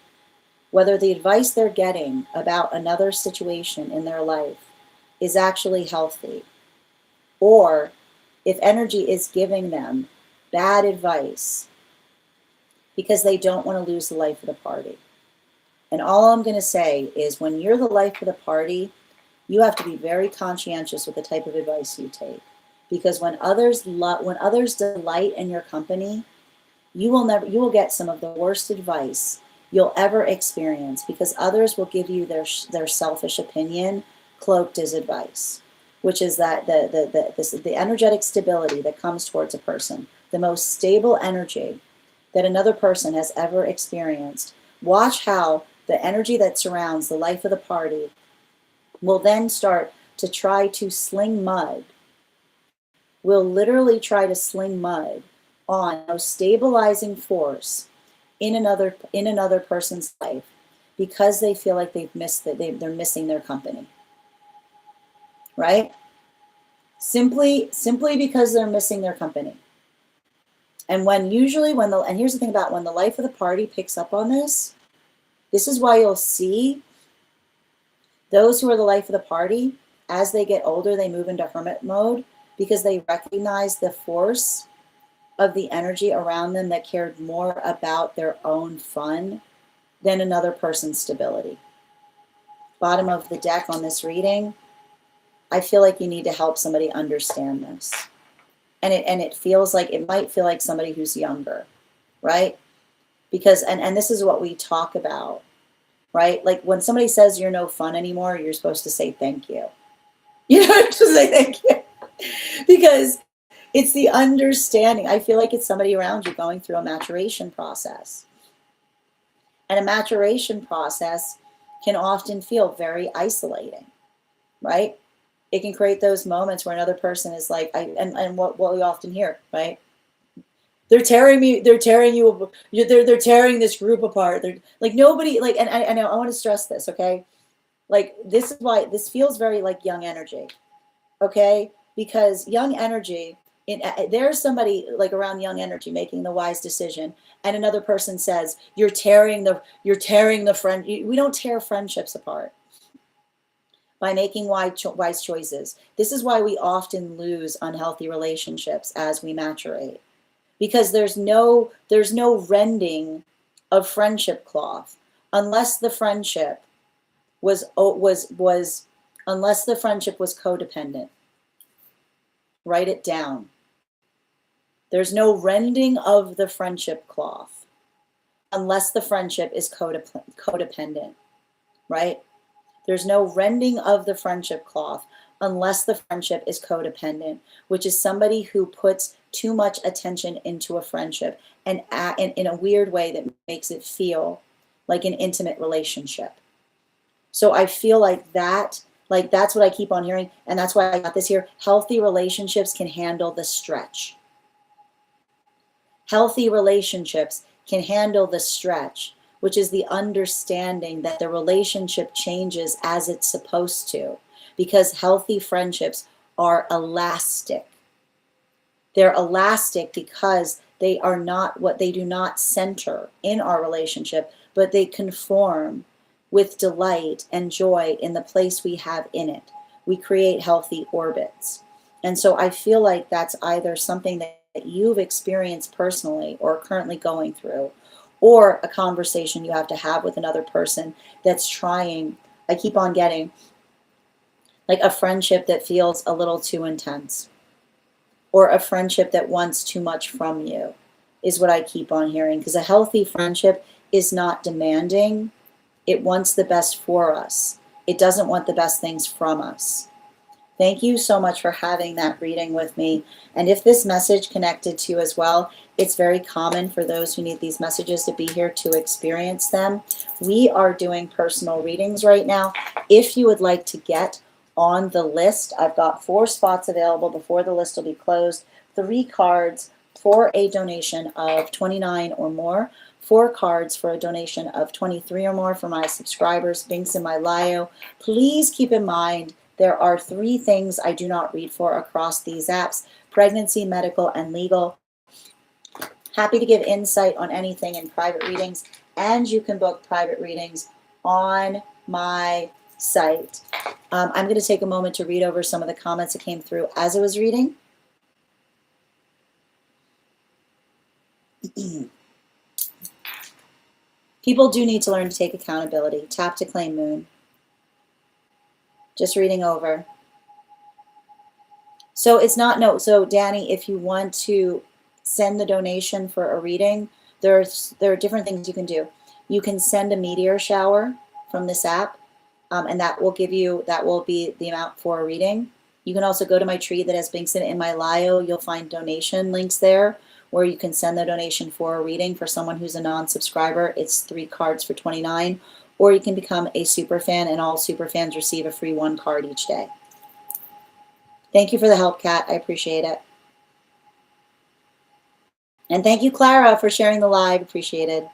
A: whether the advice they're getting about another situation in their life is actually healthy, or if energy is giving them bad advice because they don't want to lose the life of the party. And all I'm going to say is when you're the life of the party, you have to be very conscientious with the type of advice you take. Because when others delight in your company, you will get some of the worst advice you'll ever experience, because others will give you their selfish opinion cloaked as advice, which is that the energetic stability that comes towards a person, the most stable energy that another person has ever experienced. Watch how the energy that surrounds the life of the party will then start to try to sling mud, will literally try to sling mud on a stabilizing force in another person's life because they feel like they're missing their company. Right? Simply because they're missing their company. And and here's the thing about when the life of the party picks up on this is why you'll see those who are the life of the party, as they get older, they move into hermit mode because they recognize the force of the energy around them that cared more about their own fun than another person's stability. Bottom of the deck on this reading, I feel like you need to help somebody understand this. And it might feel like somebody who's younger, right? Because, and this is what we talk about, right? Like when somebody says you're no fun anymore, you're supposed to say thank you. You know, you're supposed to say thank you. Because it's the understanding. I feel like it's somebody around you going through a maturation process. And a maturation process can often feel very isolating, right? It can create those moments where another person is like, and what we often hear, right? They're tearing me, they're tearing you, they're tearing this group apart. They're like nobody, like, and I know I want to stress this, okay? Like, this is why this feels very like young energy, okay? Because young energy, there's somebody like around young energy making the wise decision, and another person says, you're tearing the friend. We don't tear friendships apart by making wise choices. This is why we often lose unhealthy relationships as we maturate, because there's no rending of friendship cloth unless the friendship was unless the friendship was codependent. Write it down. There's no rending of the friendship cloth unless the friendship is codependent, right? There's no rending of the friendship cloth unless the friendship is codependent, which is somebody who puts too much attention into a friendship and in a weird way that makes it feel like an intimate relationship. So I feel like that's what I keep on hearing, and that's why I got this here. Healthy relationships can handle the stretch. Healthy relationships can handle the stretch, which is the understanding that the relationship changes as it's supposed to, because healthy friendships are elastic. They're elastic because they are not what they do not center in our relationship, but they conform with delight and joy in the place we have in it. We create healthy orbits. And so I feel like that's either something that you've experienced personally or currently going through, or a conversation you have to have with another person that's trying. I keep on getting like a friendship that feels a little too intense, or a friendship that wants too much from you, is what I keep on hearing. Because a healthy friendship is not demanding. It wants the best for us. It doesn't want the best things from us. Thank you so much for having that reading with me. And if this message connected to you as well, it's very common for those who need these messages to be here to experience them. We are doing personal readings right now. If you would like to get on the list, I've got 4 spots available before the list will be closed. 3 cards for a donation of $29 or more. 4 cards for a donation of $23 or more for my subscribers. Links in my bio. Please keep in mind there are 3 things I do not read for across these apps: pregnancy, medical, and legal. Happy to give insight on anything in private readings, and you can book private readings on my site. I'm going to take a moment to read over some of the comments that came through as I was reading. People do need to learn to take accountability. Tap to claim moon. Just reading over. So it's not, no, so Danny, if you want to send the donation for a reading, there are different things you can do. You can send a meteor shower from this app, and that will be the amount for a reading. You can also go to my tree that has links in my bio. You'll find donation links there where you can send the donation for a reading. For someone who's a non-subscriber, it's 3 cards for $29, or you can become a super fan, and all super fans receive a free 1 card each day. Thank you for the help, Kat. I appreciate it. And thank you, Clara, for sharing the live. Appreciated.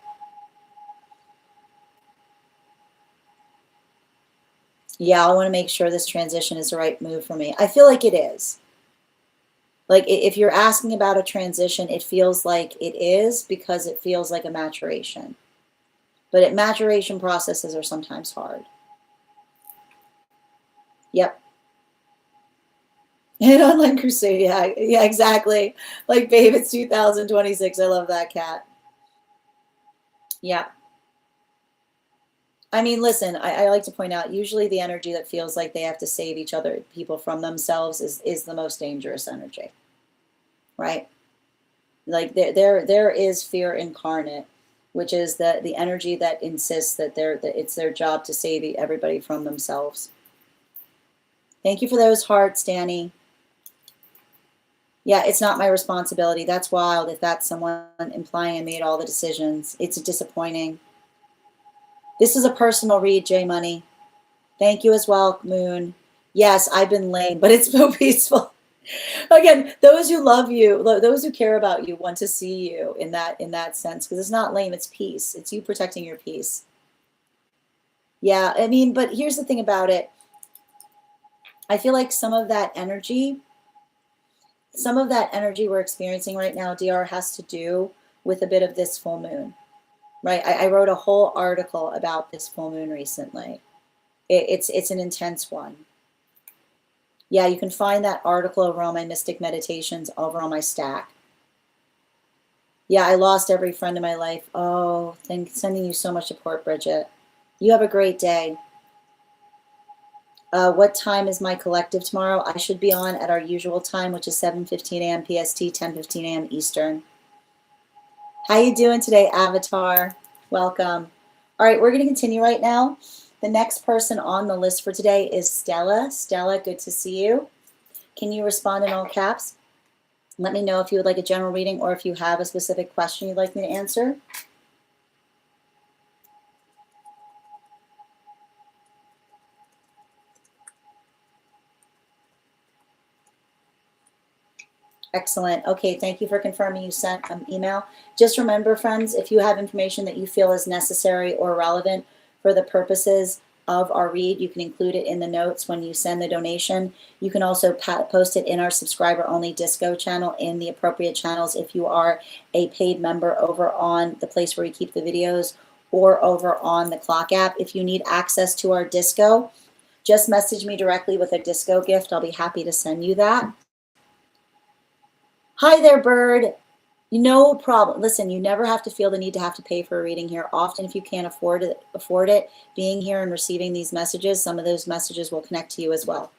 A: Yeah, I want to make sure this transition is the right move for me. I feel like it is. Like, if you're asking about a transition, it feels like it is, because it feels like a maturation. But maturation processes are sometimes hard. Yep. An online crusade, yeah, exactly. Like, babe, it's 2026. I love that, Kat. Yeah. I mean, listen, I like to point out, usually the energy that feels like they have to save people from themselves is the most dangerous energy, right? Like, there is fear incarnate, which is the energy that insists that it's their job to save everybody from themselves. Thank you for those hearts, Danny. Yeah, it's not my responsibility. That's wild if that's someone implying I made all the decisions. It's disappointing. This is a personal read, J Money. Thank you as well, Moon. Yes, I've been lame, but it's so peaceful. Again, those who love you, those who care about you, want to see you in that sense, because it's not lame, it's peace. It's you protecting your peace. Yeah, I mean, but here's the thing about it. I feel like some of that energy we're experiencing right now, DR, has to do with a bit of this full moon, right? I wrote a whole article about this full moon recently. It's an intense one. Yeah, you can find that article over on my Mystic Meditations over on my stack. Yeah, I lost every friend in my life. Oh, sending you so much support, Bridget. You have a great day. What time is my collective tomorrow? I should be on at our usual time, which is 7:15 a.m. PST, 10:15 a.m. Eastern. How you doing today, Avatar? Welcome. All right, we're going to continue right now. The next person on the list for today is Stella. Stella, good to see you. Can you respond in all caps? Let me know if you would like a general reading or if you have a specific question you'd like me to answer. Excellent. Okay, thank you for confirming you sent an email. Just remember, friends, if you have information that you feel is necessary or relevant for the purposes of our read, you can include it in the notes when you send the donation. You can also post it in our subscriber-only Disco channel in the appropriate channels if you are a paid member over on the place where we keep the videos or over on the Clock app. If you need access to our Disco, just message me directly with a Disco gift. I'll be happy to send you that. Hi there, Bird. No problem. Listen, you never have to feel the need to have to pay for a reading here. Often, if you can't afford it, being here and receiving these messages, some of those messages will connect to you as well.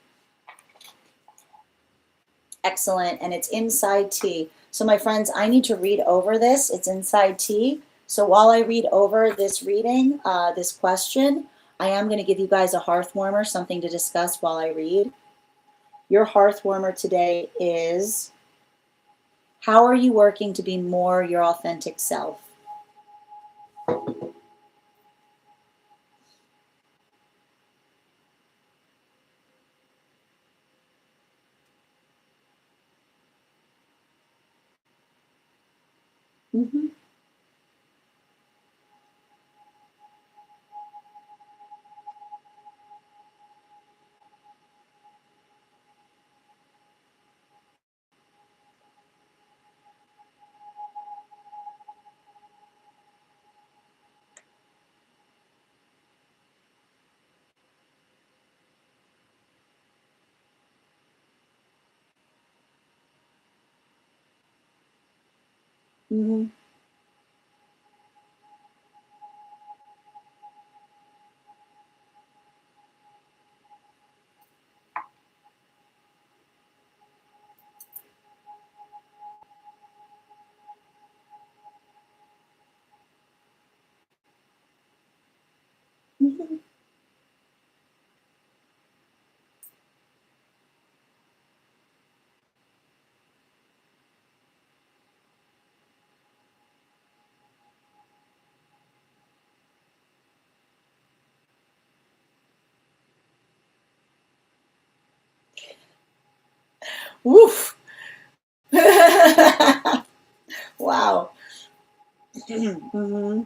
A: Excellent. And it's inside T. So my friends, I need to read over this. It's inside T. So while I read over this reading, this question, I am going to give you guys a hearth warmer, something to discuss while I read. Your hearth warmer today is: how are you working to be more your authentic self? Mm-hmm. Mm-hmm. Mm-hmm. Woof. Wow. Mm-hmm.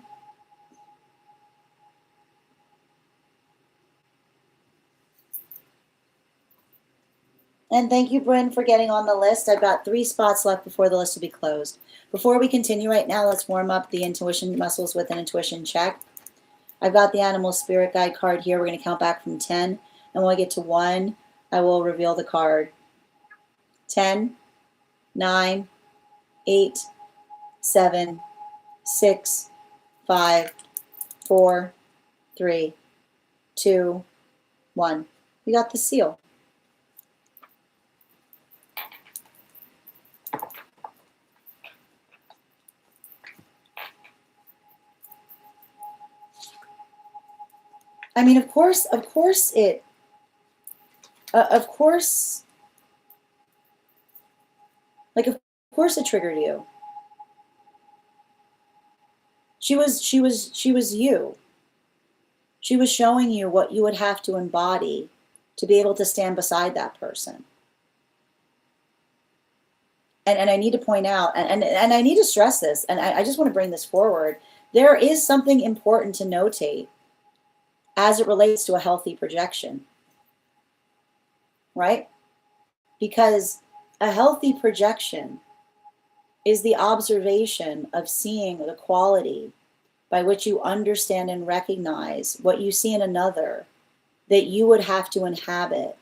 A: And thank you, Bryn, for getting on the list. I've got 3 spots left before the list will be closed. Before we continue right now, let's warm up the intuition muscles with an intuition check. I've got the animal spirit guide card here. We're going to count back from 10. And when I get to 1, I will reveal the card. 10, 9, 8, 7, 6, 5, 4, 3, 2, 1. We got the seal. I mean, of course it, of course, like, of course it triggered you. She was you. She was showing you what you would have to embody to be able to stand beside that person. And I need to point out, and I need to stress this, and I just want to bring this forward. There is something important to notate as it relates to a healthy projection, right? Because a healthy projection is the observation of seeing the quality by which you understand and recognize what you see in another that you would have to inhabit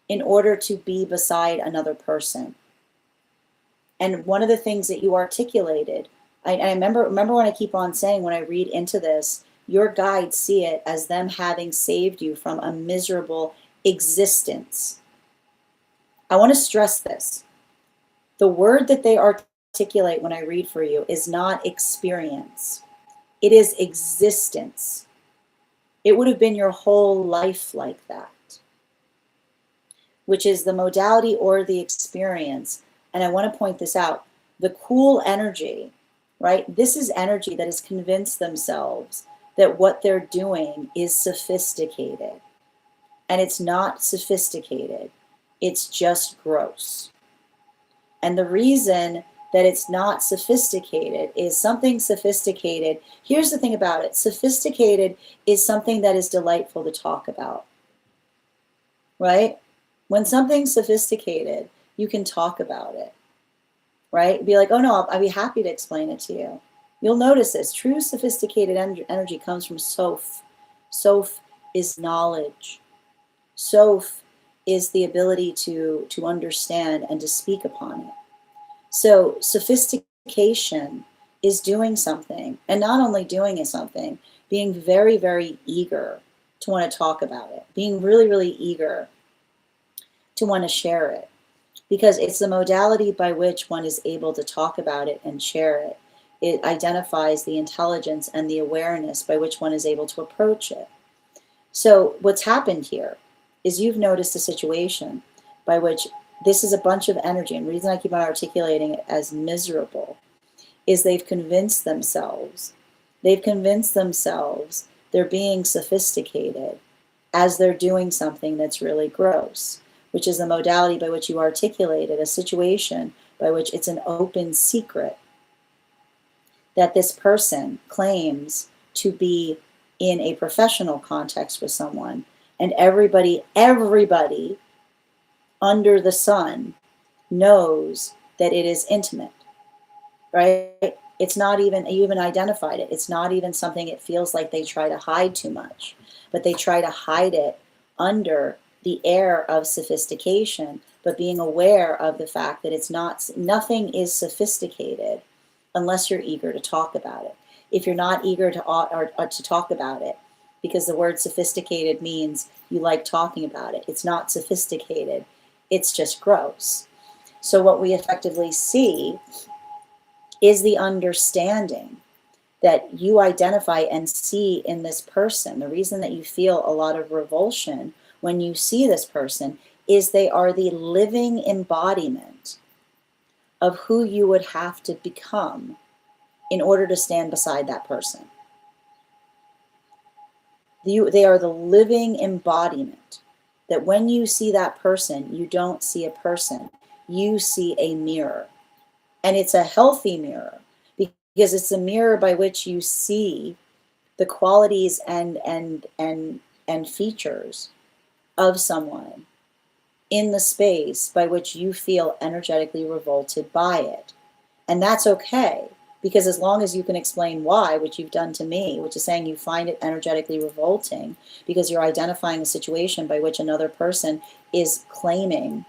A: in order to be beside another person. And one of the things that you articulated, I remember when I keep on saying, when I read into this, your guides see it as them having saved you from a miserable existence. I want to stress this. The word that they articulate when I read for you is not experience. It is existence. It would have been your whole life like that, which is the modality or the experience. And I want to point this out. The cool energy, right? This is energy that has convinced themselves that what they're doing is sophisticated. And it's not sophisticated. It's just gross. And the reason that it's not sophisticated is something sophisticated. Here's the thing about it. Sophisticated is something that is delightful to talk about, right? When something's sophisticated, you can talk about it, right? Be like, oh no, I'll be happy to explain it to you. You'll notice this. True sophisticated energy comes from Soph. Soph is knowledge. Soph is the ability to understand and to speak upon it. So sophistication is doing something, and not only doing something, being very, very eager to want to talk about it, being really, really eager to want to share it, because it's the modality by which one is able to talk about it and share it. It identifies the intelligence and the awareness by which one is able to approach it. So what's happened here is you've noticed a situation by which this is a bunch of energy, and the reason I keep on articulating it as miserable is they've convinced themselves they're being sophisticated as they're doing something that's really gross, which is the modality by which you articulated a situation by which it's an open secret that this person claims to be in a professional context with someone, and everybody under the sun knows that it is intimate, right? It's not even, you even identified it. It's not even something it feels like they try to hide too much, but they try to hide it under the air of sophistication, but being aware of the fact that it's not, nothing is sophisticated unless you're eager to talk about it. If you're not eager to talk about it, because the word sophisticated means you like talking about it, it's not sophisticated. It's just gross. So what we effectively see is the understanding that you identify and see in this person. The reason that you feel a lot of revulsion when you see this person is they are the living embodiment of who you would have to become in order to stand beside that person. They are the living embodiment. That when you see that person, you don't see a person, you see a mirror. And it's a healthy mirror, because it's a mirror by which you see the qualities and features of someone in the space by which you feel energetically revolted by it. And that's okay, because as long as you can explain why, which you've done to me, which is saying you find it energetically revolting because you're identifying a situation by which another person is claiming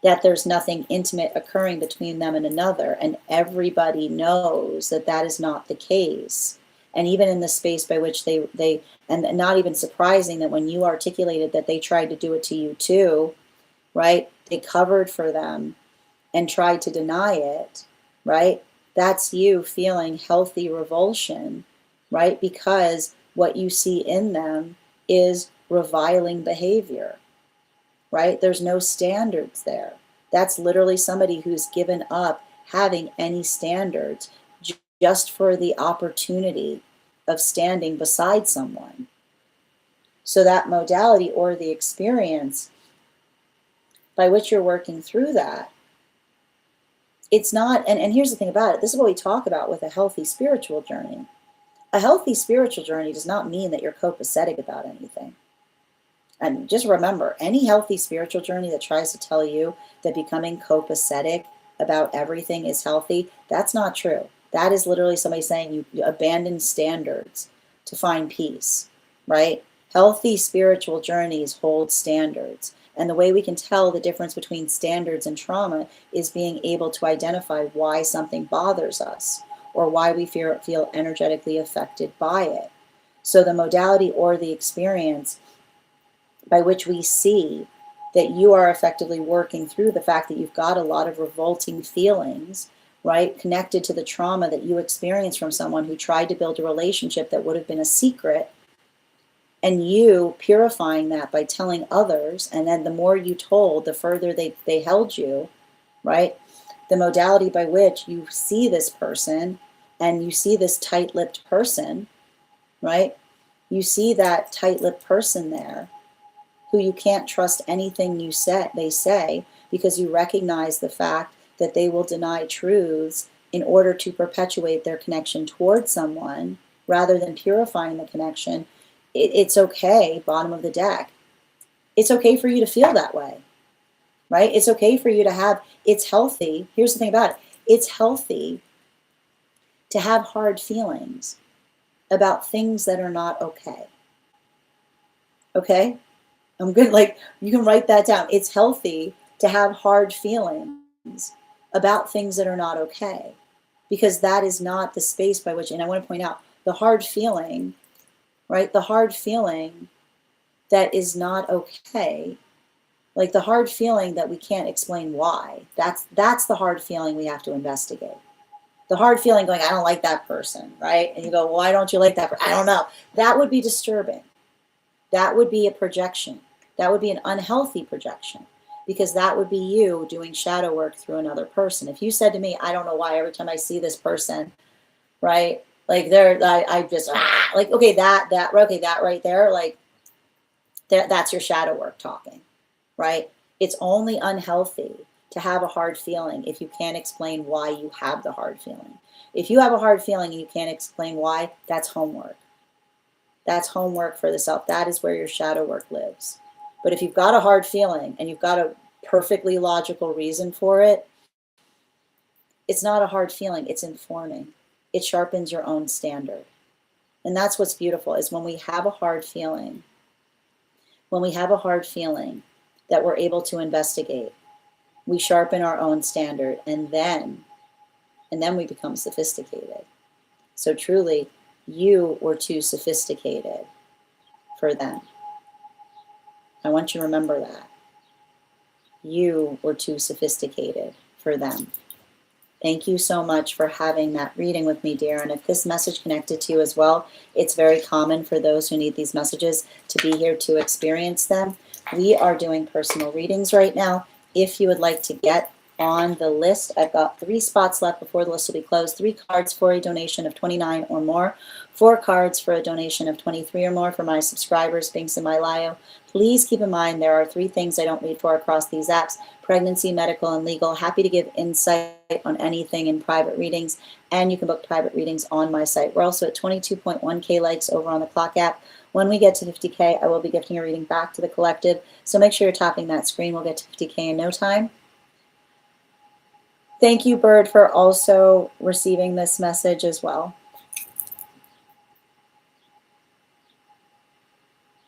A: that there's nothing intimate occurring between them and another, and everybody knows that that is not the case. And even in the space by which they and not even surprising that when you articulated that they tried to do it to you too, right? They covered for them and tried to deny it, right? That's you feeling healthy revulsion, right? Because what you see in them is reviling behavior, right? There's no standards there. That's literally somebody who's given up having any standards just for the opportunity of standing beside someone. So that modality or the experience by which you're working through that, it's not, and here's the thing about it, this is what we talk about with a healthy spiritual journey. A healthy spiritual journey does not mean that you're copacetic about anything. And just remember, any healthy spiritual journey that tries to tell you that becoming copacetic about everything is healthy, that's not true. That is literally somebody saying you abandon standards to find peace, right? Healthy spiritual journeys hold standards. And the way we can tell the difference between standards and trauma is being able to identify why something bothers us or why we feel energetically affected by it. So the modality or the experience by which we see that you are effectively working through the fact that you've got a lot of revolting feelings, right, connected to the trauma that you experienced from someone who tried to build a relationship that would have been a secret, and you purifying that by telling others, and then the more you told, the further they held you, right? The modality by which you see this person and you see this tight-lipped person, right? You see that tight-lipped person there who you can't trust anything they say, because you recognize the fact that they will deny truths in order to perpetuate their connection towards someone rather than purifying the connection. It's okay, bottom of the deck. It's okay for you to feel that way, right? It's okay for you to have, it's healthy. Here's the thing about it. It's healthy to have hard feelings about things that are not okay. Okay? I'm good. Like, you can write that down. It's healthy to have hard feelings about things that are not okay, because that is not the space by which, and I want to point out the hard feeling, right? The hard feeling that is not okay, like the hard feeling that we can't explain why. That's the hard feeling we have to investigate. The hard feeling going, I don't like that person, right? And you go, why don't you like that person? I don't know. That would be disturbing. That would be a projection. That would be an unhealthy projection, because that would be you doing shadow work through another person. If you said to me, I don't know why every time I see this person, right? Like I just, like, okay, that right there, like that's your shadow work talking, right? It's only unhealthy to have a hard feeling if you can't explain why you have the hard feeling. If you have a hard feeling and you can't explain why, that's homework. That's homework for the self. That is where your shadow work lives. But if you've got a hard feeling and you've got a perfectly logical reason for it, it's not a hard feeling, it's informing. It sharpens your own standard. And that's what's beautiful, is when we have a hard feeling, that we're able to investigate, we sharpen our own standard, and then we become sophisticated. So truly, you were too sophisticated for them. I want you to remember that. You were too sophisticated for them. Thank you so much for having that reading with me, dear. And if this message connected to you as well, it's very common for those who need these messages to be here to experience them. We are doing personal readings right now. If you would like to get on the list, I've got 3 spots left before the list will be closed. 3 cards for a donation of $29 or more. 4 cards for a donation of $23 or more for my subscribers, links in my bio. Please keep in mind there are 3 things I don't read for across these apps: pregnancy, medical, and legal. Happy to give insight on anything in private readings, and you can book private readings on my site. We're also at 22.1K likes over on the Clock app. When we get to 50K, I will be gifting a reading back to the collective, so make sure you're tapping that screen. We'll get to 50K in no time. Thank you, Bird, for also receiving this message as well.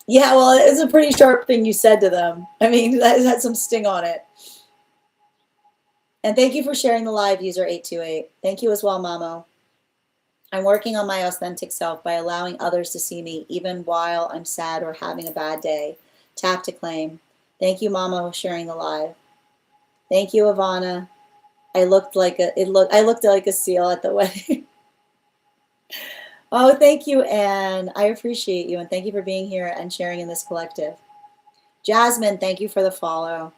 A: Yeah, well, it's a pretty sharp thing you said to them. I mean, that had some sting on it. And thank you for sharing the live, user 828. Thank you as well, Mamo. I'm working on my authentic self by allowing others to see me even while I'm sad or having a bad day. Tap to claim. Thank you, Mamo, for sharing the live. Thank you, Ivana. I looked like a seal at the wedding. Oh, thank you, Anne. I appreciate you, and thank you for being here and sharing in this collective. Jasmine, thank you for the follow.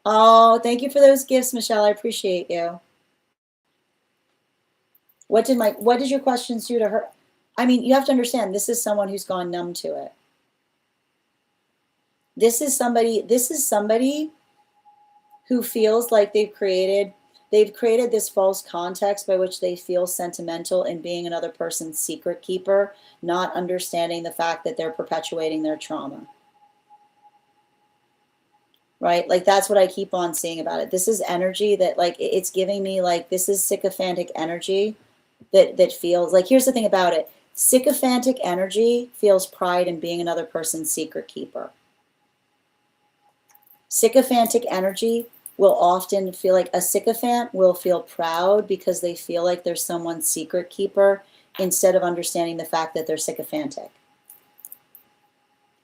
A: Oh, thank you for those gifts, Michelle. I appreciate you. What did your questions do to her? I mean, you have to understand, this is someone who's gone numb to it. This is somebody who feels like they've created this false context by which they feel sentimental in being another person's secret keeper, not understanding the fact that they're perpetuating their trauma. Right? Like that's what I keep on seeing about it. This is energy that like it's giving me like this is sycophantic energy that feels like, here's the thing about it. Sycophantic energy feels pride in being another person's secret keeper. Sycophantic energy will often feel like a sycophant will feel proud because they feel like they're someone's secret keeper instead of understanding the fact that they're sycophantic.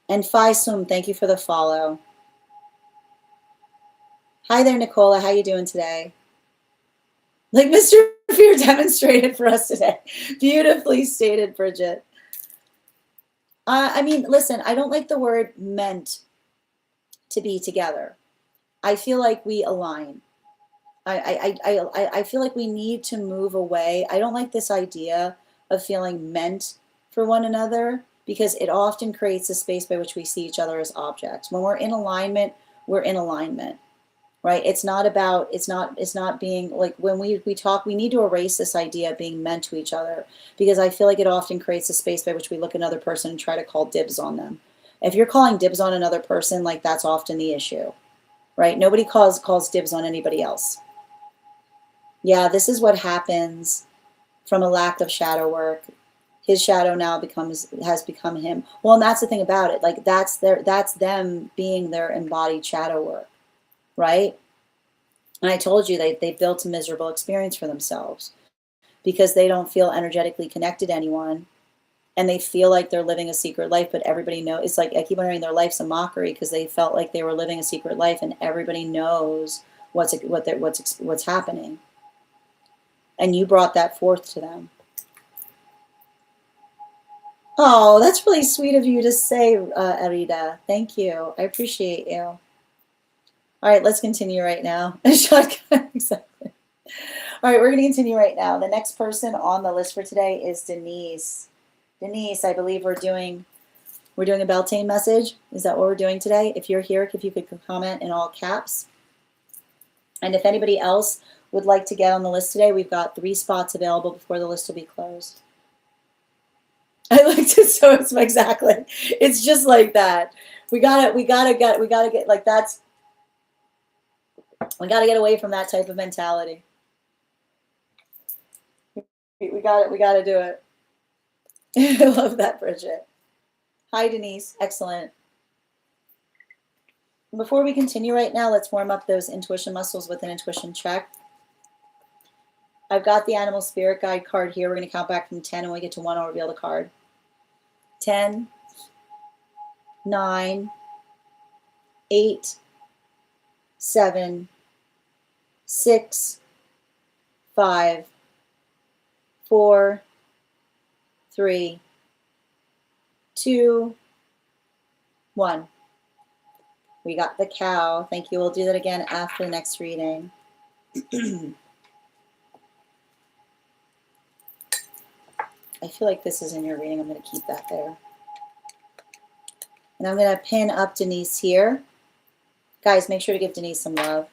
A: And Phi Sum, thank you for the follow. Hi there, Nicola. How you doing today? Like Mr. Fear demonstrated for us today. Beautifully stated, Bridget. I mean, listen, I don't like the word meant to be together. I feel like we align. I feel like we need to move away. I don't like this idea of feeling meant for one another because it often creates a space by which we see each other as objects. When we're in alignment, we're in alignment. Right? It's not being like when we talk, we need to erase this idea of being meant to each other because I feel like it often creates a space by which we look at another person and try to call dibs on them. If you're calling dibs on another person, like that's often the issue, right? Nobody calls dibs on anybody else. Yeah, this is what happens from a lack of shadow work. His shadow now has become him. Well, and that's the thing about it. Like that's them being their embodied shadow work. Right? And I told you they built a miserable experience for themselves because they don't feel energetically connected to anyone and they feel like they're living a secret life, but everybody knows. It's like I keep on hearing their life's a mockery because they felt like they were living a secret life and everybody knows what's happening. And you brought that forth to them. Oh, that's really sweet of you to say, Arita. Thank you. I appreciate you. All right, let's continue right now. Shotgun, exactly. All right, we're going to continue right now. The next person on the list for today is Denise. Denise, I believe we're doing a Beltane message. Is that what we're doing today? If you're here, if you could comment in all caps. And if anybody else would like to get on the list today, we've got 3 spots available before the list will be closed. I liked it so it's exactly. It's just like that. We gotta get like that's. We got to get away from that type of mentality. We got to do it. I love that, Bridget. Hi, Denise. Excellent. Before we continue right now, let's warm up those intuition muscles with an intuition check. I've got the animal spirit guide card here. We're going to count back from 10 and when we get to 1, I'll reveal the card. 10, 9, 8, 7, 6, 5, 4, 3, 2, 1. We got the cow. Thank you. We'll do that again after the next reading. I feel like this is in your reading. I'm going to keep that there. And I'm going to pin up Denise here. Guys, make sure to give Denise some love.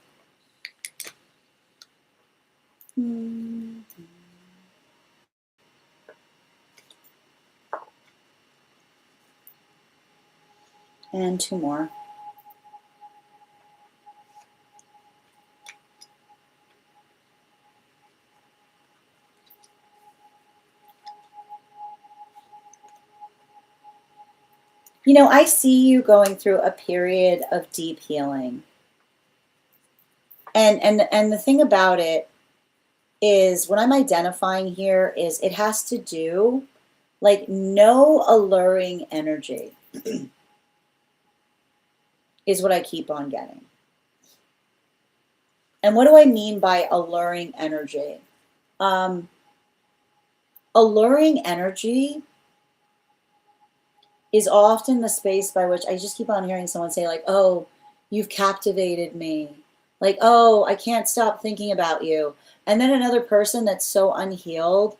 A: And 2 more. You know, I see you going through a period of deep healing. And the thing about it is what I'm identifying here is it has to do like no alluring energy is what I keep on getting. And what do I mean by alluring energy? Alluring energy is often the space by which I just keep on hearing someone say like, oh, you've captivated me. Like, oh, I can't stop thinking about you. And then another person that's so unhealed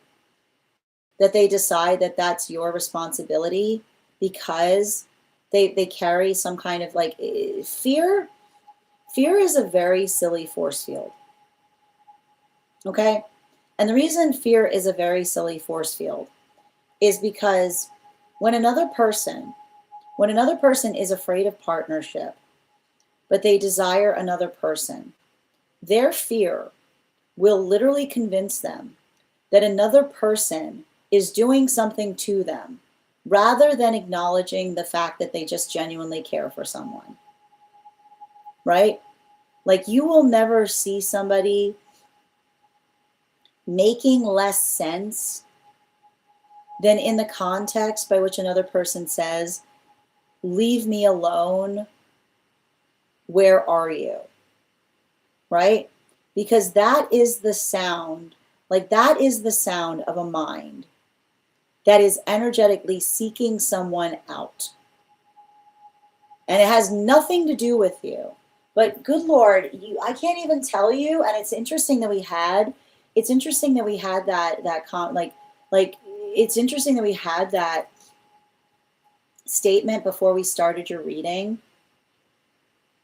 A: that they decide that that's your responsibility because They carry some kind of like fear. Fear is a very silly force field. Okay? And the reason fear is a very silly force field is because when another person is afraid of partnership, but they desire another person, their fear will literally convince them that another person is doing something to them rather than acknowledging the fact that they just genuinely care for someone. Right? Like, you will never see somebody making less sense than in the context by which another person says, leave me alone, where are you? Right? Because that is the sound, like that is the sound of a mind that is energetically seeking someone out. And it has nothing to do with you. But good Lord, I can't even tell you. And it's interesting that we had it's interesting that we had that statement before we started your reading,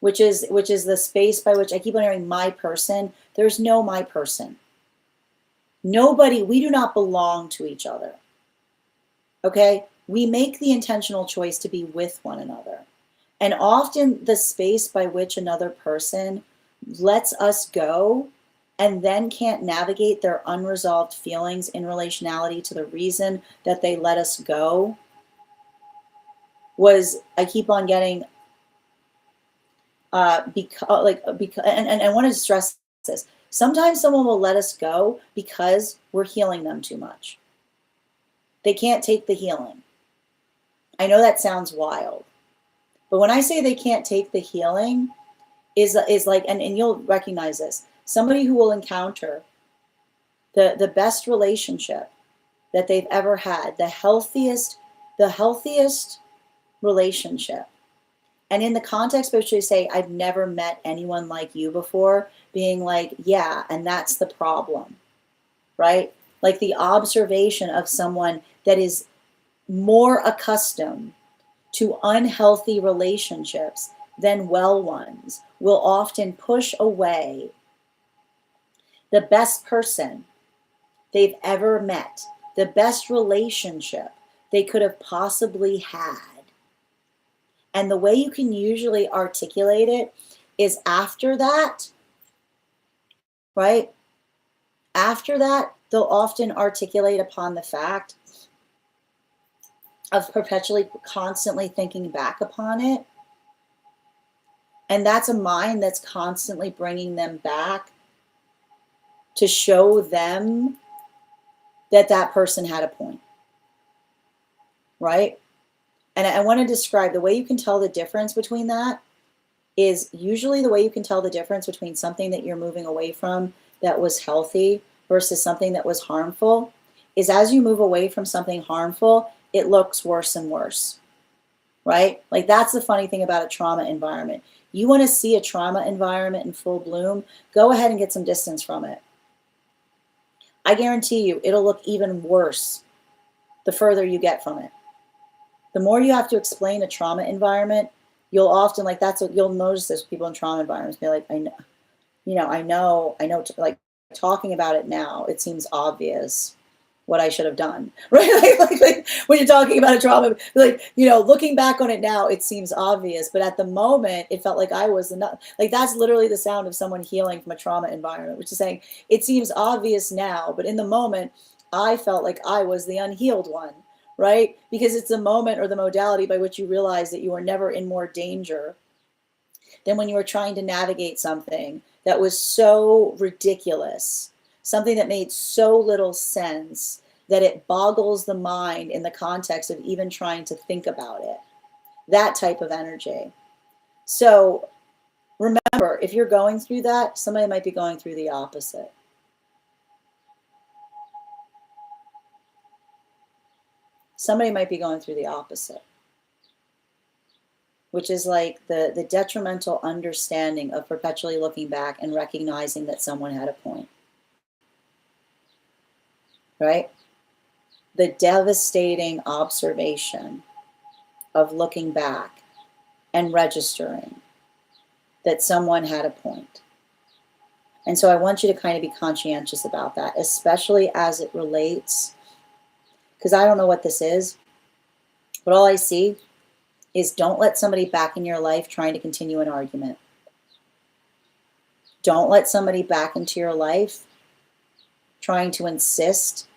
A: which is the space by which I keep on hearing my person. There's no my person. Nobody, we do not belong to each other. Okay? We make the intentional choice to be with one another. And often the space by which another person lets us go and then can't navigate their unresolved feelings in relationality to the reason that they let us go was, I keep on getting, and I want to stress this. Sometimes someone will let us go because we're healing them too much. They can't take the healing. I know that sounds wild, but when I say they can't take the healing, is like, and you'll recognize this, somebody who will encounter the best relationship that they've ever had, the healthiest relationship. And in the context by which they say, I've never met anyone like you before, being like, yeah, and that's the problem, right? Like the observation of someone that is more accustomed to unhealthy relationships than well ones will often push away the best person they've ever met, the best relationship they could have possibly had. And the way you can usually articulate it is after that, right? After that, they'll often articulate upon the fact of perpetually, constantly thinking back upon it. And that's a mind that's constantly bringing them back to show them that that person had a point, right? And I want to describe the way you can tell the difference between that is usually the way you can tell the difference between something that you're moving away from that was healthy versus something that was harmful is as you move away from something harmful, it looks worse and worse, right? Like that's the funny thing about a trauma environment. You want to see a trauma environment in full bloom, go ahead and get some distance from it. I guarantee you it'll look even worse the further you get from it. The more you have to explain a trauma environment, you'll often, like that's what you'll notice this with people in trauma environments, be like, I know, like talking about it now, it seems obvious what I should have done, right? like when you're talking about a trauma, like, looking back on it now, it seems obvious, but at the moment, it felt like I was like, that's literally the sound of someone healing from a trauma environment, which is saying, it seems obvious now, but in the moment, I felt like I was the unhealed one, right? Because it's the moment or the modality by which you realize that you are never in more danger than when you were trying to navigate something that was so ridiculous, something that made so little sense that it boggles the mind in the context of even trying to think about it. That type of energy. So remember, if you're going through that, somebody might be going through the opposite. Somebody might be going through the opposite, which is like the detrimental understanding of perpetually looking back and recognizing that someone had a point, right? The devastating observation of looking back and registering that someone had a point. And so I want you to kind of be conscientious about that, especially as it relates, because I don't know what this is, but all I see is don't let somebody back in your life trying to continue an argument. Don't let somebody back into your life trying to insist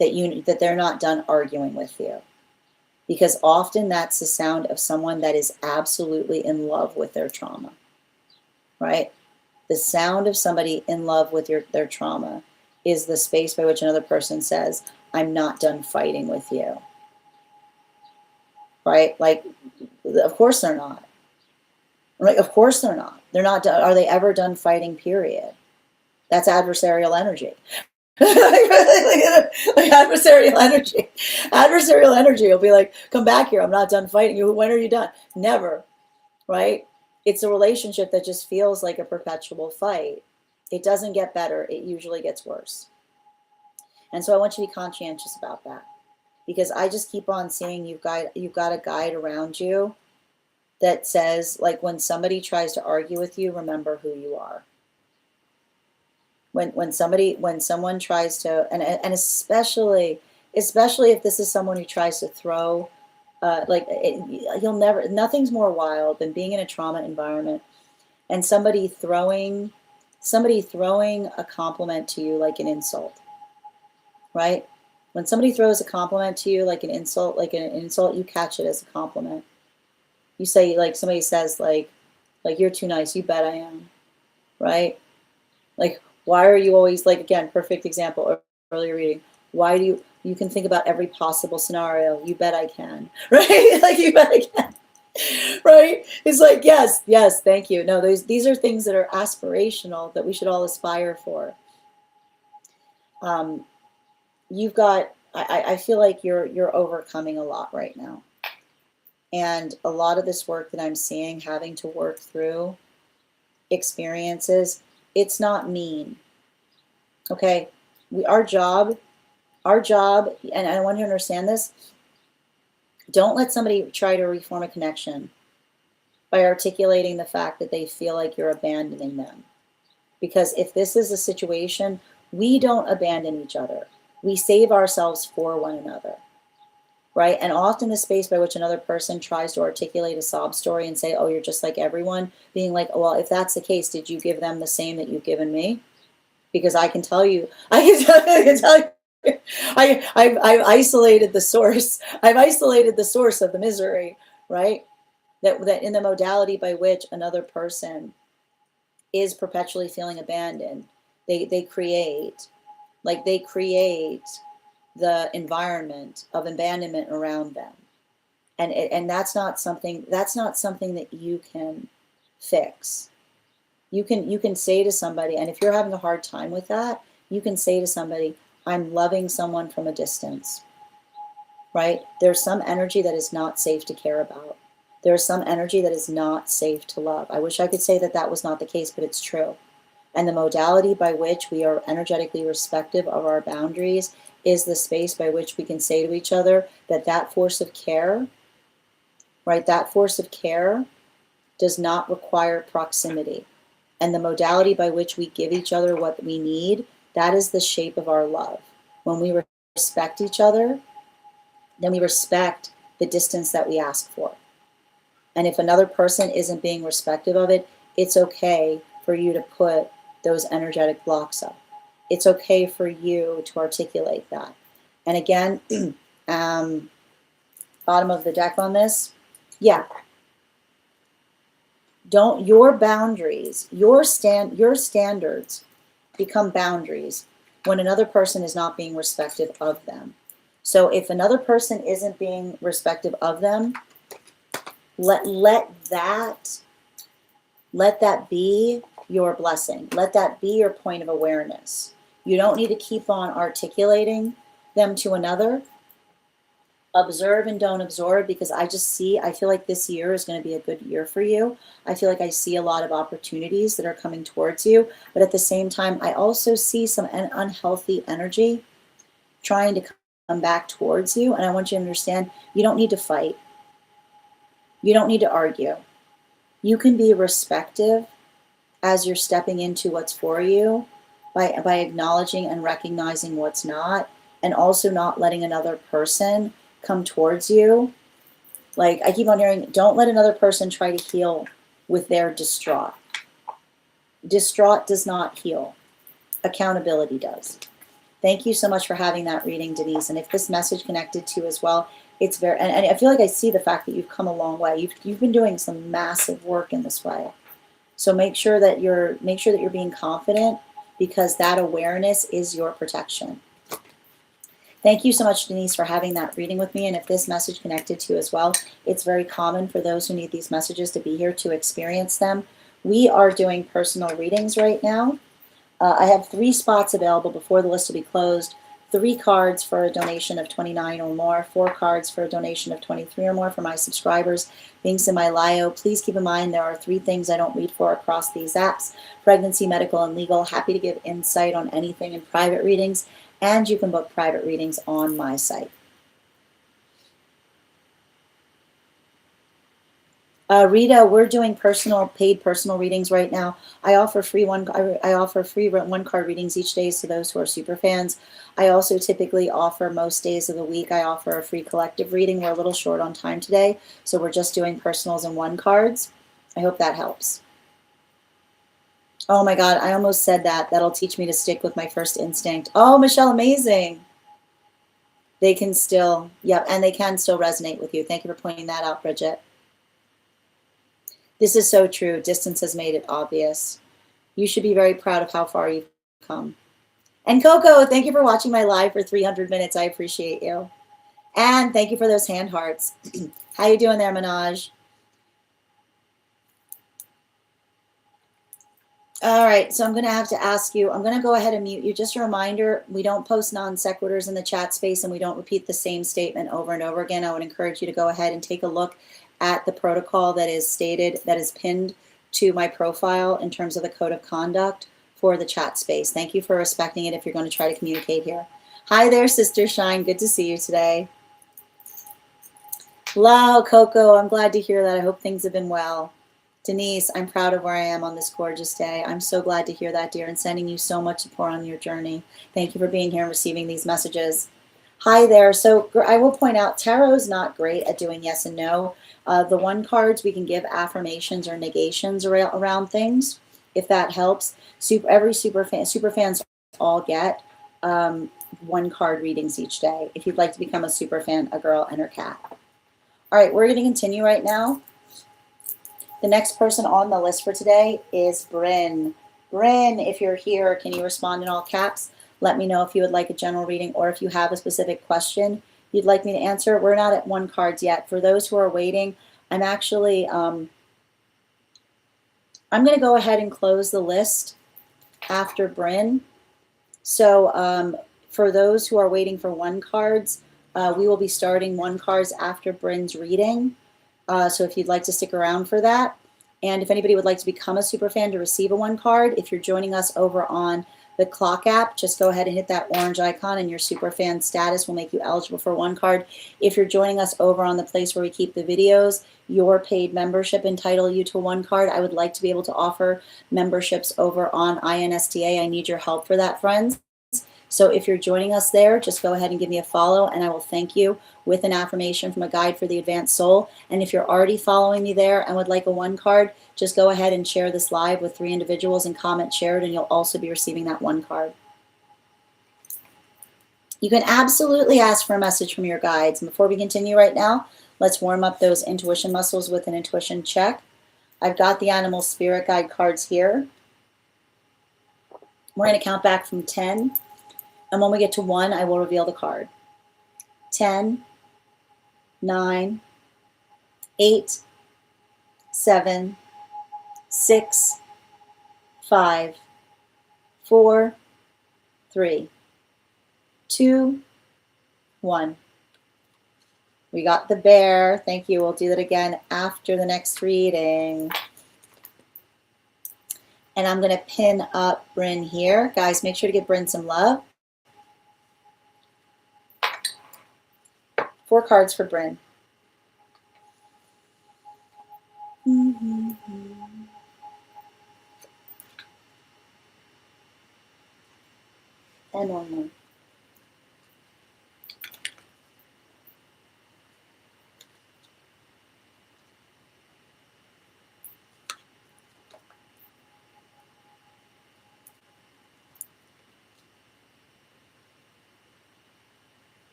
A: that they're not done arguing with you. Because often that's the sound of someone that is absolutely in love with their trauma, right? The sound of somebody in love with their trauma is the space by which another person says, I'm not done fighting with you, right? Like, of course they're not. Right? Of course they're not. They're not done. Are they ever done fighting, period? That's adversarial energy. Like adversarial energy. Adversarial energy will be like, come back here. I'm not done fighting you. When are you done? Never. Right? It's a relationship that just feels like a perpetual fight. It doesn't get better. It usually gets worse. And so I want you to be conscientious about that, because I just keep on seeing you've got a guide around you that says, like, when somebody tries to argue with you, remember who you are. When someone tries to, and especially if this is someone who tries to throw, nothing's more wild than being in a trauma environment and somebody throwing a compliment to you like an insult, right? When somebody throws a compliment to you like an insult, you catch it as a compliment. You say, like, somebody says, like you're too nice. You bet I am, right? Like, why are you always, like, again, perfect example, earlier reading. Why do you can think about every possible scenario. You bet I can, right? Like, you bet I can, right? It's like, yes, thank you. No, these are things that are aspirational that we should all aspire for. You've got, I feel like you're overcoming a lot right now. And a lot of this work that I'm seeing, having to work through experiences, it's not mean. Okay, our job, and I want you to understand this, don't let somebody try to reform a connection by articulating the fact that they feel like you're abandoning them. Because if this is a situation, we don't abandon each other. We save ourselves for one another, right? And often the space by which another person tries to articulate a sob story and say, oh, you're just like everyone, being like, well, if that's the case, did you give them the same that you've given me? Because I can tell you, I've isolated the source. I've isolated the source of the misery, right? That in the modality by which another person is perpetually feeling abandoned, they create the environment of abandonment around them, and that's not something that you can fix. You can say to somebody, and if you're having a hard time with that, you can say to somebody, I'm loving someone from a distance, right? There's some energy that is not safe to care about. There's some energy that is not safe to love. I wish I could say that that was not the case, but it's true. And the modality by which we are energetically respective of our boundaries is the space by which we can say to each other that force of care, right? That force of care does not require proximity. And the modality by which we give each other what we need, that is the shape of our love. When we respect each other, then we respect the distance that we ask for. And if another person isn't being respective of it, it's okay for you to put those energetic blocks up. It's okay for you to articulate that. And again, bottom of the deck on this, yeah. Don't your boundaries, your standards become boundaries when another person is not being respective of them. So if another person isn't being respective of them, let that be your blessing. Let that be your point of awareness. You don't need to keep on articulating them to another. Observe and don't absorb, because I feel like this year is going to be a good year for you. I feel like I see a lot of opportunities that are coming towards you, but at the same time, I also see some unhealthy energy trying to come back towards you. And I want you to understand, you don't need to fight. You don't need to argue. You can be respectful as you're stepping into what's for you by acknowledging and recognizing what's not, and also not letting another person come towards you. Like I keep on hearing, don't let another person try to heal with their distraught. Distraught does not heal. Accountability does. Thank you so much for having that reading, Denise. And if this message connected to you as well, it's very, and I feel like I see the fact that you've come a long way. You've been doing some massive work in this way. So make sure that you're being confident, because that awareness is your protection. Thank you so much, Denise, for having that reading with me. And if this message connected to you as well, it's very common for those who need these messages to be here to experience them. We are doing personal readings right now. I have 3 spots available before the list will be closed. 3 cards for a donation of $29 or more, 4 cards for a donation of $23 or more for my subscribers. Links in my bio. Please keep in mind there are 3 things I don't read for across these apps: pregnancy, medical, and legal. Happy to give insight on anything in private readings, and you can book private readings on my site. Rita, we're doing paid personal readings right now. I offer free one-card readings each day to those who are super fans. I also typically offer most days of the week. I offer a free collective reading. We're a little short on time today, so we're just doing personals and 1-cards. I hope that helps. Oh my God, I almost said that. That'll teach me to stick with my first instinct. Oh, Michelle, amazing. They can still, and they can still resonate with you. Thank you for pointing that out, Bridget. This is so true. Distance has made it obvious. You should be very proud of how far you've come. And Coco, thank you for watching my live for 300 minutes. I appreciate you. And thank you for those hand hearts. How you doing there, Minaj? All right, so I'm going to have to ask you, I'm going to go ahead and mute you. Just a reminder, we don't post non sequiturs in the chat space, and we don't repeat the same statement over and over again. I would encourage you to go ahead and take a look at the protocol that is stated, that is pinned to my profile in terms of the code of conduct for the chat space. Thank you for respecting it if you're going to try to communicate here. Hi there, Sister Shine. Good to see you today. Wow, Coco, I'm glad to hear that. I hope things have been well. Denise, I'm proud of where I am on this gorgeous day. I'm so glad to hear that, dear, and sending you so much support on your journey. Thank you for being here and receiving these messages. Hi there. So I will point out, tarot is not great at doing yes and no. The 1-cards, we can give affirmations or negations around things, if that helps. Every super fans all get 1-card readings each day. If you'd like to become a super fan, a girl and her cat. All right, we're going to continue right now. The next person on the list for today is Bryn. Bryn, if you're here, can you respond in all caps? Let me know if you would like a general reading, or if you have a specific question you'd like me to answer. We're not at 1-cards yet. For those who are waiting, I'm actually, I'm going to go ahead and close the list after Bryn. So for those who are waiting for 1-cards, we will be starting 1-cards after Bryn's reading. So if you'd like to stick around for that, and if anybody would like to become a super fan to receive a 1-card, if you're joining us over on the Clock app, just go ahead and hit that orange icon, and your super fan status will make you eligible for 1-card. If you're joining us over on the place where we keep the videos, your paid membership entitle you to 1-card. I would like to be able to offer memberships over on INSTA. I need your help for that, friends. So if you're joining us there, just go ahead and give me a follow, and I will thank you with an affirmation from a guide for the advanced soul. And if you're already following me there and would like a 1-card, just go ahead and share this live with 3 individuals and comment shared, and you'll also be receiving that 1-card. You can absolutely ask for a message from your guides. And before we continue right now, let's warm up those intuition muscles with an intuition check. I've got the animal spirit guide cards here. We're going to count back from 10. And when we get to 1, I will reveal the card. 10, 9, 8, 7, 6, 5, 4, 3, 2, 1. We got the bear. Thank you. We'll do that again after the next reading. And I'm going to pin up Bryn here. Guys, make sure to give Bryn some love. 4 cards for Bryn. And one more.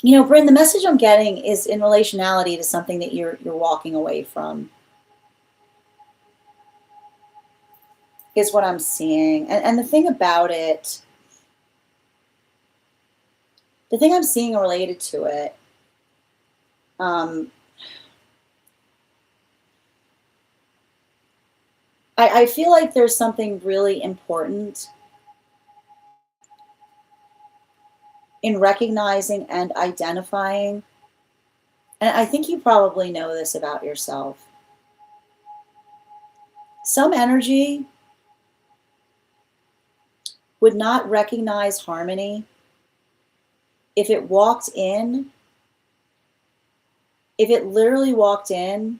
A: You know, Bryn, the message I'm getting is in relationality to something that you're walking away from, is what I'm seeing. And the thing about it, the thing I'm seeing related to it, I feel like there's something really important in recognizing and identifying, and I think you probably know this about yourself. Some energy would not recognize harmony if it walked in, if it literally walked in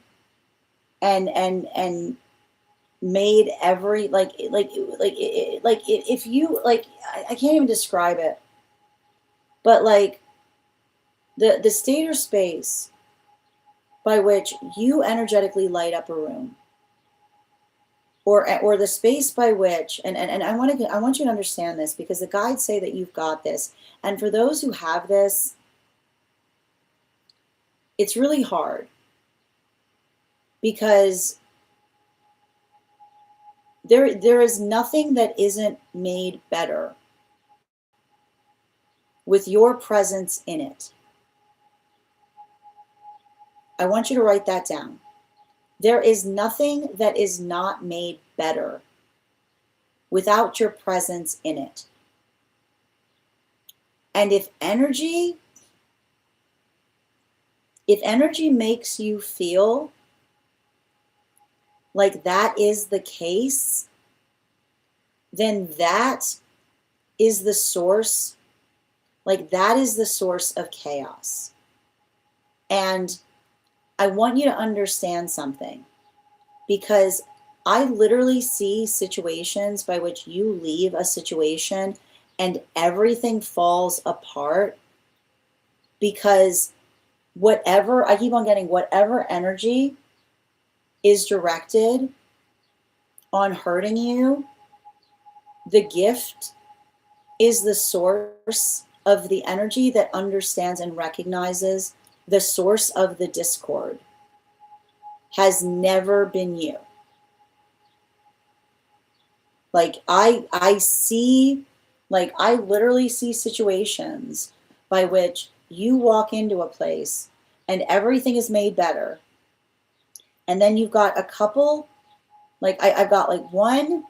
A: and made every if you like, I can't even describe it, but like the state or space by which you energetically light up a room, or the space by which, and I want you to understand this, because the guides say that you've got this, and for those who have this, it's really hard, because there is nothing that isn't made better with your presence in it. I want you to write that down. There is nothing that is not made better without your presence in it. And if energy makes you feel like that is the case, then that is the source, that is the source of chaos. And I want you to understand something, because I literally see situations by which you leave a situation and everything falls apart, because I keep on getting whatever energy is directed on hurting you, the gift is the source of the energy that understands and recognizes the source of the discord has never been you. I see, I literally see situations by which you walk into a place and everything is made better. And then you've got a couple, I've got one,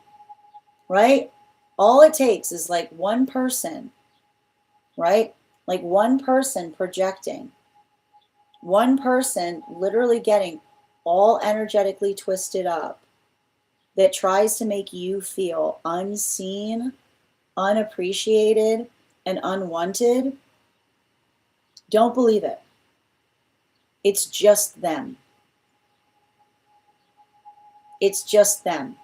A: right? All it takes is one person, right? One person projecting, one person literally getting all energetically twisted up, that tries to make you feel unseen, unappreciated, and unwanted. Don't believe it. It's just them. It's just them.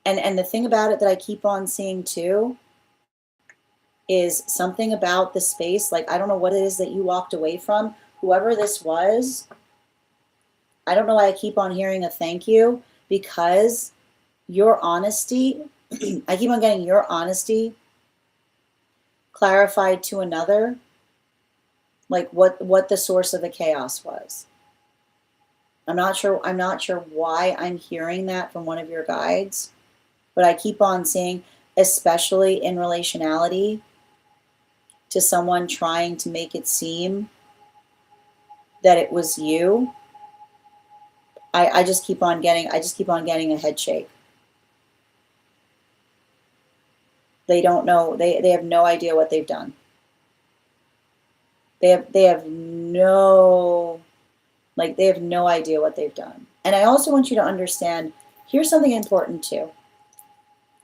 A: And the thing about it that I keep on seeing too is something about the space. I don't know what it is that you walked away from. Whoever this was, I don't know why I keep on hearing a thank you, because your honesty, I keep on getting your honesty clarified to another, what the source of the chaos was. I'm not sure why I'm hearing that from one of your guides, but I keep on seeing, especially in relationality to someone trying to make it seem that it was you. I just keep on getting a head shake. They don't know, they have no idea what they've done. They have no idea what they've done. And I also want you to understand, here's something important too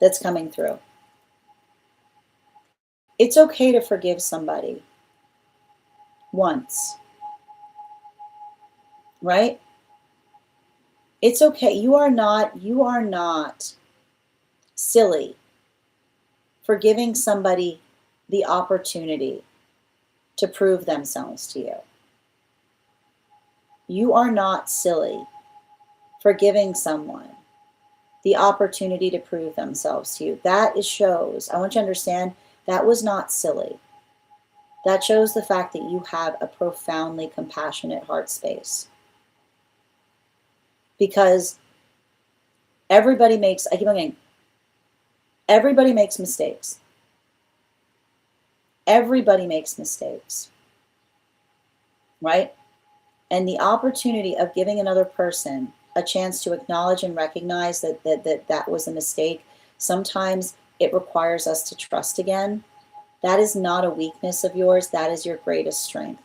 A: that's coming through. It's okay to forgive somebody once. right? It's okay. You are not silly for giving somebody the opportunity to prove themselves to you. You are not silly for giving someone the opportunity to prove themselves to you. That shows, I want you to understand, that was not silly. That shows the fact that you have a profoundly compassionate heart space. Because everybody makes, I keep on saying, everybody makes mistakes. Everybody makes mistakes, right? And the opportunity of giving another person a chance to acknowledge and recognize that was a mistake, sometimes it requires us to trust again. That is not a weakness of yours. That is your greatest strength.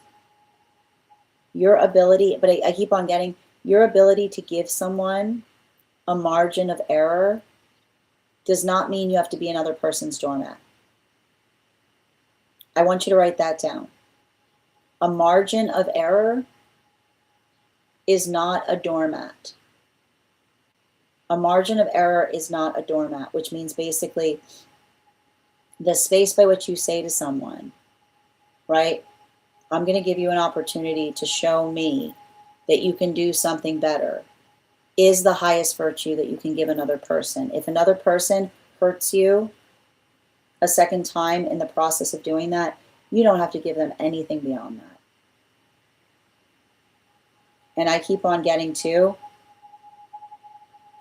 A: Your ability, but I keep on getting, your ability to give someone a margin of error does not mean you have to be another person's doormat. I want you to write that down. A margin of error is not a doormat. A margin of error is not a doormat, which means basically the space by which you say to someone, right, I'm going to give you an opportunity to show me that you can do something better, is the highest virtue that you can give another person. If another person hurts you a second time in the process of doing that, you don't have to give them anything beyond that. And I keep on getting to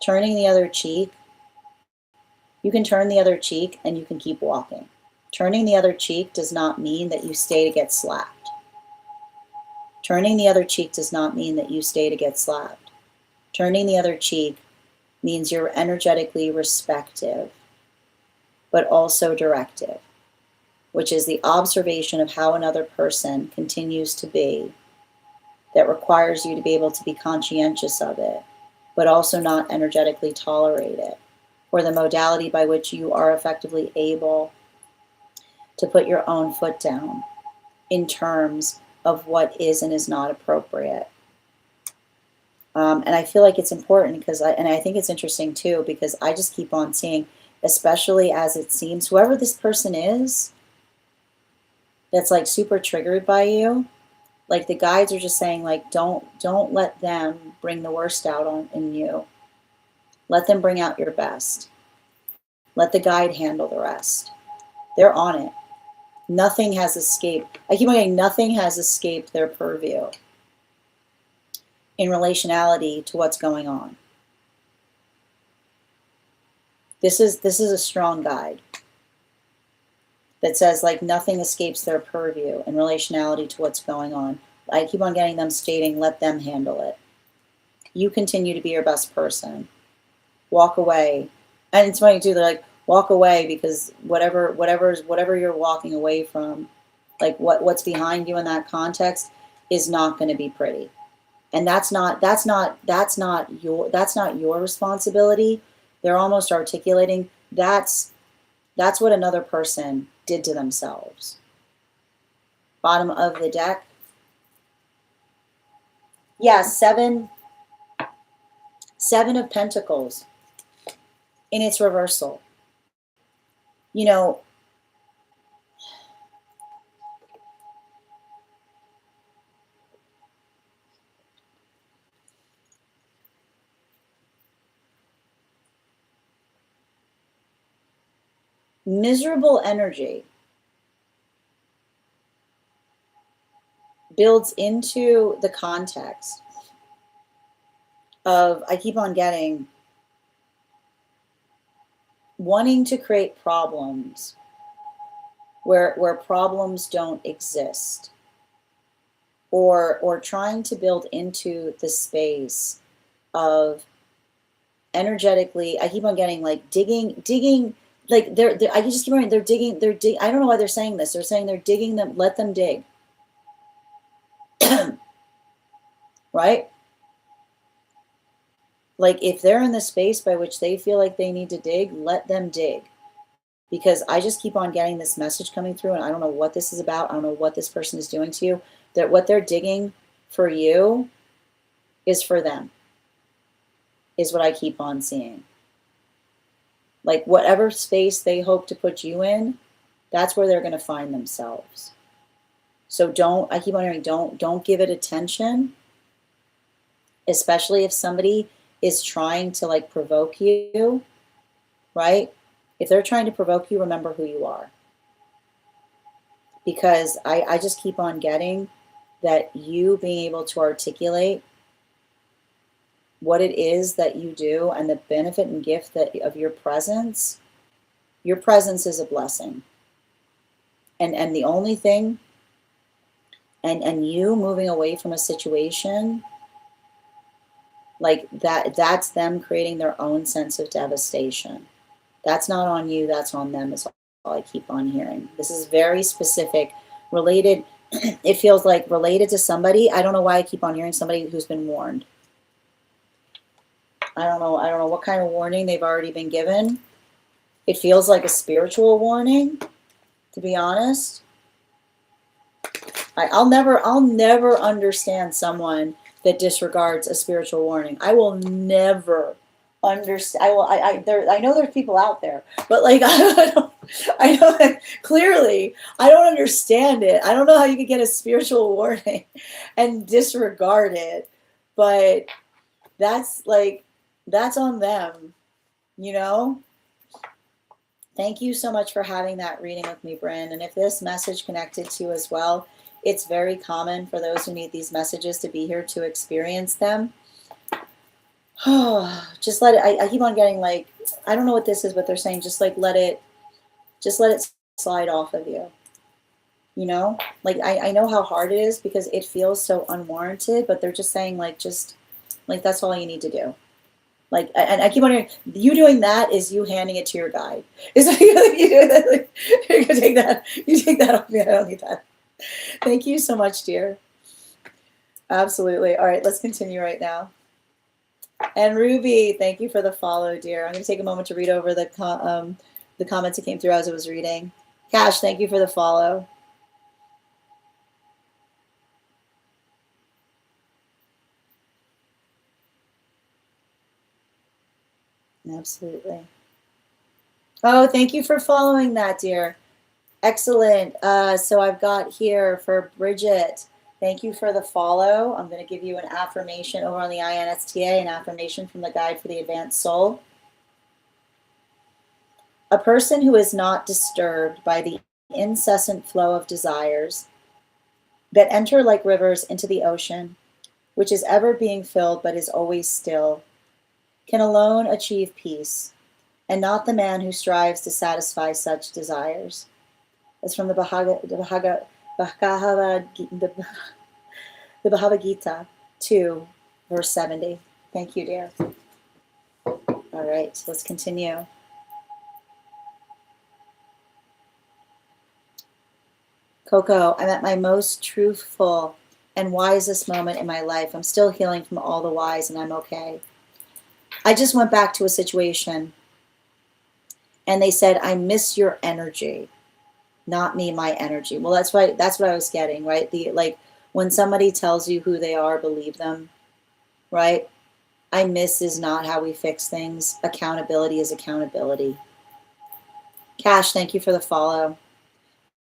A: turning the other cheek. You can turn the other cheek and you can keep walking. Turning the other cheek does not mean that you stay to get slapped. Turning the other cheek does not mean that you stay to get slapped. Turning the other cheek means you're energetically respective, but also directive, which is the observation of how another person continues to be that requires you to be able to be conscientious of it, but also not energetically tolerate it, or the modality by which you are effectively able to put your own foot down in terms of what is and is not appropriate. And I feel like it's important because I think it's interesting too, because I just keep on seeing, especially as it seems, whoever this person is that's like super triggered by you, like the guides are just saying, like, don't let them bring the worst out in you. Let them bring out your best. Let the guide handle the rest. They're on it. Nothing has escaped. I keep on saying nothing has escaped their purview in relationality to what's going on. This is a strong guide that says, like, nothing escapes their purview in relationality to what's going on. I keep on getting them stating, let them handle it. You continue to be your best person. Walk away. And it's funny too, they're like, walk away, because whatever you're walking away from, like what's behind you in that context is not going to be pretty. And that's not your responsibility. They're almost articulating that's what another person did to themselves. Bottom of the deck. Yeah, seven of Pentacles in its reversal. You know, miserable energy builds into the context of, I keep on getting, wanting to create problems where problems don't exist, or trying to build into the space of energetically, I keep on getting like digging, like they're I just keep on, they're digging, I don't know why they're saying this. They're saying they're digging them, let them dig. Right? Like if they're in the space by which they feel like they need to dig, let them dig. Because I just keep on getting this message coming through, and I don't know what this is about. I don't know what this person is doing to you. That what they're digging for you is for them, is what I keep on seeing. Like whatever space they hope to put you in, that's where they're going to find themselves. So I keep on hearing, don't give it attention, especially if somebody is trying to like provoke you, right? If they're trying to provoke you, remember who you are. Because I just keep on getting that you being able to articulate what it is that you do and the benefit and gift of your presence is a blessing. And the only thing, and you moving away from a situation like that's them creating their own sense of devastation. That's not on you, that's on them, is all I keep on hearing. This is very specific, related. It feels like related to somebody. I don't know why I keep on hearing somebody who's been warned. I don't know what kind of warning they've already been given. It feels like a spiritual warning, to be honest. I'll never understand someone that disregards a spiritual warning. I will never understand. I know there's people out there, but like I know that clearly I don't understand it. I don't know how you could get a spiritual warning and disregard it, but that's on them, you know? Thank you so much for having that reading with me, Bryn. And if this message connected to you as well, it's very common for those who need these messages to be here to experience them. Just let it, I keep on getting like, I don't know what this is, but they're saying just like let it slide off of you. You know, like I know how hard it is because it feels so unwarranted, but they're just saying like, just like, that's all you need to do. Like, and I keep wondering, you doing that is you handing it to your guide. Is like you doing that? Like, you take that. You take that off me. I don't need that. Thank you so much, dear. Absolutely. All right, let's continue right now. And Ruby, thank you for the follow, dear. I'm going to take a moment to read over the comments that came through as I was reading. Cash, thank you for the follow. Absolutely. Oh, thank you for following that, dear. Excellent. So I've got here for Bridget. Thank you for the follow. I'm going to give you an affirmation over on the INSTA, an affirmation from the Guide for the Advanced Soul. A person who is not disturbed by the incessant flow of desires that enter like rivers into the ocean, which is ever being filled but is always still, can alone achieve peace, and not the man who strives to satisfy such desires. It's from the Bhagavad Gita 2, verse 70. Thank you, dear. All right, so let's continue. Coco, I'm at my most truthful and wisest moment in my life. I'm still healing from all the whys, and I'm okay. I just went back to a situation, and they said, I miss your energy. Not me, my energy. Well, that's right. That's what I was getting, right? Like when somebody tells you who they are, believe them, right? I miss is not how we fix things. Accountability is accountability. Cash, thank you for the follow.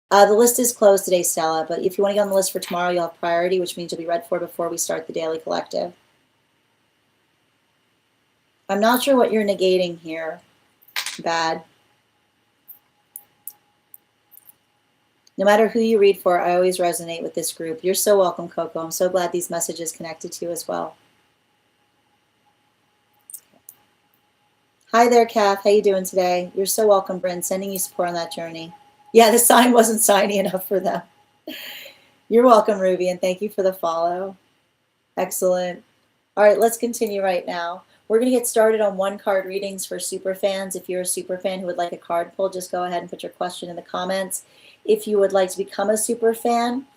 A: The list is closed today, Stella, but if you want to get on the list for tomorrow, you'll have priority, which means you'll be read for before we start the daily collective. I'm not sure what you're negating here. Bad. No matter who you read for, I always resonate with this group. You're so welcome, Coco. I'm so glad these messages connected to you as well. Hi there, Kath. How you doing today? You're so welcome, Bryn. Sending you support on that journey. Yeah, the sign wasn't shiny enough for them. You're welcome, Ruby, and thank you for the follow. Excellent. All right, let's continue right now. We're going to get started on one-card readings for super fans. If you're a super fan who would like a card pull, just go ahead and put your question in the comments. If you would like to become a super fan,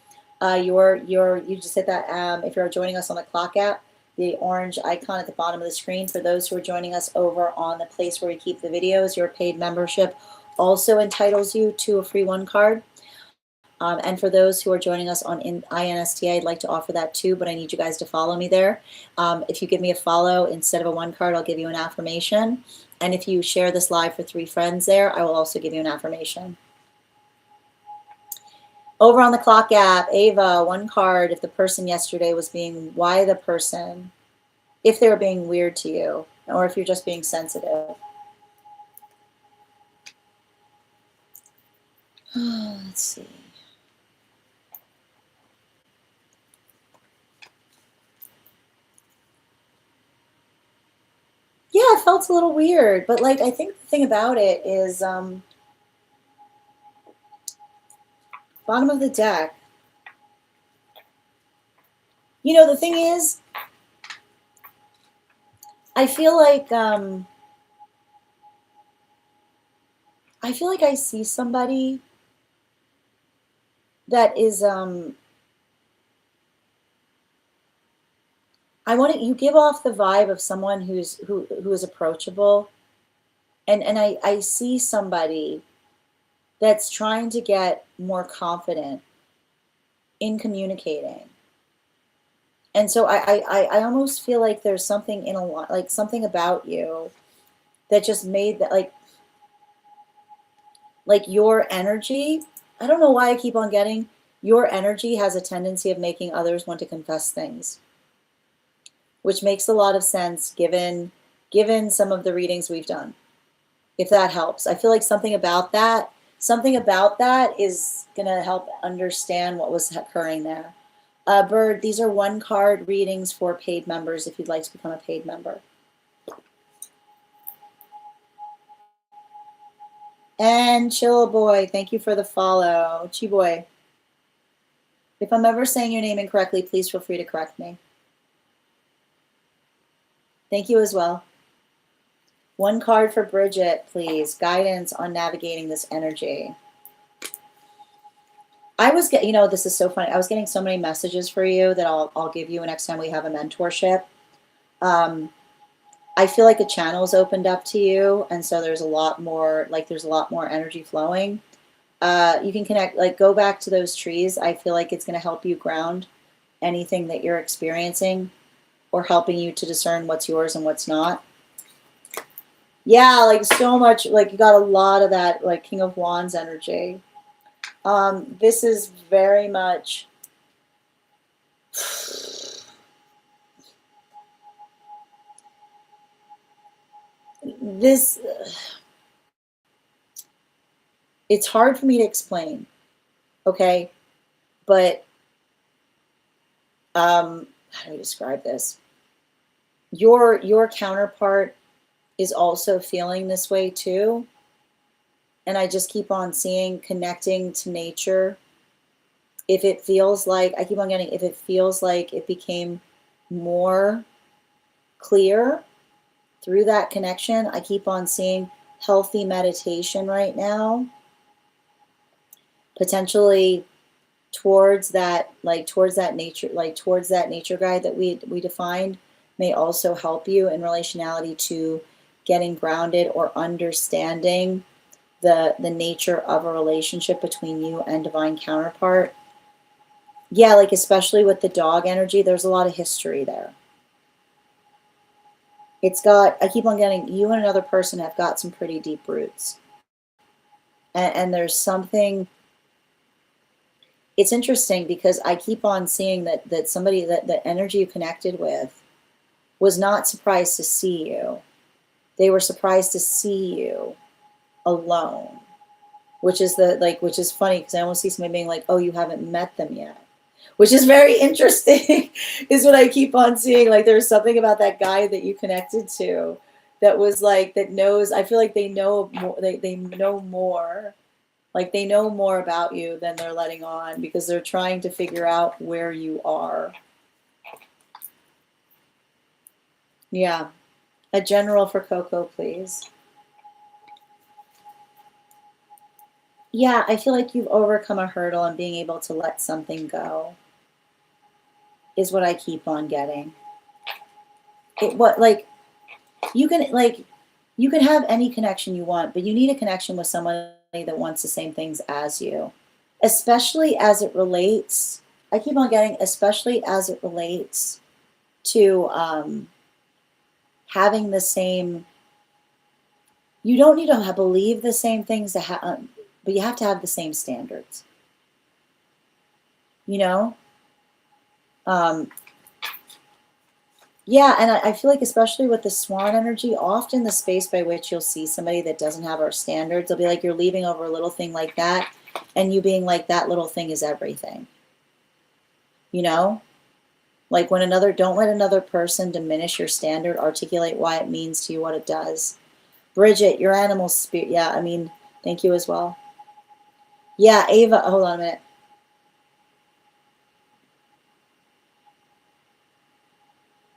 A: you just hit that. If you're joining us on the Clock app, the orange icon at the bottom of the screen. For those who are joining us over on the place where we keep the videos, your paid membership also entitles you to a free one card. And for those who are joining us on INST, I'd like to offer that too, but I need you guys to follow me there. If you give me a follow, instead of a 1 card, I'll give you an affirmation. And if you share this live for 3 friends there, I will also give you an affirmation. Over on the clock app, Ava, 1 card. If the person yesterday was being, why the person? If they were being weird to you, or if you're just being sensitive. Let's see. Yeah, it felt a little weird, but like I think the thing about it is bottom of the deck. You know, the thing is, I feel like I see somebody that is you give off the vibe of someone who is approachable, and I see somebody that's trying to get more confident in communicating. And so I almost feel like there's something in like something about you that just made that like your energy. I don't know why I keep on getting your energy has a tendency of making others want to confess things, which makes a lot of sense given some of the readings we've done. If that helps, I feel like something about that is gonna help understand what was occurring there. Bird, these are 1 card readings for paid members if you'd like to become a paid member. And Chill Boy, thank you for the follow. Chi Boy. If I'm ever saying your name incorrectly, please feel free to correct me. Thank you as well. 1 card for Bridget, please. Guidance on navigating this energy. I was getting, you know, this is so funny. I was getting so many messages for you that I'll give you next time we have a mentorship. I feel like a channel's opened up to you, and so there's a lot more, energy flowing. You can connect, like go back to those trees. I feel like it's going to help you ground anything that you're experiencing, or helping you to discern what's yours and what's not. Yeah, like so much, like you got a lot of that, like King of Wands energy. This is very much this. It's hard for me to explain, okay? But how do I describe this? Your counterpart is also feeling this way too. And I just keep on seeing connecting to nature. If it feels like, I keep on getting, if it feels like it became more clear through that connection, I keep on seeing healthy meditation right now. Potentially towards that nature guide that we defined may also help you in relationality to getting grounded or understanding the nature of a relationship between you and divine counterpart. Yeah, like especially with the dog energy, there's a lot of history there. I keep on getting, you and another person have got some pretty deep roots. And there's something, it's interesting because I keep on seeing that somebody that the energy you connected with was not surprised to see you. They were surprised to see you alone, which is funny because I almost see somebody being like, oh, you haven't met them yet, which is very interesting is what I keep on seeing. Like there's something about that guy that you connected to that was like, that knows, I feel like they know more, they know more, like they know more about you than they're letting on because they're trying to figure out where you are. Yeah. A general for Coco, please. Yeah, I feel like you've overcome a hurdle and being able to let something go is what I keep on getting. You can have any connection you want, but you need a connection with somebody that wants the same things as you. especially as it relates, I keep on getting, especially as it relates to having the same, you don't need to believe the same things, but you have to have the same standards, you know? Yeah, and I feel like especially with the swan energy, often the space by which you'll see somebody that doesn't have our standards, they'll be like, you're leaving over a little thing like that, and you being like, that little thing is everything. You know? Like when don't let another person diminish your standard, articulate why it means to you what it does. Bridget, your animal spirit, yeah, I mean, thank you as well. Yeah, Ava, hold on a minute.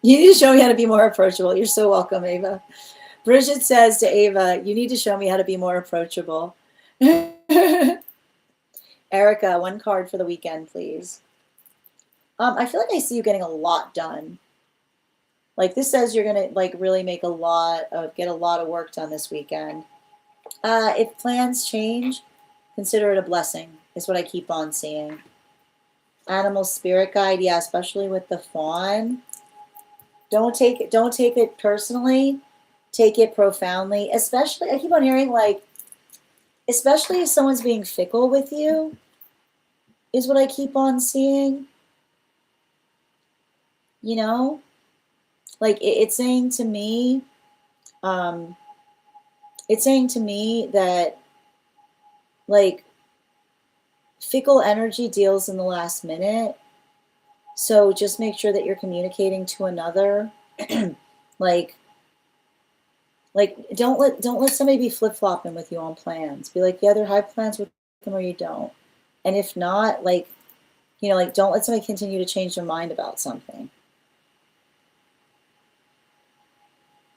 A: You need to show me how to be more approachable. You're so welcome, Ava. Bridget says to Ava, you need to show me how to be more approachable. Erica, one card for the weekend, please. I feel like I see you getting a lot done. Like this says you're gonna like really get a lot of work done this weekend. If plans change, consider it a blessing, is what I keep on seeing. Animal spirit guide, yeah, especially with the fawn. Don't take it personally. Take it profoundly. Especially, I keep on hearing like, especially if someone's being fickle with you, is what I keep on seeing. You know, like it's saying to me, that like fickle energy deals in the last minute. So just make sure that you're communicating to another. like don't let somebody be flip-flopping with you on plans. Be like, yeah, there are high plans with them or you don't. And if not, like, you know, like don't let somebody continue to change their mind about something.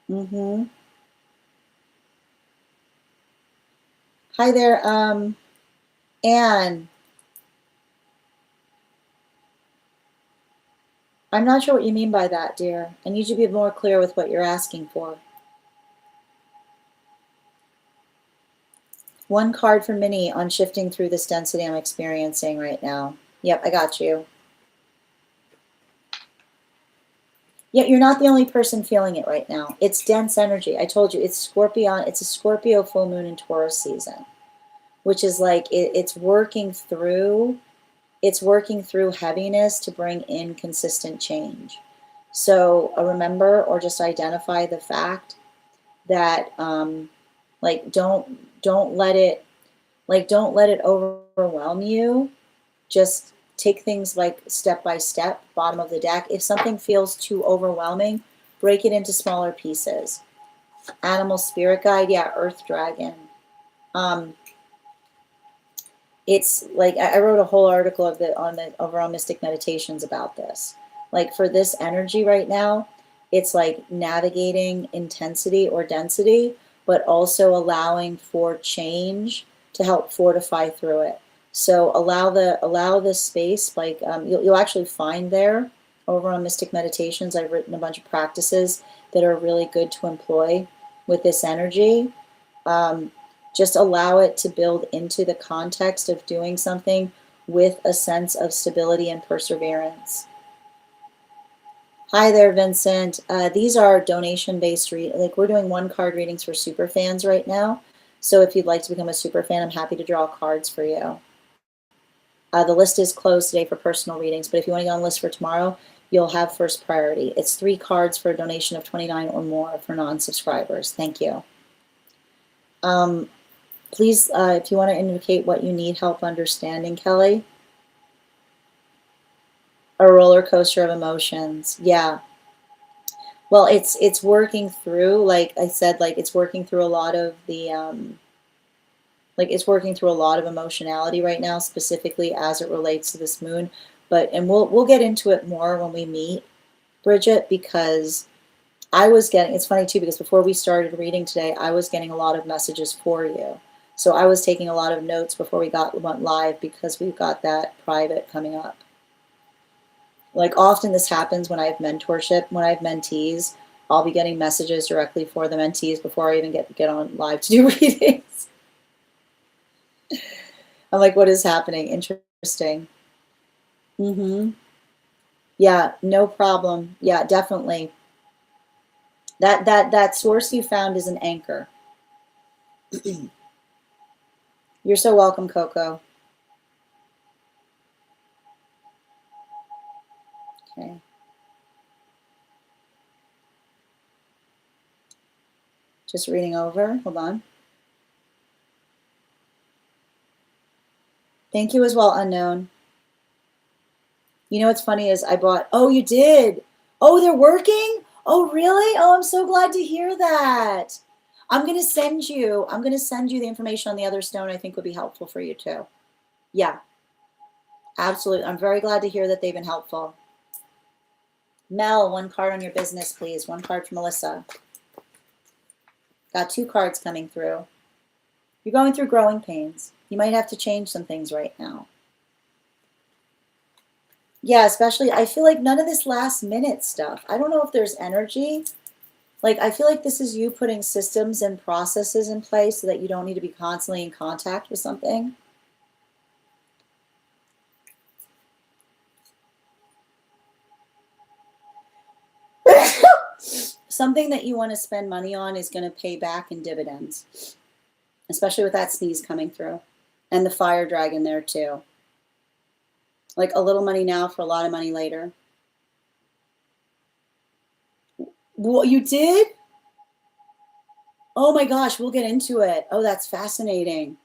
A: Mm-hmm. Hi there, Anne. I'm not sure what you mean by that, dear. I need you to be more clear with what you're asking for. One card for Minnie on shifting through this density I'm experiencing right now. Yep, I got you. Yet you're not the only person feeling it right now. It's dense energy. I told you, it's Scorpion. It's a Scorpio full moon in Taurus season, which is like it's working through heaviness to bring in consistent change. So remember or just identify the fact that like don't let it overwhelm you. Just take things like step by step, bottom of the deck. If something feels too overwhelming, break it into smaller pieces. Animal spirit guide, yeah, earth dragon. It's like I wrote a whole article over on Mystic Meditations about this. Like for this energy right now, it's like navigating intensity or density, but also allowing for change to help fortify through it. So allow the space. Like you'll actually find there over on Mystic Meditations, I've written a bunch of practices that are really good to employ with this energy. Just allow it to build into the context of doing something with a sense of stability and perseverance. Hi there, Vincent. These are donation-based like we're doing one card readings for super fans right now. So if you'd like to become a super fan, I'm happy to draw cards for you. The list is closed today for personal readings, but if you want to get on the list for tomorrow, you'll have first priority. It's 3 cards for a donation of $29 or more for non-subscribers. Thank you. Please, if you want to indicate what you need help understanding, Kelly. A roller coaster of emotions. Yeah. Well, it's working through, like I said, like it's working through a lot of the it's working through a lot of emotionality right now, specifically as it relates to this moon. And we'll get into it more when we meet, Bridget, because it's funny too, because before we started reading today, I was getting a lot of messages for you. So I was taking a lot of notes before we went live because we've got that private coming up. Like often this happens when I have mentorship, when I have mentees, I'll be getting messages directly for the mentees before I even get on live to do readings. I'm like, what is happening? Interesting. Mm-hmm. Yeah, no problem. Yeah, definitely. That source you found is an anchor. You're so welcome, Coco. Okay. Just reading over. Hold on. Thank you as well, unknown. You know what's funny is I bought, oh, you did. Oh, they're working? Oh, really? Oh, I'm so glad to hear that. I'm going to send you the information on the other stone I think would be helpful for you too. Yeah, absolutely. I'm very glad to hear that they've been helpful. Mel, one card on your business, please. One card for Melissa. Got 2 cards coming through. You're going through growing pains. You might have to change some things right now. Yeah, especially, I feel like none of this last minute stuff. I don't know if there's energy. Like, I feel like this is you putting systems and processes in place so that you don't need to be constantly in contact with something. Something that you want to spend money on is going to pay back in dividends, especially with that sneeze coming through and the fire dragon there too. Like a little money now for a lot of money later. What you did? Oh my gosh, we'll get into it. Oh, that's fascinating.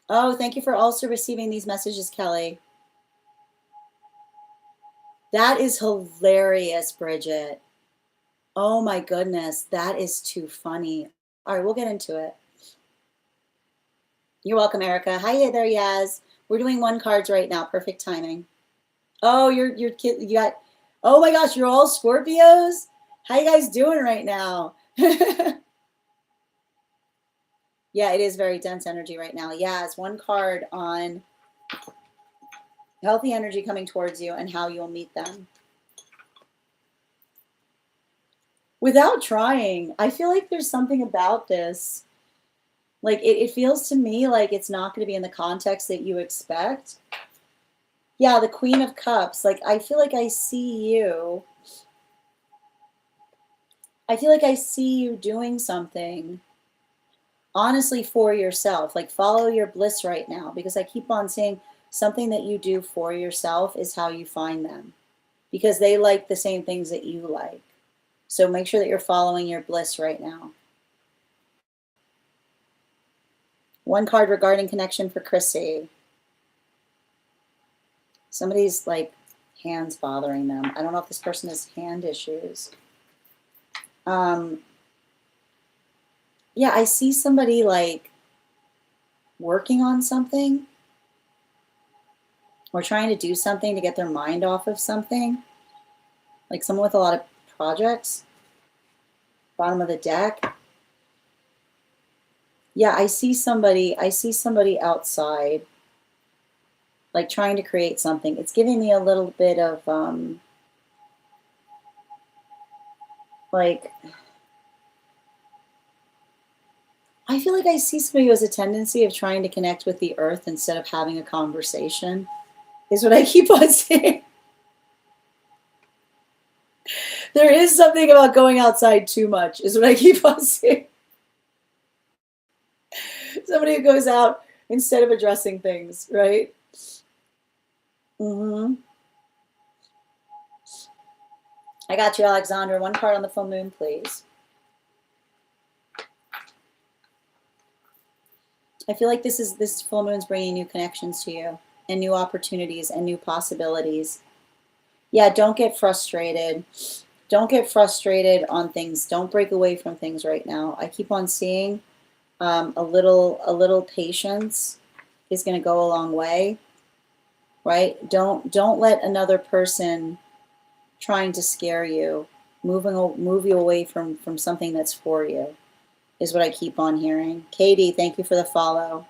A: Oh, thank you for also receiving these messages, Kelly. That is hilarious, Bridget. Oh my goodness, that is too funny. All right, we'll get into it. You're welcome, Erica. Hi there, Yaz. We're doing 1 cards right now. Perfect timing. Oh, your kid, you got, oh my gosh, you're all Scorpios? How you guys doing right now? Yeah, it is very dense energy right now. Yeah, it's 1 card on healthy energy coming towards you and how you'll meet them. Without trying, I feel like there's something about this. Like it feels to me like it's not going to be in the context that you expect. Yeah, the Queen of Cups. Like I feel like I see you. I feel like I see you doing something honestly for yourself. Like follow your bliss right now, because I keep on saying something that you do for yourself is how you find them, because they like the same things that you like. So make sure that you're following your bliss right now. 1 card regarding connection for Chrissy. Somebody's like hands bothering them. I don't know if this person has hand issues. Yeah, I see somebody like working on something or trying to do something to get their mind off of something. Like someone with a lot of projects. Bottom of the deck. Yeah, I see somebody outside, like trying to create something. It's giving me a little bit of like, I feel like I see somebody who has a tendency of trying to connect with the earth instead of having a conversation, is what I keep on saying. There is something about going outside too much, is what I keep on saying. Somebody who goes out instead of addressing things, right? Mm-hmm. I got you, Alexandra. 1 card on the full moon, please. I feel like this full moon's bringing new connections to you and new opportunities and new possibilities. Yeah, don't get frustrated. Don't get frustrated on things. Don't break away from things right now. I keep on seeing a little patience is going to go a long way, right? Don't let another person trying to scare you move you away from something that's for you, is what I keep on hearing. Katie, thank you for the follow.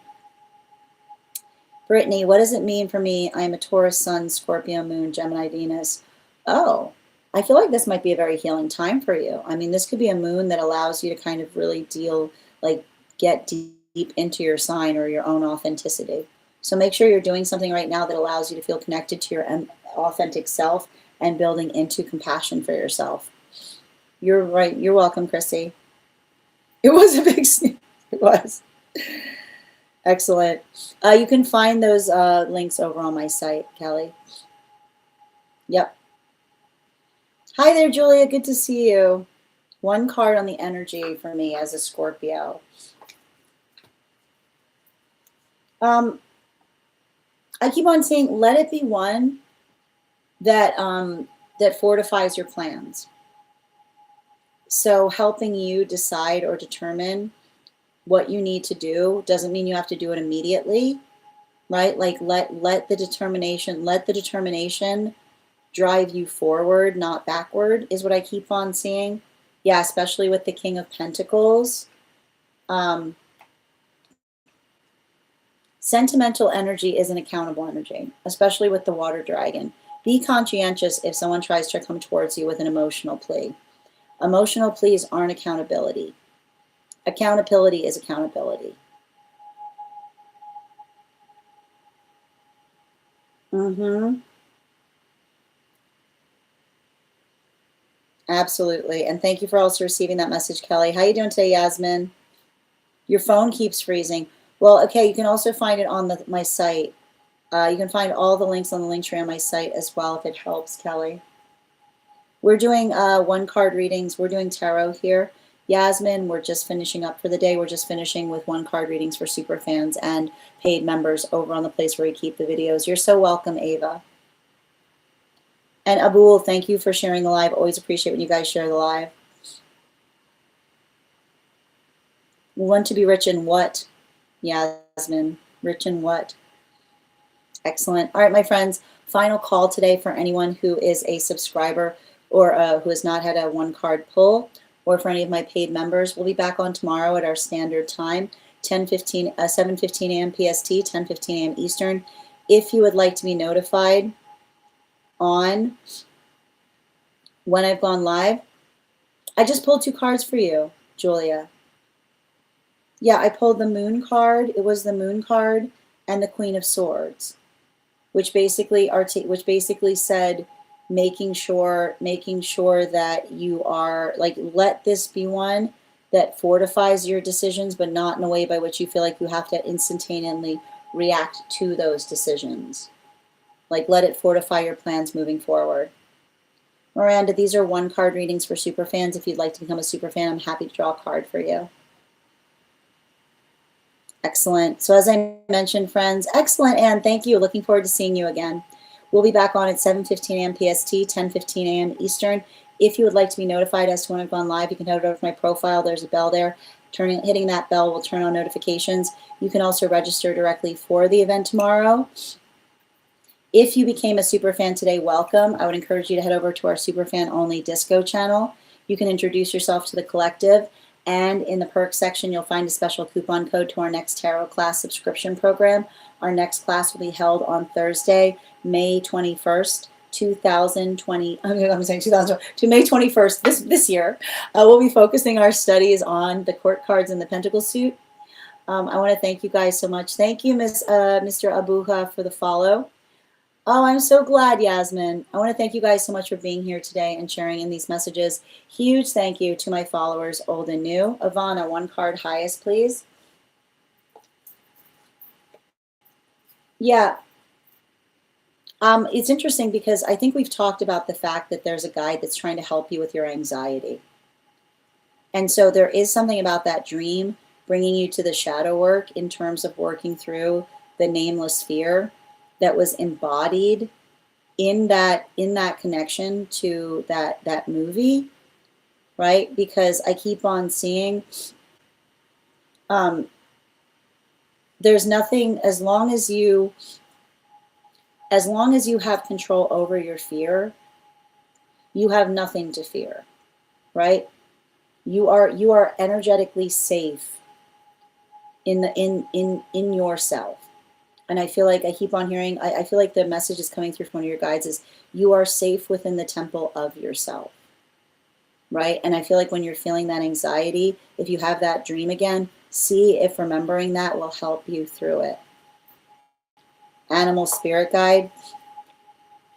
A: Brittany, what does it mean for me? I am a Taurus Sun, Scorpio Moon, Gemini Venus. Oh, I feel like this might be a very healing time for you. I mean, this could be a moon that allows you to kind of really deal, like get into your sign or your own authenticity. So make sure you're doing something right now that allows you to feel connected to your authentic self and building into compassion for yourself. You're right. You're welcome, Chrissy. It was a big sneeze. It was. Excellent. You can find those links over on my site, Kelly. Yep. Hi there, Julia. Good to see you. One card on the energy for me as a Scorpio. I keep on saying, let it be one that that fortifies your plans. So helping you decide or determine what you need to do doesn't mean you have to do it immediately, right? Like let the determination drive you forward, not backward, is what I keep on seeing. Yeah, especially with the King of Pentacles. Sentimental energy is an accountable energy, especially with the water dragon. Be conscientious if someone tries to come towards you with an emotional plea. Emotional pleas aren't accountability. Accountability is accountability. Absolutely. And thank you for also receiving that message, Kelly. How you doing today, Yasmin? Your phone keeps freezing. Well, okay, you can also find it on my site. You can find all the links on the link tree on my site as well if it helps, Kelly. We're doing one-card readings. We're doing tarot here. Yasmin, we're just finishing up for the day. We're just finishing with one-card readings for super fans and paid members over on the place where we keep the videos. You're so welcome, Ava. And Abul, thank you for sharing the live. Always appreciate when you guys share the live. We want to be rich in what, Yasmin? Rich in what? Excellent. All right, my friends, final call today for anyone who is a subscriber or who has not had a one-card pull, or for any of my paid members. We'll be back on tomorrow at our standard time, 7:15 a.m. PST, 10:15 a.m. Eastern. If you would like to be notified on when I've gone live, I just pulled 2 cards for you, Julia. Yeah, I pulled the Moon card. It was the Moon card and the Queen of Swords, which basically said making sure that you are like, let this be one that fortifies your decisions, but not in a way by which you feel like you have to instantaneously react to those decisions. Like, let it fortify your plans moving forward. Miranda, these are one-card readings for super fans. If you'd like to become a super fan, I'm happy to draw a card for you. Excellent. So as I mentioned, friends, excellent, Anne. Thank you. Looking forward to seeing you again. We'll be back on at 7:15 a.m. PST, 10:15 a.m. Eastern. If you would like to be notified as to when I've gone live, you can head over to my profile. There's a bell there. Hitting that bell will turn on notifications. You can also register directly for the event tomorrow. If you became a superfan today, welcome. I would encourage you to head over to our superfan only disco channel. You can introduce yourself to the collective, and in the perks section, you'll find a special coupon code to our next tarot class subscription program. Our next class will be held on Thursday, May 21st, 2020. I'm saying 2020 to May 21st this year. We'll be focusing our studies on the court cards and the pentacle suit. I want to thank you guys so much. Thank you, Mr. Abuha, for the follow. Oh, I'm so glad, Yasmin. I want to thank you guys so much for being here today and sharing in these messages. Huge thank you to my followers, old and new. Ivana, one card highest, please. Yeah. It's interesting because I think we've talked about the fact that there's a guide that's trying to help you with your anxiety. And so there is something about that dream bringing you to the shadow work in terms of working through the nameless fear that was embodied in that connection to that movie, right? Because I keep on seeing there's nothing, as long as you have control over your fear, you have nothing to fear, right? You are energetically safe in yourself. And I feel like I keep on hearing, I feel like the message is coming through from one of your guides is you are safe within the temple of yourself, right? And I feel like when you're feeling that anxiety, if you have that dream again, See if remembering that will help you through it. Animal spirit guide.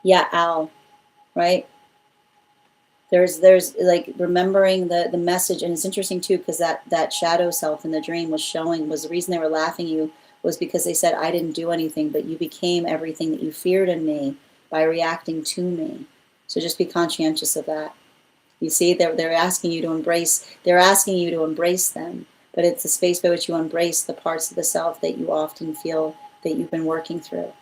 A: Yeah, owl, right? There's like remembering the message, and it's interesting too, because that shadow self in the dream was the reason they were laughing at you was because they said, I didn't do anything, but you became everything that you feared in me by reacting to me. So just be conscientious of that. You see, they're asking you to embrace, them, but it's the space by which you embrace the parts of the self that you often feel that you've been working through.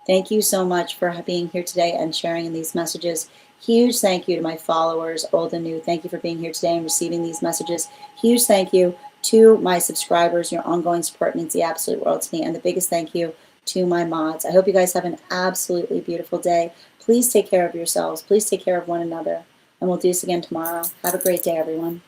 A: Thank you so much for being here today and sharing these messages. Huge thank you to my followers, old and new. Thank you for being here today and receiving these messages. Huge thank you to my subscribers. Your ongoing support means the absolute world to me. And the biggest thank you to my mods. I hope you guys have an absolutely beautiful day. Please take care of yourselves. Please take care of one another. And we'll do this again tomorrow. Have a great day, everyone.